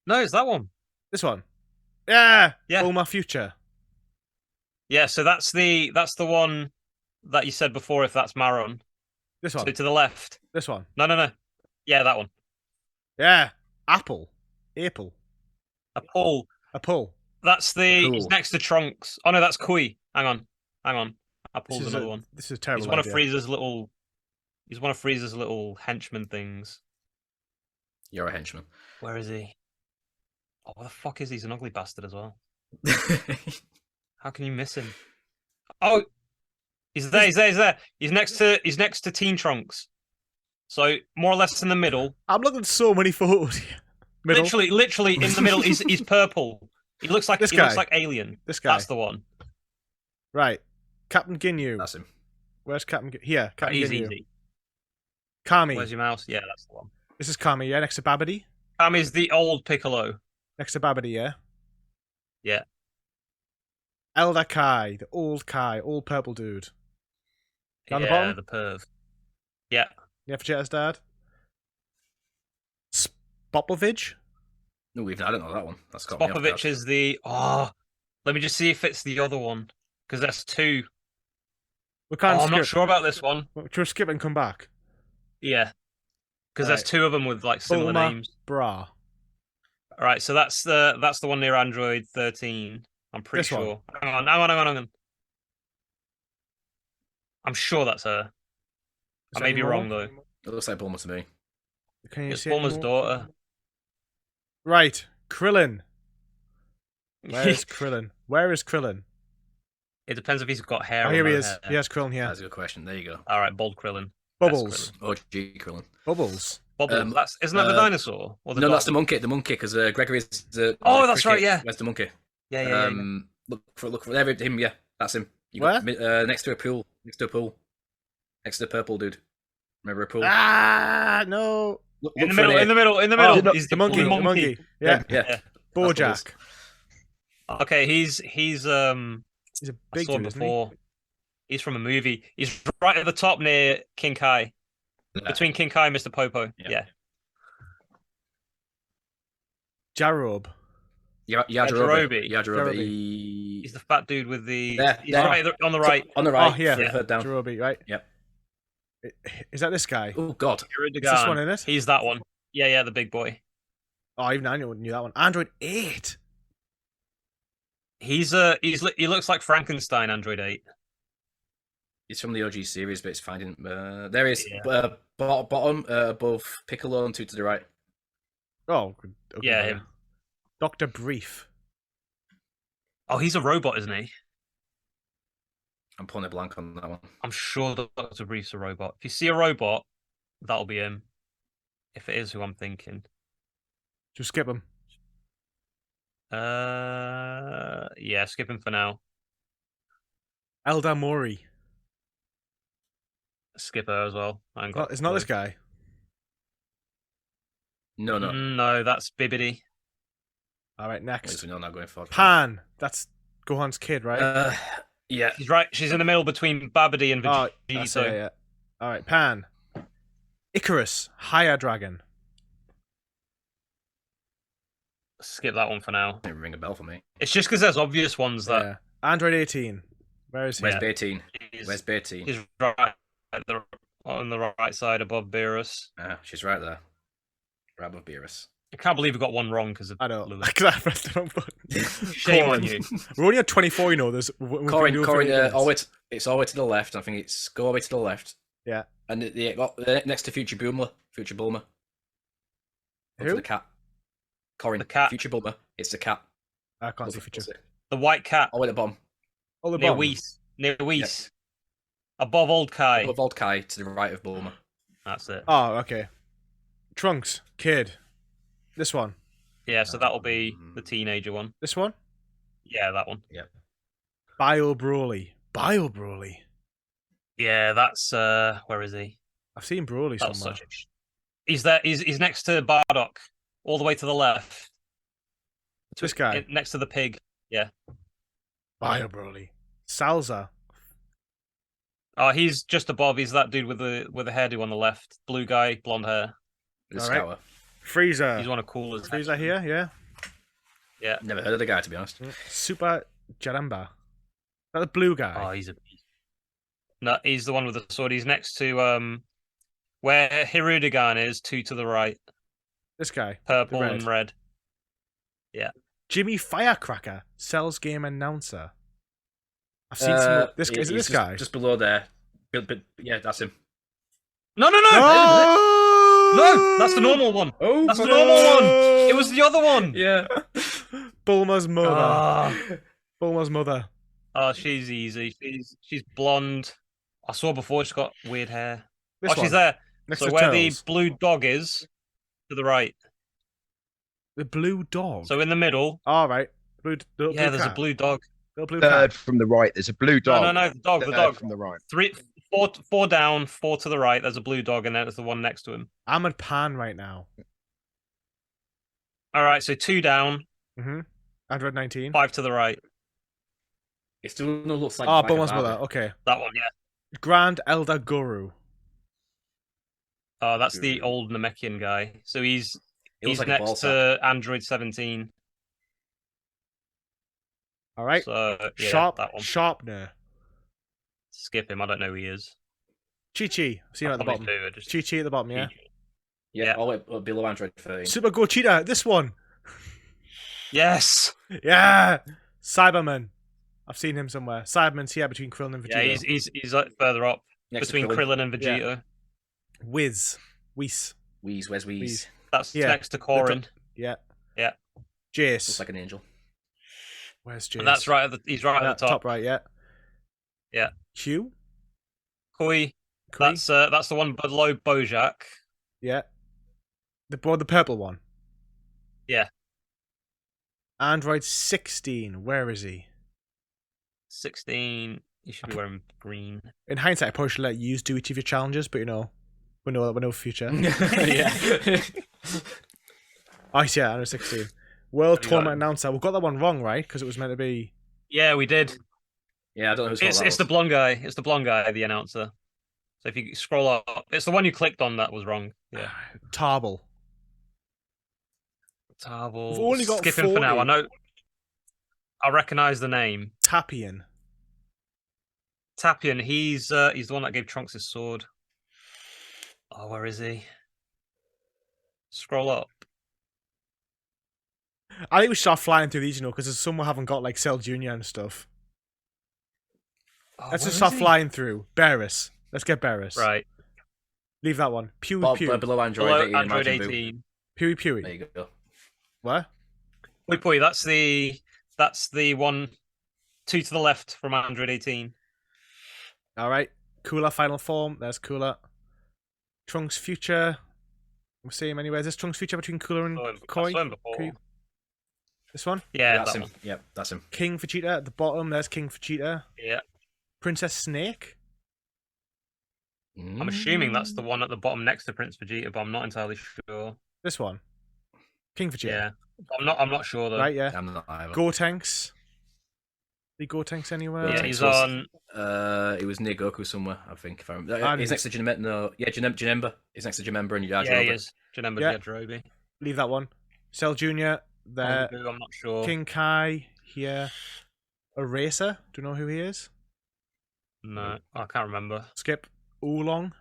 Speaker 3: No, it's that one.
Speaker 1: This one? Yeah!
Speaker 3: Yeah.
Speaker 1: Bulma Future.
Speaker 3: Yeah, so that's the one that you said before, if that's Maron.
Speaker 1: This one?
Speaker 3: So to the left.
Speaker 1: This one?
Speaker 3: No. Yeah, that one.
Speaker 1: Yeah. Apple. Apple.
Speaker 3: A pull. That's the.
Speaker 4: Cool.
Speaker 3: He's next to Trunks. Oh no, that's Kui. Hang on. I pulled another one.
Speaker 1: This is a terrible
Speaker 3: He's one of
Speaker 1: idea.
Speaker 3: Frieza's little. He's one of Frieza's little henchman things.
Speaker 4: You're a henchman.
Speaker 3: Where is he? Oh, where the fuck is he? He's an ugly bastard as well. How can you miss him? Oh, he's there. He's next to Teen Trunks. So more or less in the middle.
Speaker 1: I'm looking at so many photos here. Middle.
Speaker 3: Literally in the middle. He's purple. He looks like looks like Alien.
Speaker 1: This guy.
Speaker 3: That's the one.
Speaker 1: Right. Captain Ginyu.
Speaker 4: That's him.
Speaker 1: Where's Captain Ginyu? Here. Captain Ginyu.
Speaker 3: Easy.
Speaker 1: Kami.
Speaker 3: Where's your mouse? Yeah, that's the one.
Speaker 1: This is Kami, yeah? Next to Babidi?
Speaker 3: Kami's the old Piccolo.
Speaker 1: Next to Babidi, yeah?
Speaker 3: Yeah.
Speaker 1: Elder Kai, the old Kai, old purple dude. Down the
Speaker 3: Yeah,
Speaker 1: bottom?
Speaker 3: the perv. Yeah.
Speaker 1: Yeah, Vegeta's dad. Spopovich?
Speaker 4: No, I don't know that one. That's got me off
Speaker 3: Popovich
Speaker 4: guard.
Speaker 3: is the. Oh, let me just see if it's the other one. Because that's two.
Speaker 1: We can't
Speaker 3: I'm
Speaker 1: skip.
Speaker 3: not sure about this one.
Speaker 1: Just skip and come back.
Speaker 3: Yeah. Because
Speaker 1: Right.
Speaker 3: there's two of them with like similar
Speaker 1: Bulma.
Speaker 3: names.
Speaker 1: Bra.
Speaker 3: All right, so that's the one near Android 13. I'm pretty
Speaker 1: This one.
Speaker 3: sure. Hang on. I'm sure that's her.
Speaker 1: Is
Speaker 3: I
Speaker 1: that
Speaker 3: may be
Speaker 1: any
Speaker 3: wrong
Speaker 1: more?
Speaker 3: though.
Speaker 4: It looks like Bulma to me.
Speaker 1: Can you
Speaker 3: It's
Speaker 1: see
Speaker 3: Bulma's
Speaker 1: any more?
Speaker 3: daughter.
Speaker 1: Right. Krillin. Where is Krillin? Where is Krillin?
Speaker 3: It depends if he's got hair.
Speaker 1: Oh,
Speaker 3: or
Speaker 1: here he
Speaker 3: no
Speaker 1: is.
Speaker 3: hair.
Speaker 1: He has Krillin here.
Speaker 4: That's a good question. There you go.
Speaker 3: All right, bald Krillin. That's
Speaker 1: Bubbles.
Speaker 4: OG Krillin.
Speaker 1: Bubbles.
Speaker 3: Bobble. Isn't that the dinosaur? Or the
Speaker 4: no,
Speaker 3: dog?
Speaker 4: that's the monkey. The monkey, because Gregory's the.
Speaker 3: Oh, that's
Speaker 4: cricket.
Speaker 3: right. Yeah.
Speaker 4: Where's the monkey?
Speaker 3: Yeah.
Speaker 4: Look for there, him. Yeah, that's him.
Speaker 1: Where?
Speaker 4: Next to a pool. Next to the purple dude. Remember a pool?
Speaker 1: Ah, no.
Speaker 4: Look
Speaker 3: In the
Speaker 4: for
Speaker 3: middle.
Speaker 1: Oh,
Speaker 3: He's
Speaker 1: the monkey. Yeah.
Speaker 4: Yeah.
Speaker 1: Bojack.
Speaker 3: Okay, he's
Speaker 1: He's a
Speaker 3: I
Speaker 1: big
Speaker 3: saw him
Speaker 1: dude, isn't
Speaker 3: before. He's from a movie. He's right at the top near King Kai. Between King Kai and Mr. Popo. Yeah.
Speaker 1: Jarob.
Speaker 3: Yajirobe.
Speaker 4: Yajirobe.
Speaker 3: He's the fat dude with the.
Speaker 4: There,
Speaker 3: He's
Speaker 4: there.
Speaker 3: right on the right.
Speaker 4: On the right.
Speaker 1: Oh, yeah.
Speaker 4: Further down.
Speaker 1: Jarobi, right?
Speaker 4: Yep.
Speaker 1: Is that this guy?
Speaker 4: Oh God.
Speaker 1: Is this one in it?
Speaker 3: He's that one. Yeah, the big boy.
Speaker 1: Oh, even I knew that one. Android 8.
Speaker 3: He looks like Frankenstein, Android 8.
Speaker 4: He's from the OG series, but it's finding. There is
Speaker 3: Yeah.
Speaker 4: bottom above Piccolo and 2 to the right.
Speaker 1: Oh, okay.
Speaker 3: Yeah, him.
Speaker 1: Dr. Brief.
Speaker 3: Oh, he's a robot, isn't he?
Speaker 4: I'm pulling a blank on that one.
Speaker 3: I'm sure Dr. Brief's a robot. If you see a robot, that'll be him. If it is who I'm thinking.
Speaker 1: Just skip him.
Speaker 3: Yeah, skip him for now.
Speaker 1: Eldar Mori.
Speaker 3: Skip her as well.
Speaker 1: It's not this guy.
Speaker 4: No.
Speaker 3: No, that's Bibbidi.
Speaker 1: All right, next.
Speaker 4: As we know now going forward.
Speaker 1: Pan. That's Gohan's kid, right?
Speaker 4: Yeah.
Speaker 3: She's right. She's in the middle between Babidi and
Speaker 1: Oh,
Speaker 3: Vegito.
Speaker 1: yeah. All right, Pan. Icarus. Higher Dragon.
Speaker 3: Skip that one for now.
Speaker 4: Didn't ring a bell for me.
Speaker 3: It's just because there's obvious ones that.
Speaker 1: Yeah. Android 18. Where is he?
Speaker 4: Where's Beatine?
Speaker 3: He's,
Speaker 4: Where's Beatine?
Speaker 3: He's right on the right side above Beerus.
Speaker 4: She's right there. Right above Beerus.
Speaker 3: I can't believe we got one wrong because of
Speaker 1: I know.
Speaker 3: Lewis.
Speaker 1: Because I pressed the wrong button.
Speaker 3: Shame on you.
Speaker 1: We're only at 24, you know. There's
Speaker 4: Corin, it's all the way to the left. I think it's go all the way to the left.
Speaker 1: Yeah.
Speaker 4: And next to Future Bulma. Look
Speaker 1: Who?
Speaker 4: for the cat. Corin.
Speaker 3: The cat.
Speaker 4: Future Bulma. It's the cat.
Speaker 1: I can't see Future.
Speaker 3: The white cat.
Speaker 4: All the way at the bottom.
Speaker 1: Oh, the
Speaker 3: Near
Speaker 1: bomb.
Speaker 3: Whis. Near Whis. Above Old Kai.
Speaker 4: Above Old Kai to the right of Bulma.
Speaker 3: That's it.
Speaker 1: Oh, okay. Trunks. Kid. This one.
Speaker 3: Yeah, so that'll be the teenager one.
Speaker 1: This one?
Speaker 3: Yeah, that one.
Speaker 4: Yep.
Speaker 1: Bile Broly.
Speaker 3: Yeah, that's where is he?
Speaker 1: I've seen Broly
Speaker 3: That was
Speaker 1: somewhere.
Speaker 3: He's there. He's next to Bardock, all the way to the left.
Speaker 1: This guy.
Speaker 3: Next to the pig. Yeah.
Speaker 1: Bile Broly. Salza.
Speaker 3: Oh, he's just above. He's that dude with the hairdo on the left. Blue guy, blonde hair.
Speaker 4: The
Speaker 1: All right.
Speaker 4: Scouter.
Speaker 1: Frieza.
Speaker 3: He's one of coolest.
Speaker 1: Frieza here, yeah.
Speaker 3: Yeah.
Speaker 4: Never heard of the guy, to be honest.
Speaker 1: Super Jaramba. That the blue guy.
Speaker 3: Oh, he's a beast. No, he's the one with the sword. He's next to where Hirudegan is, 2 to the right.
Speaker 1: This guy.
Speaker 3: Purple
Speaker 1: the red.
Speaker 3: and red. Yeah.
Speaker 1: Jimmy Firecracker. Cells game announcer. I've seen some. Is it this guy?
Speaker 4: Just below there. But yeah, that's him.
Speaker 3: No! No, that's the normal one.
Speaker 4: Oh,
Speaker 3: That's the normal one. It was the other one.
Speaker 4: Yeah.
Speaker 1: Bulma's mother.
Speaker 3: Ah.
Speaker 1: Bulma's mother.
Speaker 3: Oh, she's easy. She's blonde. I saw before she's got weird hair.
Speaker 1: This
Speaker 3: she's
Speaker 1: one.
Speaker 3: there.
Speaker 1: Next
Speaker 3: So
Speaker 1: to
Speaker 3: where
Speaker 1: Turtles.
Speaker 3: the blue dog is, to the right.
Speaker 1: The blue dog.
Speaker 3: So in the middle.
Speaker 1: All right. Blue.
Speaker 3: Yeah, there's a blue dog.
Speaker 1: Little blue
Speaker 2: Third
Speaker 1: cat.
Speaker 2: from the right. There's a blue dog.
Speaker 3: No, the dog. The
Speaker 2: Third
Speaker 3: dog.
Speaker 2: from the right.
Speaker 3: 4 down, 4 to the right. There's a blue dog, and then there's the one next to him.
Speaker 1: I'm at Pan right now.
Speaker 3: All right, so 2 down,
Speaker 1: Android 19.
Speaker 3: 5 to the right.
Speaker 4: It still looks like.
Speaker 1: Oh, Bulma's mother. Okay.
Speaker 3: That one, yeah.
Speaker 1: Grand Elder Guru.
Speaker 3: Oh, that's the old Namekian guy. So he's
Speaker 4: looks like a ball
Speaker 3: next to Android 17.
Speaker 1: All right.
Speaker 3: So yeah, that one.
Speaker 1: Sharpner.
Speaker 3: Skip him. I don't know who he is.
Speaker 1: Chi-Chi. See you at the bottom. Chi-Chi at the bottom, yeah.
Speaker 4: Yeah, all the way below Android 13.
Speaker 1: Super Gogeta. This one.
Speaker 3: Yes.
Speaker 1: Yeah. Cyberman. I've seen him somewhere. Cyberman's here between Krillin and Vegeta.
Speaker 3: Yeah, he's like further up
Speaker 4: Next to
Speaker 3: between Krillin and Vegeta.
Speaker 1: Yeah. Whis. Wheeze.
Speaker 4: Wheeze, where's Wheeze?
Speaker 3: That's
Speaker 1: Yeah.
Speaker 3: next to Corin.
Speaker 1: Yeah.
Speaker 3: Yeah.
Speaker 1: Jace.
Speaker 4: Looks like an angel.
Speaker 1: Where's Jace?
Speaker 3: And that's right. He's right at the top.
Speaker 1: Top right, yeah.
Speaker 3: Yeah.
Speaker 1: Q.
Speaker 3: Kui.
Speaker 1: Kui?
Speaker 3: That's the one below Bojack.
Speaker 1: Yeah. The purple one.
Speaker 3: Yeah.
Speaker 1: Android 16. Where is he?
Speaker 3: 16. You should be wearing green.
Speaker 1: In hindsight, I probably should let you do each of your challenges, but we know future.
Speaker 4: Yeah.
Speaker 1: Oh, yeah, Android 16. World Tournament Announcer. We got that one wrong, right? Because it was meant to be.
Speaker 3: Yeah, we did.
Speaker 4: Yeah, I don't know who's
Speaker 3: It's the blonde guy. It's the blonde guy, the announcer. So if you scroll up, it's the one you clicked on that was wrong. Yeah.
Speaker 1: Tarble.
Speaker 3: Tarble.
Speaker 1: We've only got
Speaker 3: skipping
Speaker 1: 40.
Speaker 3: for now. I know. I recognise the name.
Speaker 1: Tapian.
Speaker 3: Tapian. He's the one that gave Trunks his sword. Oh, where is he? Scroll up.
Speaker 1: I think we should start flying through these, because some haven't got like Cell Junior and stuff.
Speaker 3: Oh,
Speaker 1: Let's just start flying through. Barris. Let's get Barris.
Speaker 3: Right.
Speaker 1: Leave that one. Pew
Speaker 4: below Android 18.
Speaker 3: Android 18.
Speaker 1: Pewy.
Speaker 4: There you go.
Speaker 1: What?
Speaker 3: Pui. That's the one. 2 to the left from Android 18.
Speaker 1: All right. Cooler final form. There's Cooler. Trunks Future. We'll see him anywhere. Is this Trunks Future between Cooler and Koi? This one?
Speaker 3: Yeah,
Speaker 4: that's
Speaker 3: that
Speaker 4: him.
Speaker 3: one.
Speaker 4: Yep, that's him.
Speaker 1: King Vegeta at the bottom. There's King Vegeta.
Speaker 3: Yeah.
Speaker 1: Princess Snake.
Speaker 3: I'm assuming that's the one at the bottom next to Prince Vegeta, but I'm not entirely sure.
Speaker 1: This one. King Vegeta.
Speaker 3: Yeah. I'm not sure though.
Speaker 1: Right, yeah.
Speaker 4: I'm not either.
Speaker 1: Gotenks. The Gotenks anywhere?
Speaker 3: Yeah, he's on.
Speaker 4: It was near Goku somewhere, I think. If I remember. He's next to Janemba. No, yeah, Janemba. He's next to Janemba and Yajirobe.
Speaker 3: Yeah, he is. Janemba Yajirobe.
Speaker 1: Leave that one. Cell Junior. There.
Speaker 3: I'm not sure.
Speaker 1: King Kai here. Eraser. Do you know who he is?
Speaker 3: No, I can't remember.
Speaker 1: Skip. Oolong.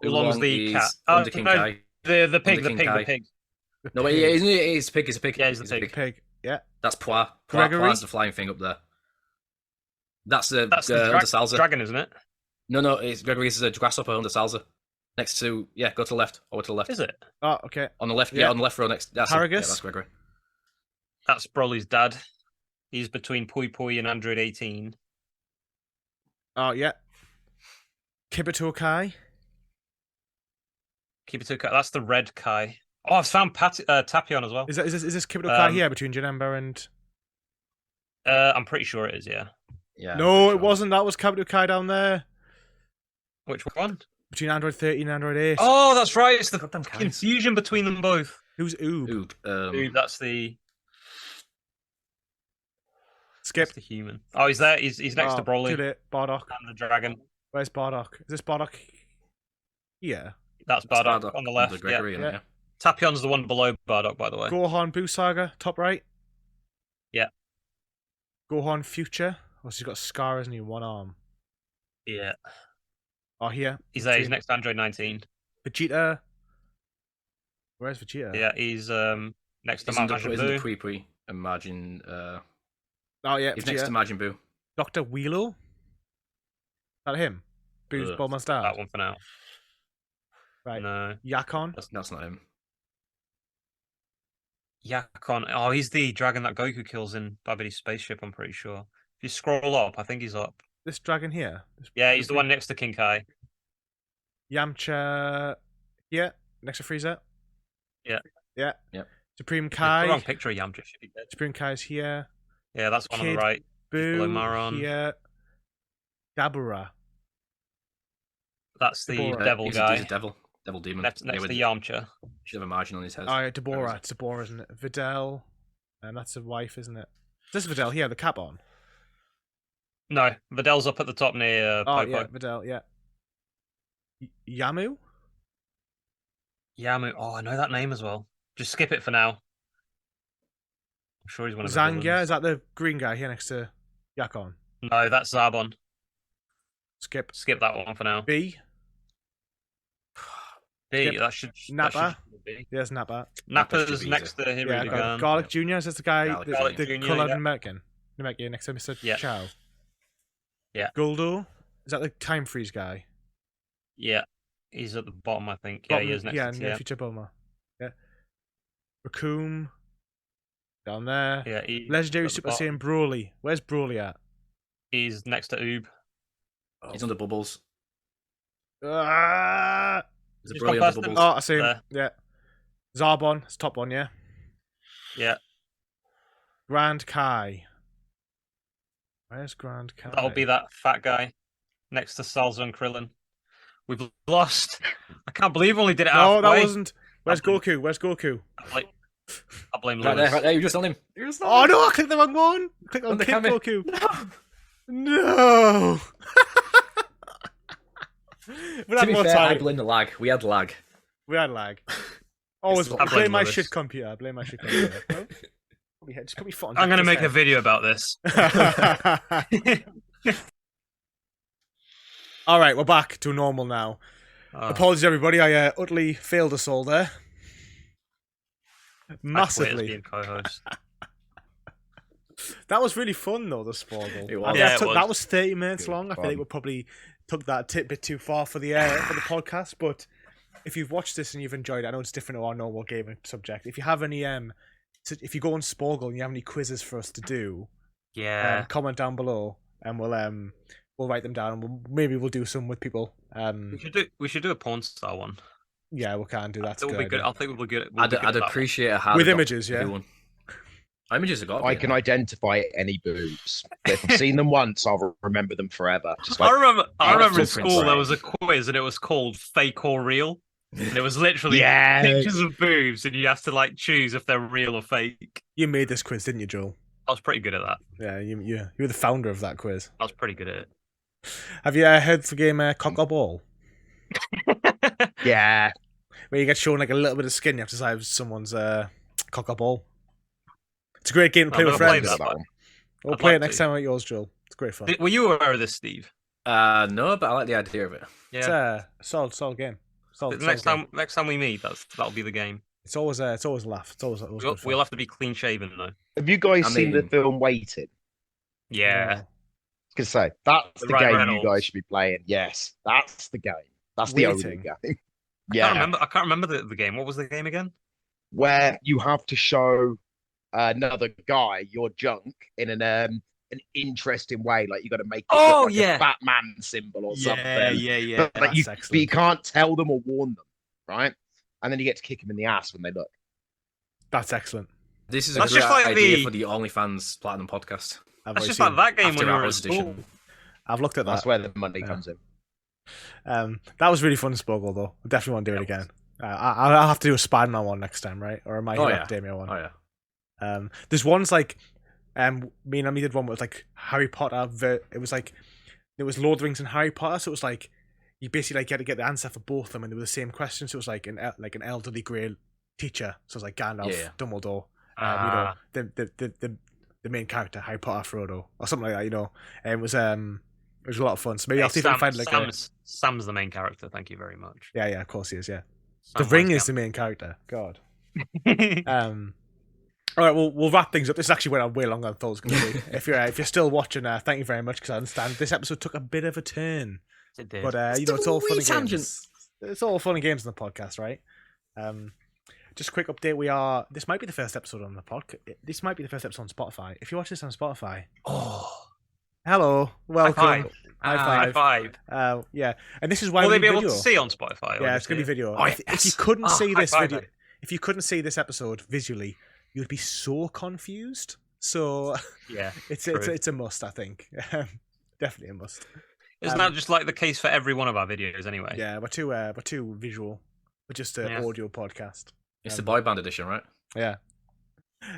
Speaker 3: Oolong's the cat.
Speaker 4: Under King Kai.
Speaker 3: The pig.
Speaker 4: No, wait, yeah, isn't it? He's a pig. He's a pig.
Speaker 3: Yeah, he's the pig.
Speaker 1: Pig. Yeah.
Speaker 4: That's Pwa.
Speaker 1: Gregory?
Speaker 4: Pwa's the flying thing up there. That's the
Speaker 3: the
Speaker 4: under Salza.
Speaker 3: dragon, isn't it?
Speaker 4: No, it's Gregory's a grasshopper under Salza. Next to go to the left. Over to the left.
Speaker 3: Is it?
Speaker 1: Oh, okay.
Speaker 4: On the left,
Speaker 1: Yeah.
Speaker 4: on the left row next. That's
Speaker 1: Paragus?
Speaker 4: Yeah, that's Gregory.
Speaker 3: That's Broly's dad. He's between Pui and Android 18.
Speaker 1: Oh, yeah. Kibito Kai.
Speaker 3: That's the red Kai. Oh, I've found Tapion as well.
Speaker 1: Is this Kibito Kai here between Janemba and...
Speaker 3: I'm pretty sure it is, yeah.
Speaker 4: Yeah.
Speaker 1: No, it wasn't. That was Kibito Kai down there.
Speaker 3: Which one?
Speaker 1: Between Android 13 and Android 8.
Speaker 3: Oh, that's right. It's the
Speaker 4: Goddamn Kais.
Speaker 3: confusion between them both.
Speaker 1: Who's Oob?
Speaker 4: Oob.
Speaker 3: Dude, that's the
Speaker 1: Skip.
Speaker 3: the human. Oh, he's there. He's next to Broly
Speaker 1: Too late. Bardock.
Speaker 3: and the dragon.
Speaker 1: Where's Bardock? Is this Bardock? Yeah.
Speaker 3: That's Bardock on the left.
Speaker 4: Under Gregory,
Speaker 1: Yeah.
Speaker 4: yeah.
Speaker 3: Tapion's the one below Bardock, by the way.
Speaker 1: Gohan Boo Saga, top right.
Speaker 3: Yeah.
Speaker 1: Gohan Future. Oh, so he's got a scar, isn't he? One arm.
Speaker 3: Yeah.
Speaker 1: Oh, here.
Speaker 3: He's there. He's next to Android 19.
Speaker 1: Vegeta. Where's Vegeta?
Speaker 3: Yeah, he's next to
Speaker 4: Isn't
Speaker 3: Majin
Speaker 4: the
Speaker 3: Buu.
Speaker 4: Pui and Majin.
Speaker 1: Oh, yeah.
Speaker 4: He's
Speaker 1: Vegeta.
Speaker 4: next to Majin Buu.
Speaker 1: Dr. Wheelo. Is that him? Boo's Bulma's dad.
Speaker 3: That one for now.
Speaker 1: Right.
Speaker 3: No.
Speaker 1: Yakon.
Speaker 4: That's not him.
Speaker 3: Yakon. Oh, he's the dragon that Goku kills in Babidi spaceship, I'm pretty sure. If you scroll up, I think he's up.
Speaker 1: This dragon here.
Speaker 3: Yeah, he's the one next to King Kai.
Speaker 1: Yamcha. Yeah. Next to Frieza.
Speaker 3: Yeah.
Speaker 1: Yeah.
Speaker 4: Yep.
Speaker 1: Supreme
Speaker 3: The
Speaker 1: Kai.
Speaker 3: wrong picture of Yamcha should be dead.
Speaker 1: Supreme Kai's here.
Speaker 3: Yeah, that's one on the
Speaker 1: Kid
Speaker 3: right. Below
Speaker 1: Boo
Speaker 3: Maron.
Speaker 1: here. Dabura.
Speaker 3: That's the
Speaker 1: Deborah.
Speaker 3: devil
Speaker 4: He's
Speaker 3: guy.
Speaker 4: a devil demon.
Speaker 3: Next
Speaker 4: Yeah,
Speaker 3: to
Speaker 4: with-
Speaker 3: Yamcha.
Speaker 4: should have a margin on his head.
Speaker 1: Oh, yeah, Deborah. It's Deborah, isn't it? Videl. And that's a wife, isn't it? Is this Videl here? The cap on.
Speaker 3: No, Videl's up at the top near
Speaker 1: Oh,
Speaker 3: Popo.
Speaker 1: yeah, Videl, yeah. Yamu?
Speaker 3: Yamu. Oh, I know that name as well. Just skip it for now. I'm sure he's one of the
Speaker 1: Zangya?
Speaker 3: villains.
Speaker 1: Is that the green guy here next to Yakon?
Speaker 3: No, that's Zarbon.
Speaker 1: Skip.
Speaker 3: Skip that one for now.
Speaker 1: B?
Speaker 3: B,
Speaker 1: Skip.
Speaker 3: that should
Speaker 1: Nappa?
Speaker 3: be B.
Speaker 1: There's Nappa.
Speaker 3: Nappa's
Speaker 4: be
Speaker 3: next to
Speaker 1: Yeah,
Speaker 3: Hirudegan.
Speaker 1: Garlic Jr. Is this the guy?
Speaker 4: Garlic
Speaker 1: The
Speaker 3: Jr.,
Speaker 1: coloured
Speaker 3: yeah.
Speaker 1: Namekian next to Mr.
Speaker 3: Yeah.
Speaker 1: Chow.
Speaker 3: Yeah.
Speaker 1: Guldo? Is that the Time Freeze guy?
Speaker 3: Yeah, he's at the bottom, I think. Yeah, he is next
Speaker 1: Yeah,
Speaker 3: to
Speaker 1: near
Speaker 3: Tia.
Speaker 1: Future Bulma. Yeah. Raccoon. Down there.
Speaker 3: Yeah, he's
Speaker 1: Legendary
Speaker 3: at the
Speaker 1: Super
Speaker 3: bottom.
Speaker 1: Saiyan Broly. Where's Broly at?
Speaker 3: He's next to Oob.
Speaker 4: He's under bubbles.
Speaker 1: Ah!
Speaker 4: There's a
Speaker 3: He's
Speaker 4: Broly
Speaker 3: gone
Speaker 4: under
Speaker 3: past him.
Speaker 4: bubbles.
Speaker 1: Oh, I see him.
Speaker 3: There.
Speaker 1: Yeah. Zarbon, it's top one, yeah.
Speaker 3: Yeah.
Speaker 1: Grand Kai. Where's Grand Kai?
Speaker 3: That'll be that fat guy next to Salza and Krillin. We've lost. I can't believe we only did it halfway.
Speaker 1: No, that wasn't. Where's Goku? Where's Goku?
Speaker 3: I blame
Speaker 4: Right
Speaker 3: Lewis.
Speaker 4: there, you just on him.
Speaker 1: Oh no, I clicked the wrong one. Click on Kid Goku. No.
Speaker 4: To be fair, I blame the lag. We had lag.
Speaker 1: Always
Speaker 3: I blame
Speaker 1: blame my
Speaker 3: Lewis.
Speaker 1: shit computer. Blame my shit computer. Just put me foot on.
Speaker 3: I'm going to make a video about this.
Speaker 1: All right, we're back to normal now. Apologies, everybody. I utterly failed us all there. Massively.
Speaker 3: Being co-host.
Speaker 1: That was really fun, though, the Sporgle.
Speaker 4: It was.
Speaker 1: That was 30 minutes
Speaker 2: Good
Speaker 1: long. I
Speaker 2: fun.
Speaker 1: feel like we probably took that a bit too far for the podcast. But if you've watched this and you've enjoyed it, I know it's different to our normal gaming subject. If you have any, if you go on Sporgle and you have any quizzes for us to do, comment down below and we'll write them down. And maybe we'll do some with people.
Speaker 3: We should do a porn star one.
Speaker 1: Yeah, we can do that.
Speaker 3: That would be good. I think we'll be good.
Speaker 4: I'd appreciate a hard
Speaker 1: with images. Yeah.
Speaker 4: one. Images have got.
Speaker 2: I can identify any boobs. If I've seen them once, I'll remember them forever. Just like,
Speaker 3: I remember in
Speaker 2: footprints,
Speaker 3: school there
Speaker 2: right?
Speaker 3: was a quiz and it was called Fake or Real. And it was literally
Speaker 2: Yes.
Speaker 3: pictures of boobs and you have to like choose if they're real or fake.
Speaker 1: You made this quiz, didn't you, Joel?
Speaker 3: I was pretty good at that.
Speaker 1: Yeah, you were the founder of that quiz.
Speaker 3: I was pretty good at it.
Speaker 1: Have you heard the game Cock or Ball?
Speaker 2: Yeah.
Speaker 1: Where you get shown like a little bit of skin, you have to decide if someone's cock or ball. It's a great game to play
Speaker 3: I've
Speaker 1: with
Speaker 3: never played
Speaker 1: friends.
Speaker 3: that one.
Speaker 1: We'll
Speaker 3: I'd
Speaker 1: play
Speaker 3: like
Speaker 1: it next
Speaker 3: to.
Speaker 1: time at yours, Joel. It's great fun.
Speaker 3: Were you aware of this, Steve?
Speaker 4: No, but I like the idea of it.
Speaker 3: Yeah.
Speaker 1: It's a solid game. Solid
Speaker 3: next
Speaker 1: game.
Speaker 3: time we meet, that'll be the game.
Speaker 1: It's always a laugh. It's always good fun.
Speaker 3: We'll have to be clean shaven though.
Speaker 2: Have you guys seen the film Waiting?
Speaker 3: Yeah.
Speaker 1: No.
Speaker 2: Because say that's the
Speaker 3: Ryan
Speaker 2: game
Speaker 3: Reynolds.
Speaker 2: you guys should be playing. Yes, that's the game. That's the only
Speaker 1: Waiting.
Speaker 2: game.
Speaker 3: I
Speaker 2: Yeah,
Speaker 3: can't remember the game. What was the game again?
Speaker 2: where you have to show another guy your junk in an interesting way. Like you got to make it
Speaker 3: Oh,
Speaker 2: look like
Speaker 3: yeah.
Speaker 2: a Batman symbol or something.
Speaker 3: Yeah.
Speaker 2: But you,
Speaker 1: That's
Speaker 2: but you
Speaker 1: excellent.
Speaker 2: can't tell them or warn them, right? And then you get to kick them in the ass when they look.
Speaker 1: That's excellent.
Speaker 4: This is a
Speaker 3: That's
Speaker 4: great
Speaker 3: just like
Speaker 4: idea
Speaker 3: the-
Speaker 4: for the OnlyFans Platinum podcast.
Speaker 1: I've
Speaker 3: That's
Speaker 1: already
Speaker 3: just
Speaker 1: seen
Speaker 3: like that game
Speaker 4: After
Speaker 3: when you were at
Speaker 4: Hours
Speaker 3: school.
Speaker 4: edition.
Speaker 1: I've looked at that.
Speaker 2: That's where the money comes in.
Speaker 1: That was really fun in Spoggle, though. I definitely want to do it again. I'll have to do a Spider-Man one next time, right? Or a My Hero Academia one.
Speaker 4: Oh yeah.
Speaker 1: There's ones like, me and Emily did one where it was like Harry Potter. It was like there was Lord of the Rings and Harry Potter, so it was like you basically like had to get the answer for both of them, and they were the same question. So it was like an elderly grey teacher. So it was like Gandalf, Dumbledore, you know, the main character, Harry Potter, Frodo, or something like that. You know, and it was a lot of fun. So maybe I'll see if I can find like
Speaker 3: Sam's the main character. Thank you very much.
Speaker 1: yeah, of course he is. Yeah,
Speaker 3: Sam
Speaker 1: the Ring
Speaker 3: likes
Speaker 1: is the main character. God. All right, we'll wrap things up. This actually went on way longer than I thought it was going to be. If you're still watching, thank you very much, because I understand this episode took a bit of a turn.
Speaker 3: It did.
Speaker 1: But you know, it's all fun and
Speaker 4: tangent.
Speaker 1: games. It's all fun and games on the podcast, right? Just a quick update. This might be the first episode on the podcast. This might be the first episode on Spotify. If you watch this on Spotify, hello, welcome,
Speaker 3: High five.
Speaker 1: yeah. And this is why
Speaker 3: Will they
Speaker 1: we
Speaker 3: be able
Speaker 1: video.
Speaker 3: to see on Spotify?
Speaker 1: Yeah, it's gonna be video.
Speaker 4: Oh,
Speaker 1: If you couldn't see
Speaker 3: high
Speaker 1: this
Speaker 3: five
Speaker 1: video,
Speaker 3: it.
Speaker 1: if you couldn't see this episode visually, you'd be so confused. So
Speaker 3: Yeah.
Speaker 1: it's a must, I think. Definitely a must.
Speaker 3: Isn't that just like the case for every one of our videos anyway?
Speaker 1: Yeah, we're too visual. We're just an audio podcast.
Speaker 4: It's the boy band edition, right?
Speaker 1: Yeah.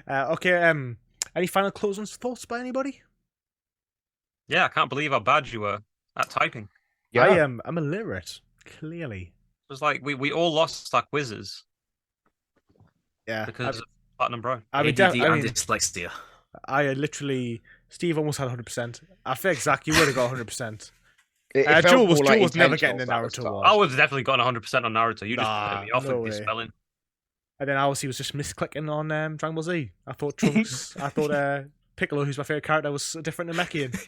Speaker 1: Okay. Any final closing thoughts by anybody?
Speaker 3: Yeah, I can't believe how bad you were at typing.
Speaker 2: Yeah,
Speaker 1: I'm illiterate. Clearly.
Speaker 3: It was like we all lost our quizzes
Speaker 1: Yeah.
Speaker 3: because of PlatinumBro.
Speaker 4: ADD and dyslexia.
Speaker 1: I literally. Steve almost had 100%. I think Zack, you would have got 100%.
Speaker 2: It felt
Speaker 1: Joel
Speaker 2: more like
Speaker 1: was never getting
Speaker 2: intentional
Speaker 1: the
Speaker 2: at the
Speaker 1: Naruto
Speaker 2: start.
Speaker 1: one.
Speaker 3: I would have definitely gotten 100% on Naruto. You just
Speaker 1: Nah,
Speaker 3: put me off
Speaker 1: no
Speaker 3: with
Speaker 1: way.
Speaker 3: the spelling.
Speaker 1: And then obviously was just misclicking on Dragon Ball Z. I thought Trunks. I thought Piccolo, who's my favorite character, was different than Namekian.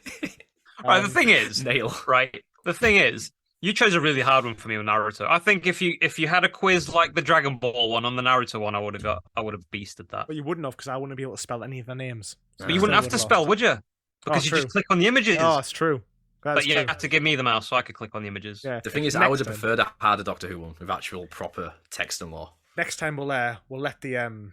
Speaker 3: Right, the thing is,
Speaker 4: Nail.
Speaker 3: right? The thing is, you chose a really hard one for me with Naruto. I think if you had a quiz like the Dragon Ball one on the Naruto one, I would have beasted that.
Speaker 1: But you wouldn't have, because I wouldn't be able to spell any of their names.
Speaker 3: But you wouldn't have to spell, would you? Because you
Speaker 1: true.
Speaker 3: just click on the images.
Speaker 1: Oh, it's true. That's
Speaker 3: but you
Speaker 1: true.
Speaker 3: had to give me the mouse so I could click on the images.
Speaker 1: Yeah.
Speaker 4: The thing is, I would have preferred a harder Doctor Who one with actual proper text and law.
Speaker 1: next time we'll let the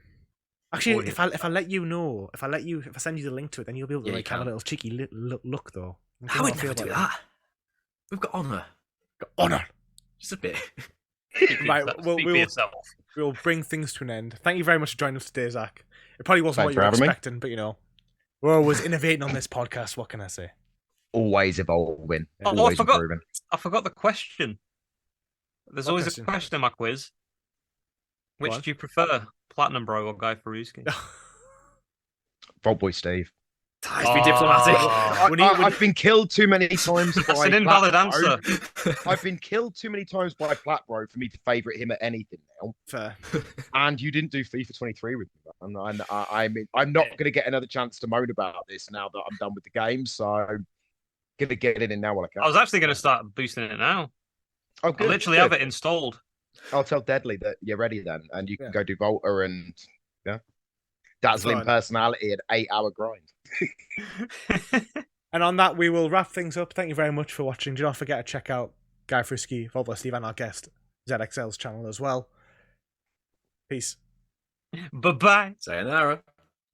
Speaker 1: Actually, if I let you know, if I send you the link to it, then you'll be able to have a little cheeky look though.
Speaker 4: I would never do that. We've got honour.
Speaker 1: Got honour.
Speaker 4: Just a bit.
Speaker 1: Right, we'll bring things to an end. Thank you very much for joining us today, Zach. It probably wasn't what you were expecting, but we're always innovating on this podcast. What can I say?
Speaker 2: Always evolving.
Speaker 3: Yeah.
Speaker 2: Always improving.
Speaker 3: I forgot the question. There's always a question in my quiz. Which do you prefer, PlatinumBro or GuyFarruski?
Speaker 2: VaultBoySteve.
Speaker 4: Be diplomatic.
Speaker 2: I've been killed too many times by
Speaker 3: That's an invalid answer.
Speaker 2: I've been killed too many times by PlatBro for me to favourite him at anything now.
Speaker 1: Fair.
Speaker 2: And you didn't do FIFA 23 with me. And I mean, I'm not going to get another chance to moan about this now that I'm done with the game. So I'm going to get it in now while I can.
Speaker 3: I was actually going to start boosting it now.
Speaker 2: Oh, good.
Speaker 3: I literally have it installed.
Speaker 2: I'll tell Deadly that you're ready then. And you can go do Volta and dazzling personality and 8-hour grind.
Speaker 1: And on that, we will wrap things up. Thank you very much for watching. Do not forget to check out GuyFarruski, VaultBoySteve, and our guest ZXL's channel as well. Peace.
Speaker 3: Bye-bye.
Speaker 4: Sayonara.